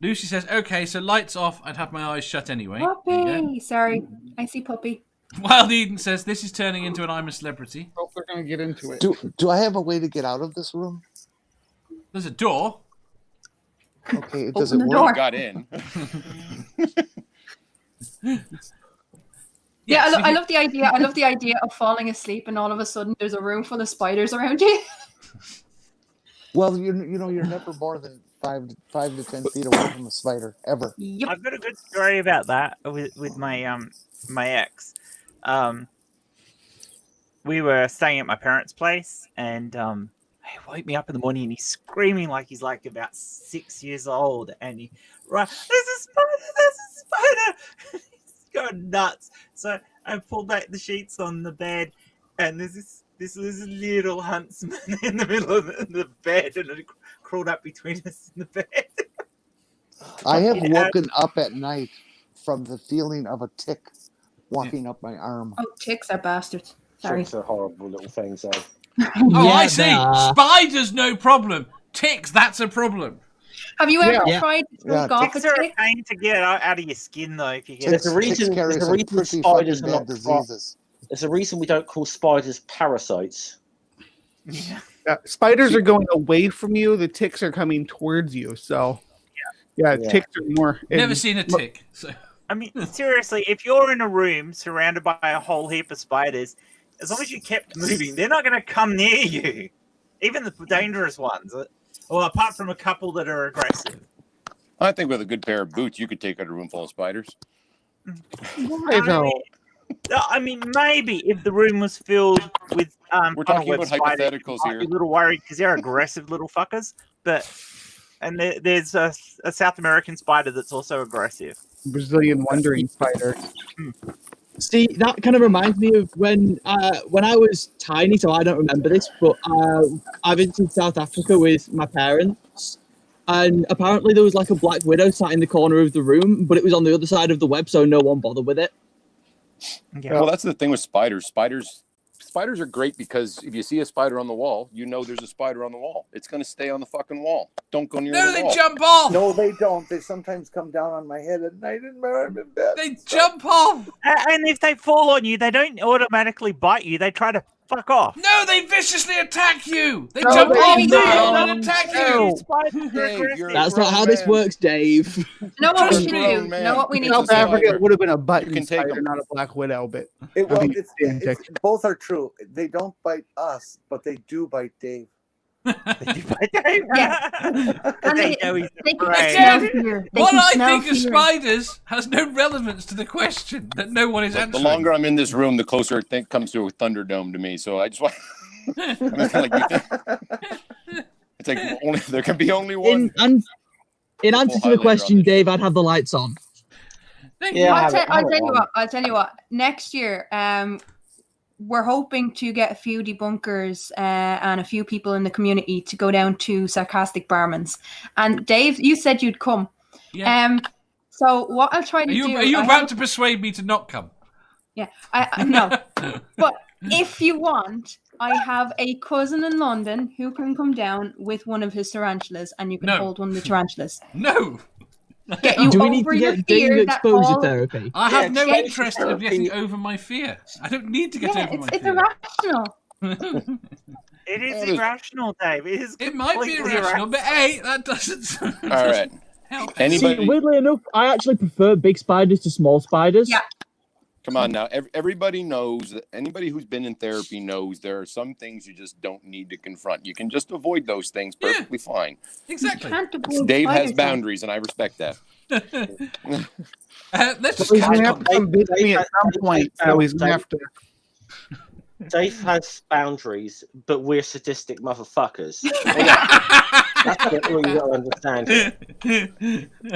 [SPEAKER 2] Lucy says, okay, so lights off. I'd have my eyes shut anyway. There you go.
[SPEAKER 9] Puppy. Sorry, I see puppy.
[SPEAKER 2] Wild Eden says, this is turning into an I'm a Celebrity.
[SPEAKER 3] hope they're going to get into it.
[SPEAKER 5] Do I have a way to get out of this room?
[SPEAKER 2] There's a door.
[SPEAKER 5] Okay, it
[SPEAKER 9] Open
[SPEAKER 5] doesn't
[SPEAKER 9] the
[SPEAKER 5] work.
[SPEAKER 9] door.
[SPEAKER 1] Got in.
[SPEAKER 9] Yeah,
[SPEAKER 2] Yes,
[SPEAKER 9] I love the idea. I love the idea of falling asleep and all of a sudden there's a room full of spiders around you.
[SPEAKER 5] Well, you know, you're never more than 5 to 10 feet away from a spider ever.
[SPEAKER 9] Yep.
[SPEAKER 4] I've got a good story about that with my my ex. We were staying at my parents' place, and he woke me up in the morning, and he's screaming like he's like about 6 years old, and he there's a spider, he's going nuts. So I pulled back the sheets on the bed, and there's this little huntsman in the middle of the bed, and it crawled up between us in the bed.
[SPEAKER 5] I have woken up at night from the feeling of a tick walking up my arm.
[SPEAKER 9] Oh, ticks are bastards. Sorry.
[SPEAKER 6] Ticks are horrible little things, though.
[SPEAKER 2] Oh, I
[SPEAKER 7] Yeah,
[SPEAKER 2] see.
[SPEAKER 7] they are.
[SPEAKER 2] Spiders, no problem. Ticks, that's a problem.
[SPEAKER 9] Have you ever
[SPEAKER 7] Yeah.
[SPEAKER 9] tried to
[SPEAKER 5] Yeah,
[SPEAKER 9] smoke off a
[SPEAKER 4] Ticks are a
[SPEAKER 9] tick?
[SPEAKER 4] pain to get out of your skin, though. If you get
[SPEAKER 6] There's a reason.
[SPEAKER 5] carry
[SPEAKER 6] There's a
[SPEAKER 5] some
[SPEAKER 6] reason
[SPEAKER 5] pretty
[SPEAKER 6] spiders
[SPEAKER 5] fucking
[SPEAKER 6] are
[SPEAKER 5] bad
[SPEAKER 6] not.
[SPEAKER 5] diseases.
[SPEAKER 6] There's a reason we don't call spiders parasites.
[SPEAKER 3] Yeah, spiders are going away from you. The ticks are coming towards you. So, yeah. Ticks are more.
[SPEAKER 2] Never seen a tick. So.
[SPEAKER 4] I mean, seriously, if you're in a room surrounded by a whole heap of spiders, as long as you kept moving, they're not going to come near you. Even the dangerous ones. Well, apart from a couple that are aggressive.
[SPEAKER 1] I think with a good pair of boots, you could take out a room full of spiders.
[SPEAKER 3] Why though?
[SPEAKER 4] I mean, maybe if the room was filled with
[SPEAKER 1] We're talking
[SPEAKER 4] other
[SPEAKER 1] about
[SPEAKER 4] spiders,
[SPEAKER 1] hypotheticals
[SPEAKER 4] I'd
[SPEAKER 1] here.
[SPEAKER 4] be a little worried because they're aggressive little fuckers. And there's a South American spider that's also aggressive.
[SPEAKER 3] Brazilian wandering spider.
[SPEAKER 7] See, that kind of reminds me of when I was tiny, so I don't remember this, but I visited South Africa with my parents, and apparently there was like a black widow sat in the corner of the room, but it was on the other side of the web, so no one bothered with it.
[SPEAKER 4] Yeah.
[SPEAKER 1] Well, that's the thing with spiders. Spiders are great because if you see a spider on the wall, you know there's a spider on the wall. It's going to stay on the fucking wall. Don't go near the wall.
[SPEAKER 2] No, they jump off.
[SPEAKER 5] No, they don't. They sometimes come down on my head at night and I'm in bed.
[SPEAKER 2] They jump off.
[SPEAKER 4] And if they fall on you, they don't automatically bite you. They try to fuck off.
[SPEAKER 2] No, they viciously attack you. They
[SPEAKER 3] No,
[SPEAKER 2] jump
[SPEAKER 3] they
[SPEAKER 2] off
[SPEAKER 3] don't.
[SPEAKER 2] and attack
[SPEAKER 4] No.
[SPEAKER 2] you.
[SPEAKER 1] Dave, you're a
[SPEAKER 7] That's not
[SPEAKER 1] grown
[SPEAKER 7] how this
[SPEAKER 1] man.
[SPEAKER 7] works, Dave.
[SPEAKER 9] You know what we
[SPEAKER 1] Just
[SPEAKER 9] should
[SPEAKER 1] grown
[SPEAKER 9] do?
[SPEAKER 1] man.
[SPEAKER 9] You know what we need
[SPEAKER 3] South
[SPEAKER 9] to do?
[SPEAKER 3] Africa, it would have been a
[SPEAKER 1] You
[SPEAKER 3] button
[SPEAKER 1] can take
[SPEAKER 3] spider,
[SPEAKER 1] them.
[SPEAKER 3] not a black widow. But
[SPEAKER 5] Well,
[SPEAKER 3] I mean,
[SPEAKER 5] it's both are true. They don't bite us, but they do bite Dave.
[SPEAKER 9] Yeah. And
[SPEAKER 4] They know he's
[SPEAKER 9] they can
[SPEAKER 4] afraid.
[SPEAKER 9] smell fear. They
[SPEAKER 2] What
[SPEAKER 9] can
[SPEAKER 2] I
[SPEAKER 9] smell
[SPEAKER 2] think of
[SPEAKER 9] fear.
[SPEAKER 2] spiders has no relevance to the question that no one is
[SPEAKER 1] The
[SPEAKER 2] answering.
[SPEAKER 1] longer I'm in this room, the closer it comes to a Thunderdome to me. So I just want. I'm kind of it's like there can be only one.
[SPEAKER 7] In answer to the question, Dave, I'd have the lights on.
[SPEAKER 2] Thank
[SPEAKER 6] Yeah.
[SPEAKER 2] you.
[SPEAKER 9] I'll tell you what. Next year, we're hoping to get a few debunkers and a few people in the community to go down to Sarcastic Barman's. And Dave, you said you'd come.
[SPEAKER 2] Yeah.
[SPEAKER 9] So what I'll try to do.
[SPEAKER 2] Are you
[SPEAKER 9] I
[SPEAKER 2] about
[SPEAKER 9] have-
[SPEAKER 2] to persuade me to not come?
[SPEAKER 9] Yeah, I no. But if you want, I have a cousin in London who can come down with one of his tarantulas, and you can
[SPEAKER 2] No.
[SPEAKER 9] hold one of the tarantulas.
[SPEAKER 2] No.
[SPEAKER 9] Get you
[SPEAKER 7] Do we need
[SPEAKER 9] over
[SPEAKER 7] to
[SPEAKER 9] your
[SPEAKER 7] get
[SPEAKER 9] fear
[SPEAKER 7] Dave
[SPEAKER 9] that
[SPEAKER 7] exposure
[SPEAKER 9] all...
[SPEAKER 7] therapy?
[SPEAKER 2] I have no
[SPEAKER 9] Yeah,
[SPEAKER 2] interest in getting over my fear. I don't need to get
[SPEAKER 9] Yeah,
[SPEAKER 2] over my
[SPEAKER 9] it's
[SPEAKER 2] fear.
[SPEAKER 9] irrational.
[SPEAKER 4] It is
[SPEAKER 1] That is-
[SPEAKER 4] irrational, Dave. It is.
[SPEAKER 2] It might be
[SPEAKER 4] completely
[SPEAKER 2] irrational, but hey, that doesn't.
[SPEAKER 1] All right.
[SPEAKER 2] Help.
[SPEAKER 1] Anybody?
[SPEAKER 7] See, weirdly enough, I actually prefer big spiders to small spiders.
[SPEAKER 9] Yeah.
[SPEAKER 1] Come on now. Everybody knows that anybody who's been in therapy knows there are some things you just don't need to confront. You can just avoid those things perfectly fine.
[SPEAKER 2] Exactly.
[SPEAKER 9] Can't avoid
[SPEAKER 1] Dave has
[SPEAKER 9] spiders, though.
[SPEAKER 1] boundaries, and I respect that.
[SPEAKER 2] Let's just
[SPEAKER 3] he's
[SPEAKER 2] catch
[SPEAKER 3] gonna have
[SPEAKER 2] on.
[SPEAKER 3] to come visit me at some point, so he's gonna have to.
[SPEAKER 6] Dave has boundaries, but we're sadistic motherfuckers. That's what you got to understand.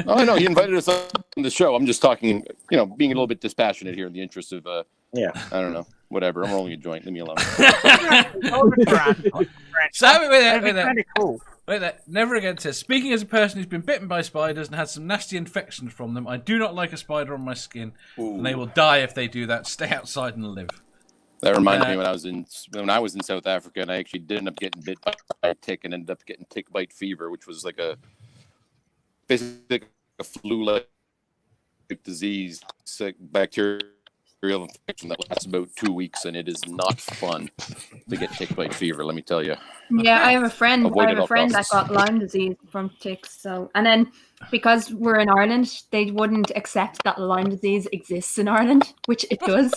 [SPEAKER 1] Oh no, he invited us on the show. I'm just talking, being a little bit dispassionate here in the interest of,
[SPEAKER 6] Yeah.
[SPEAKER 1] I don't know, whatever. I'm rolling a joint. Leave me alone.
[SPEAKER 2] So wait
[SPEAKER 4] That'd be
[SPEAKER 2] there.
[SPEAKER 4] kind of cool.
[SPEAKER 2] Wait there. Never again says, speaking as a person who's been bitten by spiders and had some nasty infections from them, I do not like a spider on my skin, and they will die if they do that. Stay outside and live.
[SPEAKER 1] That reminds me when I was in South Africa, and I actually did end up getting bit by a tick and ended up getting tick bite fever, which was basically a flu-like disease, bacterial infection that lasts about 2 weeks, and it is not fun to get tick bite fever. Let me tell you.
[SPEAKER 9] Yeah, I have a friend.
[SPEAKER 1] Avoid
[SPEAKER 9] I
[SPEAKER 1] it
[SPEAKER 9] have a
[SPEAKER 1] all
[SPEAKER 9] friend that
[SPEAKER 1] costs.
[SPEAKER 9] got Lyme disease from ticks. So, and then because we're in Ireland, they wouldn't accept that Lyme disease exists in Ireland, which it does.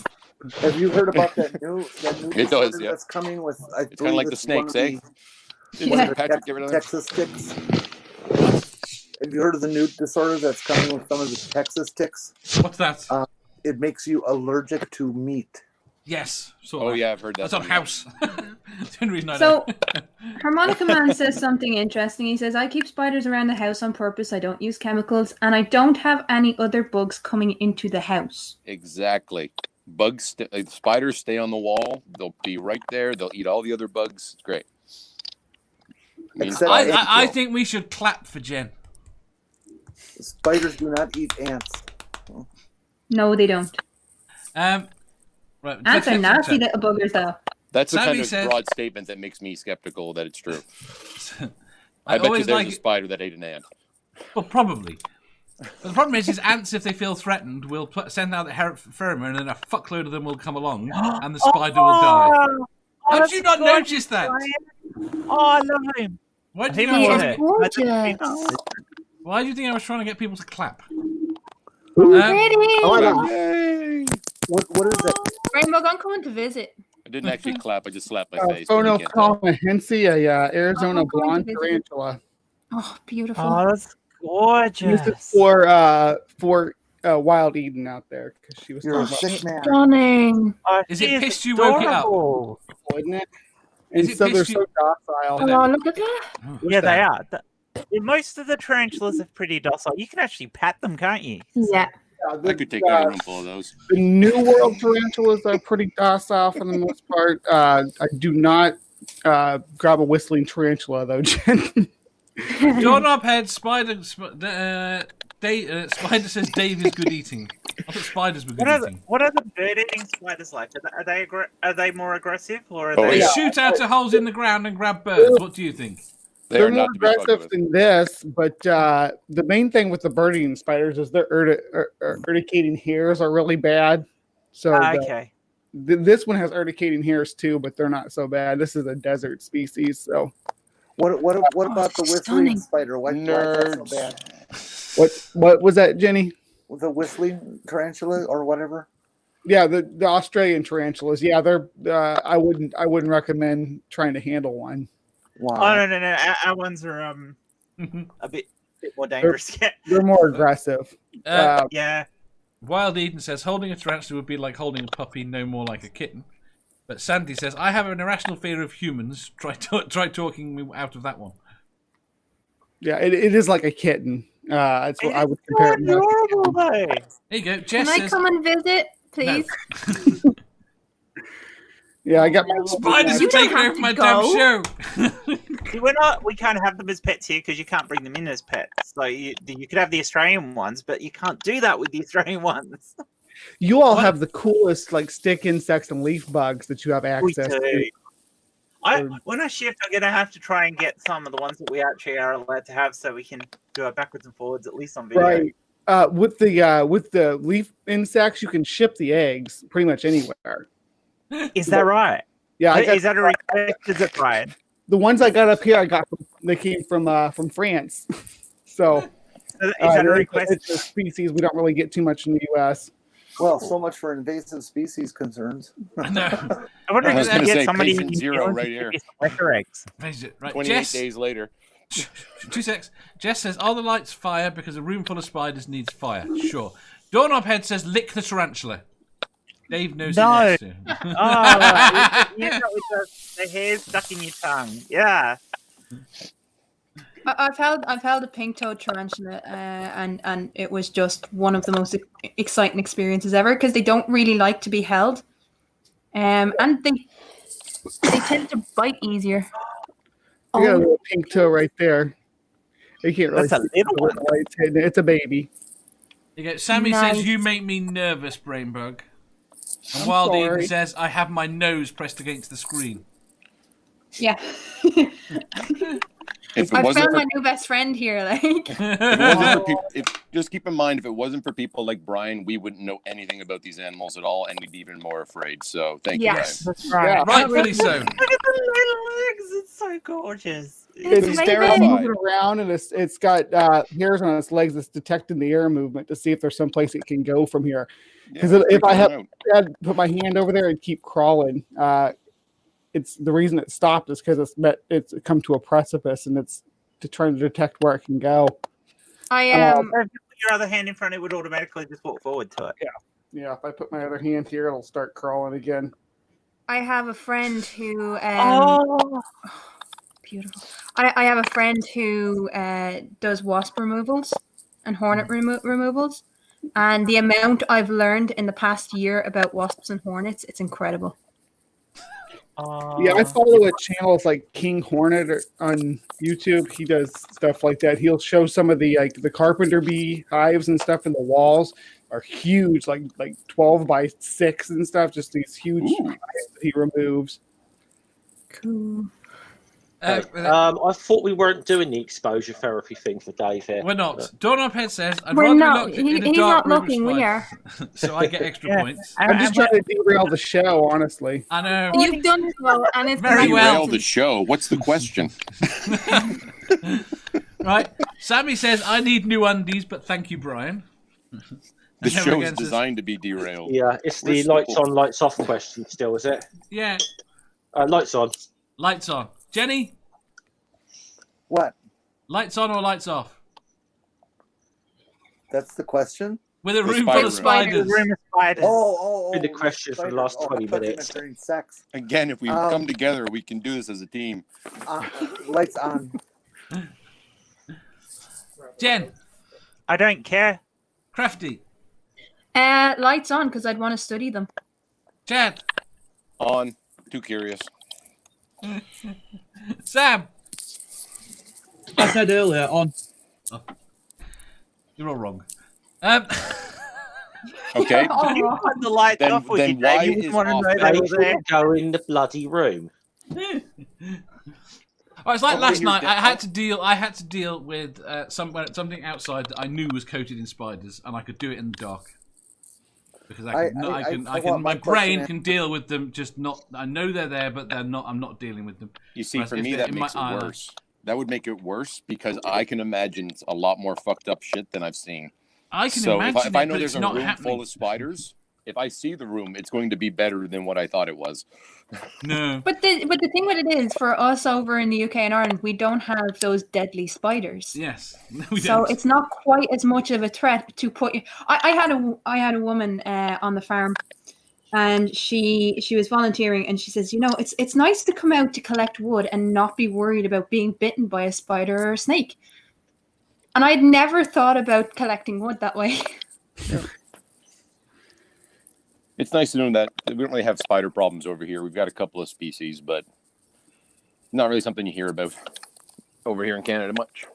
[SPEAKER 5] Have you heard about that new
[SPEAKER 1] It does,
[SPEAKER 5] disorder
[SPEAKER 1] yeah.
[SPEAKER 5] that's coming with?
[SPEAKER 1] It's kind of like the snakes, eh?
[SPEAKER 5] One of the
[SPEAKER 1] Patrick, get rid of them?
[SPEAKER 5] Texas ticks. Have you heard of the new disorder that's coming with some of the Texas ticks?
[SPEAKER 2] What's that?
[SPEAKER 5] It makes you allergic to meat.
[SPEAKER 2] Yes.
[SPEAKER 1] Oh yeah, I've heard that.
[SPEAKER 2] That's on House. That's the only reason I
[SPEAKER 9] So,
[SPEAKER 2] know.
[SPEAKER 9] Harmonica Man says something interesting. He says, I keep spiders around the house on purpose. I don't use chemicals, and I don't have any other bugs coming into the house.
[SPEAKER 1] Exactly. Spiders stay on the wall. They'll be right there. They'll eat all the other bugs. It's great.
[SPEAKER 5] Except
[SPEAKER 2] I think we should clap for Jen.
[SPEAKER 5] Spiders do not eat ants.
[SPEAKER 9] No, they don't.
[SPEAKER 2] Right.
[SPEAKER 9] Ants are nasty little buggers, though.
[SPEAKER 1] That's the
[SPEAKER 2] Sammy
[SPEAKER 1] kind of
[SPEAKER 2] says-
[SPEAKER 1] broad statement that makes me skeptical that it's true.
[SPEAKER 2] I
[SPEAKER 1] I bet you
[SPEAKER 2] always
[SPEAKER 1] there's
[SPEAKER 2] like
[SPEAKER 1] a
[SPEAKER 2] it-
[SPEAKER 1] spider that ate an ant.
[SPEAKER 2] Well, probably. But the problem is ants, if they feel threatened, will send out the pheromone, and then a fuckload of them will come along, and the spider will die. How did you not notice that?
[SPEAKER 4] Oh, I love him.
[SPEAKER 2] Why do
[SPEAKER 4] He
[SPEAKER 2] you think I
[SPEAKER 4] was
[SPEAKER 2] was,
[SPEAKER 4] it.
[SPEAKER 9] Gorgeous.
[SPEAKER 2] why do you think I was trying to get people to clap?
[SPEAKER 9] Pretty.
[SPEAKER 5] What is it?
[SPEAKER 9] Rainbow, I'm coming to visit.
[SPEAKER 1] I didn't actually clap. I just slapped my face.
[SPEAKER 3] Phonopalmahensi, a Arizona
[SPEAKER 9] I'm going
[SPEAKER 3] blonde
[SPEAKER 9] to visit.
[SPEAKER 3] tarantula.
[SPEAKER 9] Oh, beautiful.
[SPEAKER 4] Oh, that's gorgeous.
[SPEAKER 3] This is for Wild Eden out there because she was
[SPEAKER 5] You're a
[SPEAKER 3] talking
[SPEAKER 5] sick man.
[SPEAKER 9] Stunning.
[SPEAKER 4] Oh,
[SPEAKER 2] Is
[SPEAKER 4] she
[SPEAKER 2] it pissed you woke it up?
[SPEAKER 4] adorable.
[SPEAKER 3] about, isn't it?
[SPEAKER 2] Is
[SPEAKER 3] And
[SPEAKER 2] it
[SPEAKER 3] so they're
[SPEAKER 2] pissed you-
[SPEAKER 3] so docile.
[SPEAKER 9] Oh, look at that.
[SPEAKER 4] Yeah, they are. Most of the tarantulas are pretty docile. You can actually pat them, can't you?
[SPEAKER 9] Yeah.
[SPEAKER 1] I could take out a room full of those.
[SPEAKER 3] The New World tarantulas are pretty docile for the most part. I do not grab a whistling tarantula, though, Jen.
[SPEAKER 2] Doorknob-head spider. Spider says Dave is good eating. I thought spiders were good eating.
[SPEAKER 4] What are the bird-eating spiders like? Are they more aggressive, or are
[SPEAKER 2] They
[SPEAKER 4] they?
[SPEAKER 2] shoot out of holes in the ground and grab birds. What do you think?
[SPEAKER 3] They're more aggressive than this, but the main thing with the bird-eating spiders is their urticating hairs are really bad. So
[SPEAKER 4] Okay.
[SPEAKER 3] This one has urticating hairs too, but they're not so bad. This is a desert species, so.
[SPEAKER 5] What about the whistling spider? Why is that so bad?
[SPEAKER 3] What was that, Jenny?
[SPEAKER 5] The whistling tarantula or whatever?
[SPEAKER 3] Yeah, the Australian tarantulas. Yeah, they're. I wouldn't recommend trying to handle one.
[SPEAKER 5] Wow.
[SPEAKER 4] Oh no! Our ones are a bit more dangerous.
[SPEAKER 3] They're more aggressive.
[SPEAKER 4] Yeah.
[SPEAKER 2] Wild Eden says holding a tarantula would be like holding a puppy, no more like a kitten. But Sandy says, I have an irrational fear of humans. Try talking me out of that one.
[SPEAKER 3] Yeah, it is like a kitten. That's what I would compare it to.
[SPEAKER 4] Adorable, though.
[SPEAKER 2] There you go. Jess
[SPEAKER 9] Can I
[SPEAKER 2] says,
[SPEAKER 9] come and visit, please?
[SPEAKER 2] No.
[SPEAKER 3] Yeah, I got my
[SPEAKER 2] spiders are taking over my damn show.
[SPEAKER 4] See, we can't have them as pets here because you can't bring them in as pets. So you could have the Australian ones, but you can't do that with the Australian ones.
[SPEAKER 3] You all have the coolest like stick insects and leaf bugs that you have access to.
[SPEAKER 4] When I shift, I'm gonna have to try and get some of the ones that we actually are allowed to have, so we can go backwards and forwards at least on video.
[SPEAKER 3] Right. With the leaf insects, you can ship the eggs pretty much anywhere.
[SPEAKER 4] Is that right?
[SPEAKER 3] Yeah.
[SPEAKER 4] Is that a request? Is it right?
[SPEAKER 3] The ones I got up here, they came from France. So
[SPEAKER 4] is that a request?
[SPEAKER 3] It's a species we don't really get too much in the U.S.
[SPEAKER 5] Well, so much for invasive species concerns.
[SPEAKER 2] No.
[SPEAKER 4] I wonder
[SPEAKER 1] I was
[SPEAKER 4] if
[SPEAKER 1] going
[SPEAKER 4] we
[SPEAKER 1] to
[SPEAKER 4] get
[SPEAKER 1] say
[SPEAKER 4] somebody
[SPEAKER 1] patient zero right here.
[SPEAKER 4] Eggs.
[SPEAKER 2] Right,
[SPEAKER 1] 28
[SPEAKER 2] Jess,
[SPEAKER 1] days later.
[SPEAKER 2] 2 secs. Jess says, are the lights fire because a room full of spiders needs fire? Sure. Doorknobhead says, lick the tarantula. Dave knows
[SPEAKER 4] No.
[SPEAKER 2] he wants to.
[SPEAKER 4] You know, with the hair stuck in your tongue. Yeah.
[SPEAKER 9] I've held a pink-toed tarantula, and it was just one of the most exciting experiences ever because they don't really like to be held, and they tend to bite easier.
[SPEAKER 3] You got a little pink toe right there. You can't really
[SPEAKER 4] That's a
[SPEAKER 3] see
[SPEAKER 4] little one.
[SPEAKER 3] it's a baby.
[SPEAKER 2] You go. Sammy says, you make me nervous, Brainbug. And Wild Eden says, I have my nose pressed against the screen.
[SPEAKER 9] Yeah. I found my new best friend here. Like,
[SPEAKER 1] just keep in mind, if it wasn't for people like Brian, we wouldn't know anything about these animals at all, and we'd be even more afraid. So thank you, Brian.
[SPEAKER 4] That's right.
[SPEAKER 3] Yeah.
[SPEAKER 2] Rightfully so.
[SPEAKER 4] Look at the little legs. It's so gorgeous.
[SPEAKER 3] It's
[SPEAKER 1] terrifying.
[SPEAKER 3] moving around, and it's got hairs on its legs that's detecting the air movement to see if there's some place it can go from here. Because if I had put my hand over there and keep crawling, it's the reason it stopped is because it's come to a precipice and it's trying to detect where it can go.
[SPEAKER 4] If you put your other hand in front, it would automatically just walk forward to it.
[SPEAKER 3] Yeah. If I put my other hand here, it'll start crawling again.
[SPEAKER 9] I have a friend who beautiful. I have a friend who does wasp removals and hornet removals, and the amount I've learned in the past year about wasps and hornets, it's incredible.
[SPEAKER 3] Yeah, I follow a channel. It's like King Hornet on YouTube. He does stuff like that. He'll show some of the the carpenter bee hives and stuff, and the walls are huge, like 12 by 6 and stuff. Just these huge hives that he removes.
[SPEAKER 9] Cool.
[SPEAKER 6] I thought we weren't doing the exposure therapy thing for Dave here.
[SPEAKER 2] We're not. Doorknobhead says, I'd
[SPEAKER 9] We're
[SPEAKER 2] rather
[SPEAKER 9] not.
[SPEAKER 2] be locked in a
[SPEAKER 9] He's
[SPEAKER 2] dark
[SPEAKER 9] not
[SPEAKER 2] room
[SPEAKER 9] looking.
[SPEAKER 2] with
[SPEAKER 9] We
[SPEAKER 2] spiders.
[SPEAKER 9] are.
[SPEAKER 2] So I get extra points.
[SPEAKER 3] I'm just trying to derail the show, honestly.
[SPEAKER 2] I know.
[SPEAKER 9] You've done well, and it's
[SPEAKER 2] Very well.
[SPEAKER 1] Derail the show. What's the question?
[SPEAKER 2] Right. Sammy says, I need new undies, but thank you, Brian.
[SPEAKER 1] The show is designed to be derailed.
[SPEAKER 6] Yeah, it's the lights on, lights off question still, is it?
[SPEAKER 2] Yeah.
[SPEAKER 6] Lights on.
[SPEAKER 2] Lights on. Jenny?
[SPEAKER 5] What?
[SPEAKER 2] Lights on or lights off?
[SPEAKER 5] That's the question?
[SPEAKER 2] With a room full of spiders.
[SPEAKER 5] Oh.
[SPEAKER 6] Been the question for the last 20 minutes.
[SPEAKER 5] During sex.
[SPEAKER 1] Again, if we come together, we can do this as a team.
[SPEAKER 5] Lights on.
[SPEAKER 2] Jen?
[SPEAKER 4] I don't care.
[SPEAKER 2] Crafty?
[SPEAKER 9] Lights on, because I'd want to study them.
[SPEAKER 2] Chad.
[SPEAKER 1] On. Too curious.
[SPEAKER 2] Sam.
[SPEAKER 7] I said earlier on.
[SPEAKER 2] Oh. You're all wrong.
[SPEAKER 1] Okay.
[SPEAKER 4] The lights
[SPEAKER 1] Then-
[SPEAKER 4] off with
[SPEAKER 1] then
[SPEAKER 4] you, Dave.
[SPEAKER 1] why
[SPEAKER 4] You
[SPEAKER 1] is
[SPEAKER 4] wouldn't want to
[SPEAKER 1] off
[SPEAKER 4] know
[SPEAKER 1] better?
[SPEAKER 4] they were there.
[SPEAKER 6] Go in the bloody room.
[SPEAKER 2] Oh, it's like
[SPEAKER 1] Oh,
[SPEAKER 2] last
[SPEAKER 1] you're
[SPEAKER 2] night. I
[SPEAKER 1] dead.
[SPEAKER 2] had to deal with something outside that I knew was coated in spiders, and I could do it in the dark because I can.
[SPEAKER 5] want
[SPEAKER 2] My
[SPEAKER 5] my
[SPEAKER 2] brain
[SPEAKER 5] question
[SPEAKER 2] can deal with them. Just not. I know they're there, but they're not. I'm not dealing with them.
[SPEAKER 1] You see,
[SPEAKER 2] Whereas
[SPEAKER 1] for
[SPEAKER 2] if
[SPEAKER 1] me,
[SPEAKER 2] they're
[SPEAKER 1] that
[SPEAKER 2] in
[SPEAKER 1] makes
[SPEAKER 2] my
[SPEAKER 1] it
[SPEAKER 2] eye-
[SPEAKER 1] worse. That would make it worse because I can imagine a lot more fucked up shit than I've seen.
[SPEAKER 2] I can
[SPEAKER 1] So
[SPEAKER 2] imagine
[SPEAKER 1] if I
[SPEAKER 2] it,
[SPEAKER 1] know
[SPEAKER 2] but
[SPEAKER 1] there's
[SPEAKER 2] it's
[SPEAKER 1] a
[SPEAKER 2] not
[SPEAKER 1] room
[SPEAKER 2] happening.
[SPEAKER 1] full of spiders, if I see the room, it's going to be better than what I thought it was.
[SPEAKER 2] No.
[SPEAKER 9] But the thing with it is, for us over in the UK and Ireland, we don't have those deadly spiders.
[SPEAKER 2] Yes. We
[SPEAKER 9] So
[SPEAKER 2] don't.
[SPEAKER 9] it's not quite as much of a threat to put you. I had a woman on the farm, and she was volunteering, and she says, it's nice to come out to collect wood and not be worried about being bitten by a spider or a snake. And I'd never thought about collecting wood that way.
[SPEAKER 1] It's nice to know that we don't really have spider problems over here. We've got a couple of species, but not really something you hear about over here in Canada much.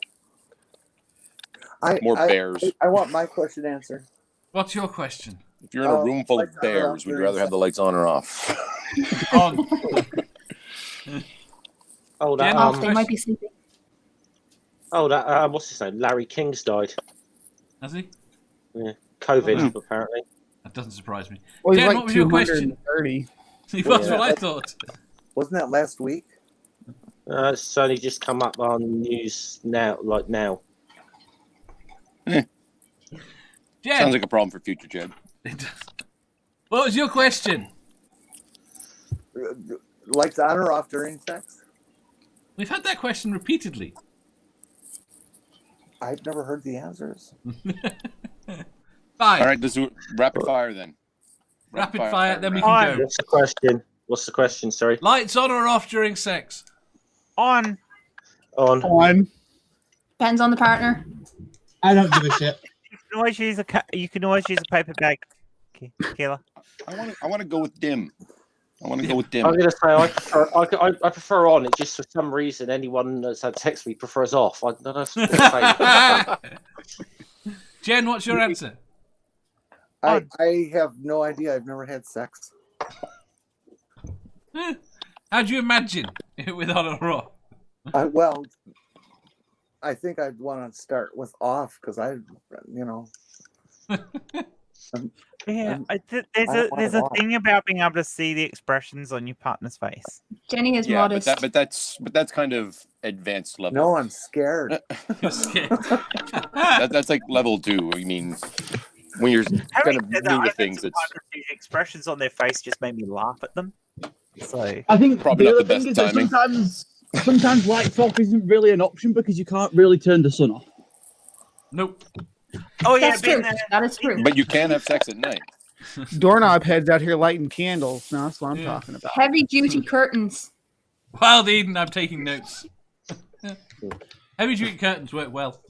[SPEAKER 1] More bears.
[SPEAKER 5] I want my question answered.
[SPEAKER 2] What's your question?
[SPEAKER 1] If you're in a room full of
[SPEAKER 5] lights on or off
[SPEAKER 1] bears, would you
[SPEAKER 5] during
[SPEAKER 1] rather have the lights on or off?
[SPEAKER 2] On.
[SPEAKER 6] Oh,
[SPEAKER 2] Yeah,
[SPEAKER 6] that.
[SPEAKER 2] no,
[SPEAKER 9] They might be sleeping.
[SPEAKER 6] What's his name? Larry King's died.
[SPEAKER 2] Has he?
[SPEAKER 6] Yeah. COVID, apparently.
[SPEAKER 2] That doesn't surprise me.
[SPEAKER 3] Well, he's
[SPEAKER 2] Jen,
[SPEAKER 3] like
[SPEAKER 2] what was your question?
[SPEAKER 3] 230.
[SPEAKER 2] That's what I thought.
[SPEAKER 5] Wasn't that last week?
[SPEAKER 6] It's only just come up on news now, now.
[SPEAKER 2] Jen,
[SPEAKER 1] Sounds like a problem for future, Jed.
[SPEAKER 2] what was your question?
[SPEAKER 5] Lights on or off during sex?
[SPEAKER 2] We've had that question repeatedly.
[SPEAKER 5] I've never heard the answers.
[SPEAKER 2] Five.
[SPEAKER 1] All right, let's do rapid fire then.
[SPEAKER 2] Rapid fire, then we
[SPEAKER 4] On.
[SPEAKER 2] can go.
[SPEAKER 6] What's the question? What's the question? Sorry.
[SPEAKER 2] Lights on or off during sex?
[SPEAKER 4] On.
[SPEAKER 6] On.
[SPEAKER 3] One.
[SPEAKER 9] Depends on the partner.
[SPEAKER 7] I don't give a shit.
[SPEAKER 4] You can always use a paper bag, Keelah.
[SPEAKER 1] I want to go with dim. I want to go with dim.
[SPEAKER 6] I'm going to say I prefer on. It just for some reason anyone that's had text me prefers off. I don't know.
[SPEAKER 2] Jen, what's your answer?
[SPEAKER 5] I have no idea. I've never had sex.
[SPEAKER 2] How do you imagine it with on or off?
[SPEAKER 5] Well, I think I'd want to start with off because
[SPEAKER 4] Yeah, there's
[SPEAKER 5] I
[SPEAKER 4] a
[SPEAKER 5] want
[SPEAKER 4] thing about being able to see the expressions on your partner's face.
[SPEAKER 9] Jenny is
[SPEAKER 1] Yeah,
[SPEAKER 9] modest.
[SPEAKER 1] but that's kind of advanced level.
[SPEAKER 5] No, I'm scared.
[SPEAKER 2] You're scared.
[SPEAKER 1] That's like level 2. I mean, when you're kind of new to things, it's
[SPEAKER 4] The expressions on their face just made me laugh at them. So
[SPEAKER 7] I think
[SPEAKER 1] Probably
[SPEAKER 7] the
[SPEAKER 1] not
[SPEAKER 7] other
[SPEAKER 1] the
[SPEAKER 7] thing is
[SPEAKER 1] best
[SPEAKER 7] that
[SPEAKER 1] timing.
[SPEAKER 7] sometimes lights off isn't really an option because you can't really turn the sun off.
[SPEAKER 2] Nope.
[SPEAKER 4] oh yeah,
[SPEAKER 9] That's true.
[SPEAKER 4] been there.
[SPEAKER 9] That is true.
[SPEAKER 1] but you can have sex at night.
[SPEAKER 3] Doorknob heads out here lighting candles. No, that's what I'm
[SPEAKER 2] Yeah.
[SPEAKER 3] talking about.
[SPEAKER 9] Heavy duty curtains.
[SPEAKER 2] Wild Eden, I'm taking notes. Heavy duty curtains work well.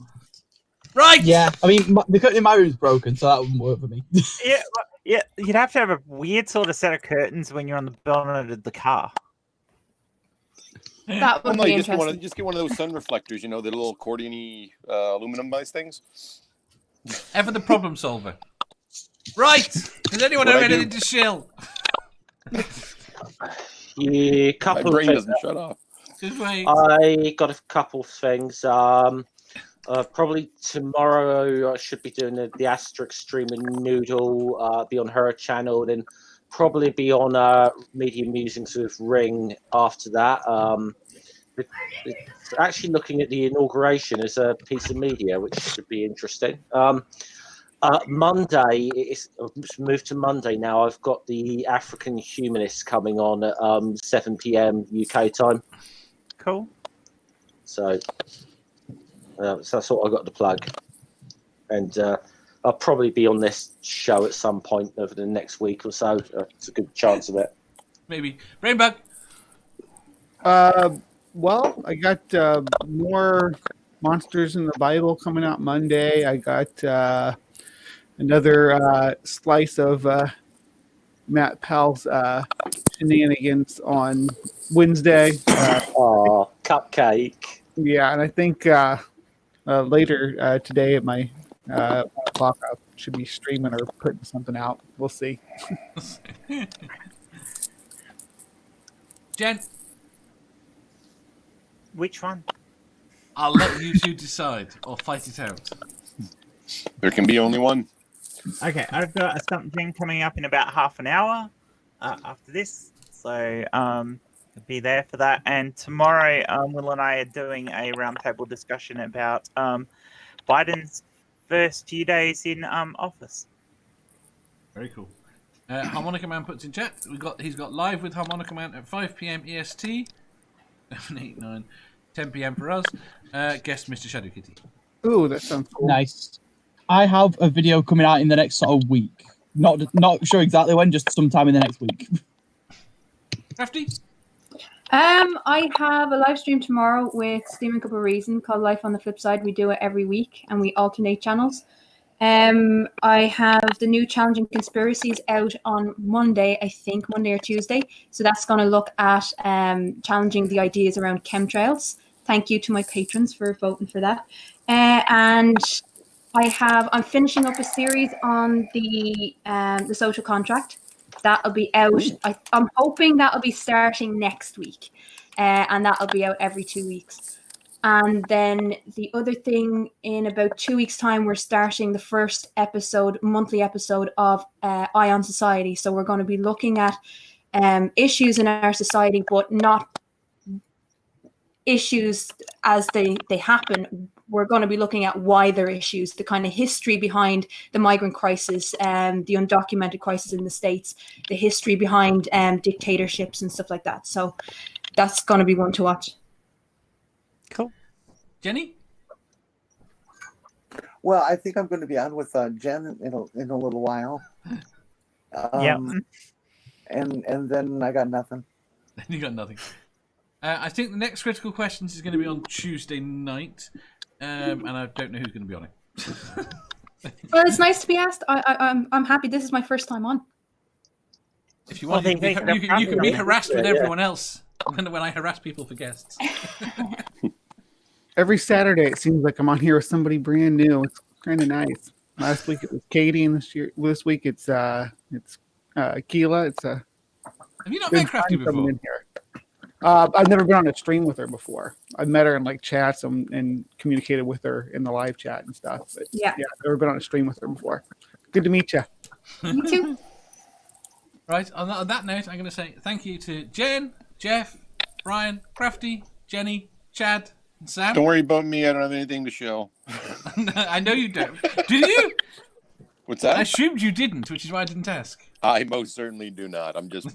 [SPEAKER 2] Right.
[SPEAKER 7] Yeah, I mean the curtain in my room's broken, so that wouldn't work for me.
[SPEAKER 4] Yeah, you'd have to have a weird sort of set of curtains when you're on the bonnet of the car.
[SPEAKER 9] That
[SPEAKER 1] Well,
[SPEAKER 9] would
[SPEAKER 1] no,
[SPEAKER 9] be
[SPEAKER 1] you just
[SPEAKER 9] interesting.
[SPEAKER 1] get one of those sun reflectors. You know, the little accordion-y aluminum-based things.
[SPEAKER 2] Ever the problem solver. Right. Does anyone
[SPEAKER 1] What
[SPEAKER 2] have
[SPEAKER 1] I do.
[SPEAKER 2] anything to shill?
[SPEAKER 6] Yeah,
[SPEAKER 1] My
[SPEAKER 6] couple
[SPEAKER 1] brain
[SPEAKER 6] of
[SPEAKER 1] doesn't shut off.
[SPEAKER 2] Just wait.
[SPEAKER 6] I got a couple of things. Probably tomorrow I should be doing the Asterix streaming Noodle. Be on her channel, then probably be on Media Musings with Ring after that. It's actually looking at the inauguration as a piece of media, which should be interesting. Monday, it's moved to Monday now. I've got the African Humanists coming on at 7 p.m. UK time.
[SPEAKER 4] Cool.
[SPEAKER 6] So that's all I got to plug. And I'll probably be on this show at some point over the next week or so. It's a good chance of it.
[SPEAKER 2] Maybe. Rainbug.
[SPEAKER 3] Well, I got more Monsters in the Bible coming out Monday. I got another slice of Matt Powell's shenanigans on Wednesday.
[SPEAKER 6] Cupcake.
[SPEAKER 3] Yeah, and I think later today at my 1 o'clock I should be streaming or putting something out. We'll see.
[SPEAKER 2] Jen,
[SPEAKER 4] Which one?
[SPEAKER 2] I'll let you two decide or fight it out.
[SPEAKER 1] There can be only one.
[SPEAKER 4] Okay, I've got a Stump Jen coming up in about half an hour after this, so I'll be there for that. And tomorrow, Will and I are doing a roundtable discussion about Biden's first few days in office.
[SPEAKER 2] Very cool. Harmonica Man puts in chat. He's got live with Harmonica Man at 5 p.m. EST, 7, 8, 9, 10 p.m. for us. Guest Mr. Shadow Kitty.
[SPEAKER 3] Ooh, that sounds cool.
[SPEAKER 7] Nice. I have a video coming out in the next sort of week. Not sure exactly when, just sometime in the next week.
[SPEAKER 2] Crafty?
[SPEAKER 9] I have a live stream tomorrow with Steaming Cup of Reason called Life on the Flip Side. We do it every week and we alternate channels. I have the new Challenging Conspiracies out on Monday, I think, Monday or Tuesday. So that's going to look at challenging the ideas around chemtrails. Thank you to my patrons for voting for that. And I'm finishing up a series on the social contract. That'll be out. I'm hoping that'll be starting next week, and that'll be out every 2 weeks. And then the other thing, in about 2 weeks' time, we're starting the first monthly episode of Eye on Society. So we're going to be looking at issues in our society, but not issues as they happen. We're going to be looking at why they're issues, the kind of history behind the migrant crisis, the undocumented crisis in the States, the history behind dictatorships and stuff like that. So that's going to be one to watch.
[SPEAKER 4] Cool.
[SPEAKER 2] Jenny?
[SPEAKER 5] Well, I think I'm going to be on with Jen in a little while. And then I got nothing.
[SPEAKER 2] You got nothing. I think the next Critical Questions is going to be on Tuesday night, and I don't know who's going to be on it.
[SPEAKER 9] Well, it's nice to be asked. I'm happy. This is my first time on.
[SPEAKER 2] If you want, you can be harassed with everyone else when I harass people for guests.
[SPEAKER 3] Every Saturday, it seems like I'm on here with somebody brand new. It's kind of nice. Last week it was Katie, and this week it's Keelah.
[SPEAKER 2] Have you not met Crafty before?
[SPEAKER 3] In here. I've never been on a stream with her before. I've met her in like chats and communicated with her in the live chat and stuff. But yeah, I've never been on a stream with her before. Good to meet you.
[SPEAKER 9] You too.
[SPEAKER 2] Right, on that note, I'm going to say thank you to Jen, Jeff, Brian, Crafty, Jenny, Chad, and Sam.
[SPEAKER 1] Don't worry about me. I don't have anything to show.
[SPEAKER 2] I know you don't. Do you?
[SPEAKER 1] What's that?
[SPEAKER 2] I assumed you didn't, which is why I didn't ask.
[SPEAKER 1] I most certainly do not. I'm just...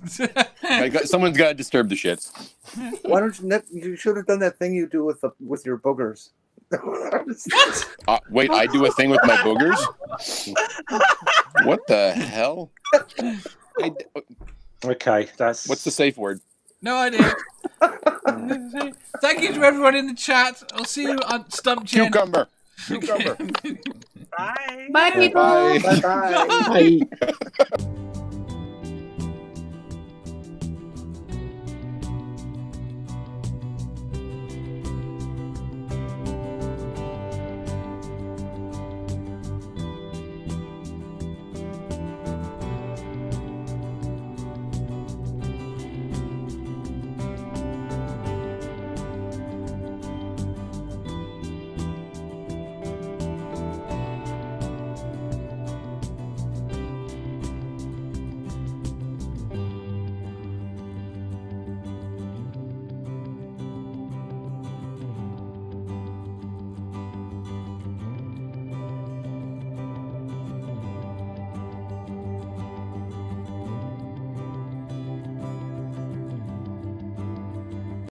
[SPEAKER 1] someone's got to disturb the shits.
[SPEAKER 5] Why don't you should have done that thing you do with your boogers.
[SPEAKER 2] What?
[SPEAKER 1] Wait, I do a thing with my boogers? What the hell?
[SPEAKER 6] Okay, that's...
[SPEAKER 1] What's the safe word?
[SPEAKER 2] No idea. Thank you to everyone in the chat. I'll see you on Stump Jen.
[SPEAKER 1] Cucumber.
[SPEAKER 4] Bye.
[SPEAKER 9] Bye, people.
[SPEAKER 1] Bye.
[SPEAKER 5] Bye.
[SPEAKER 7] Bye.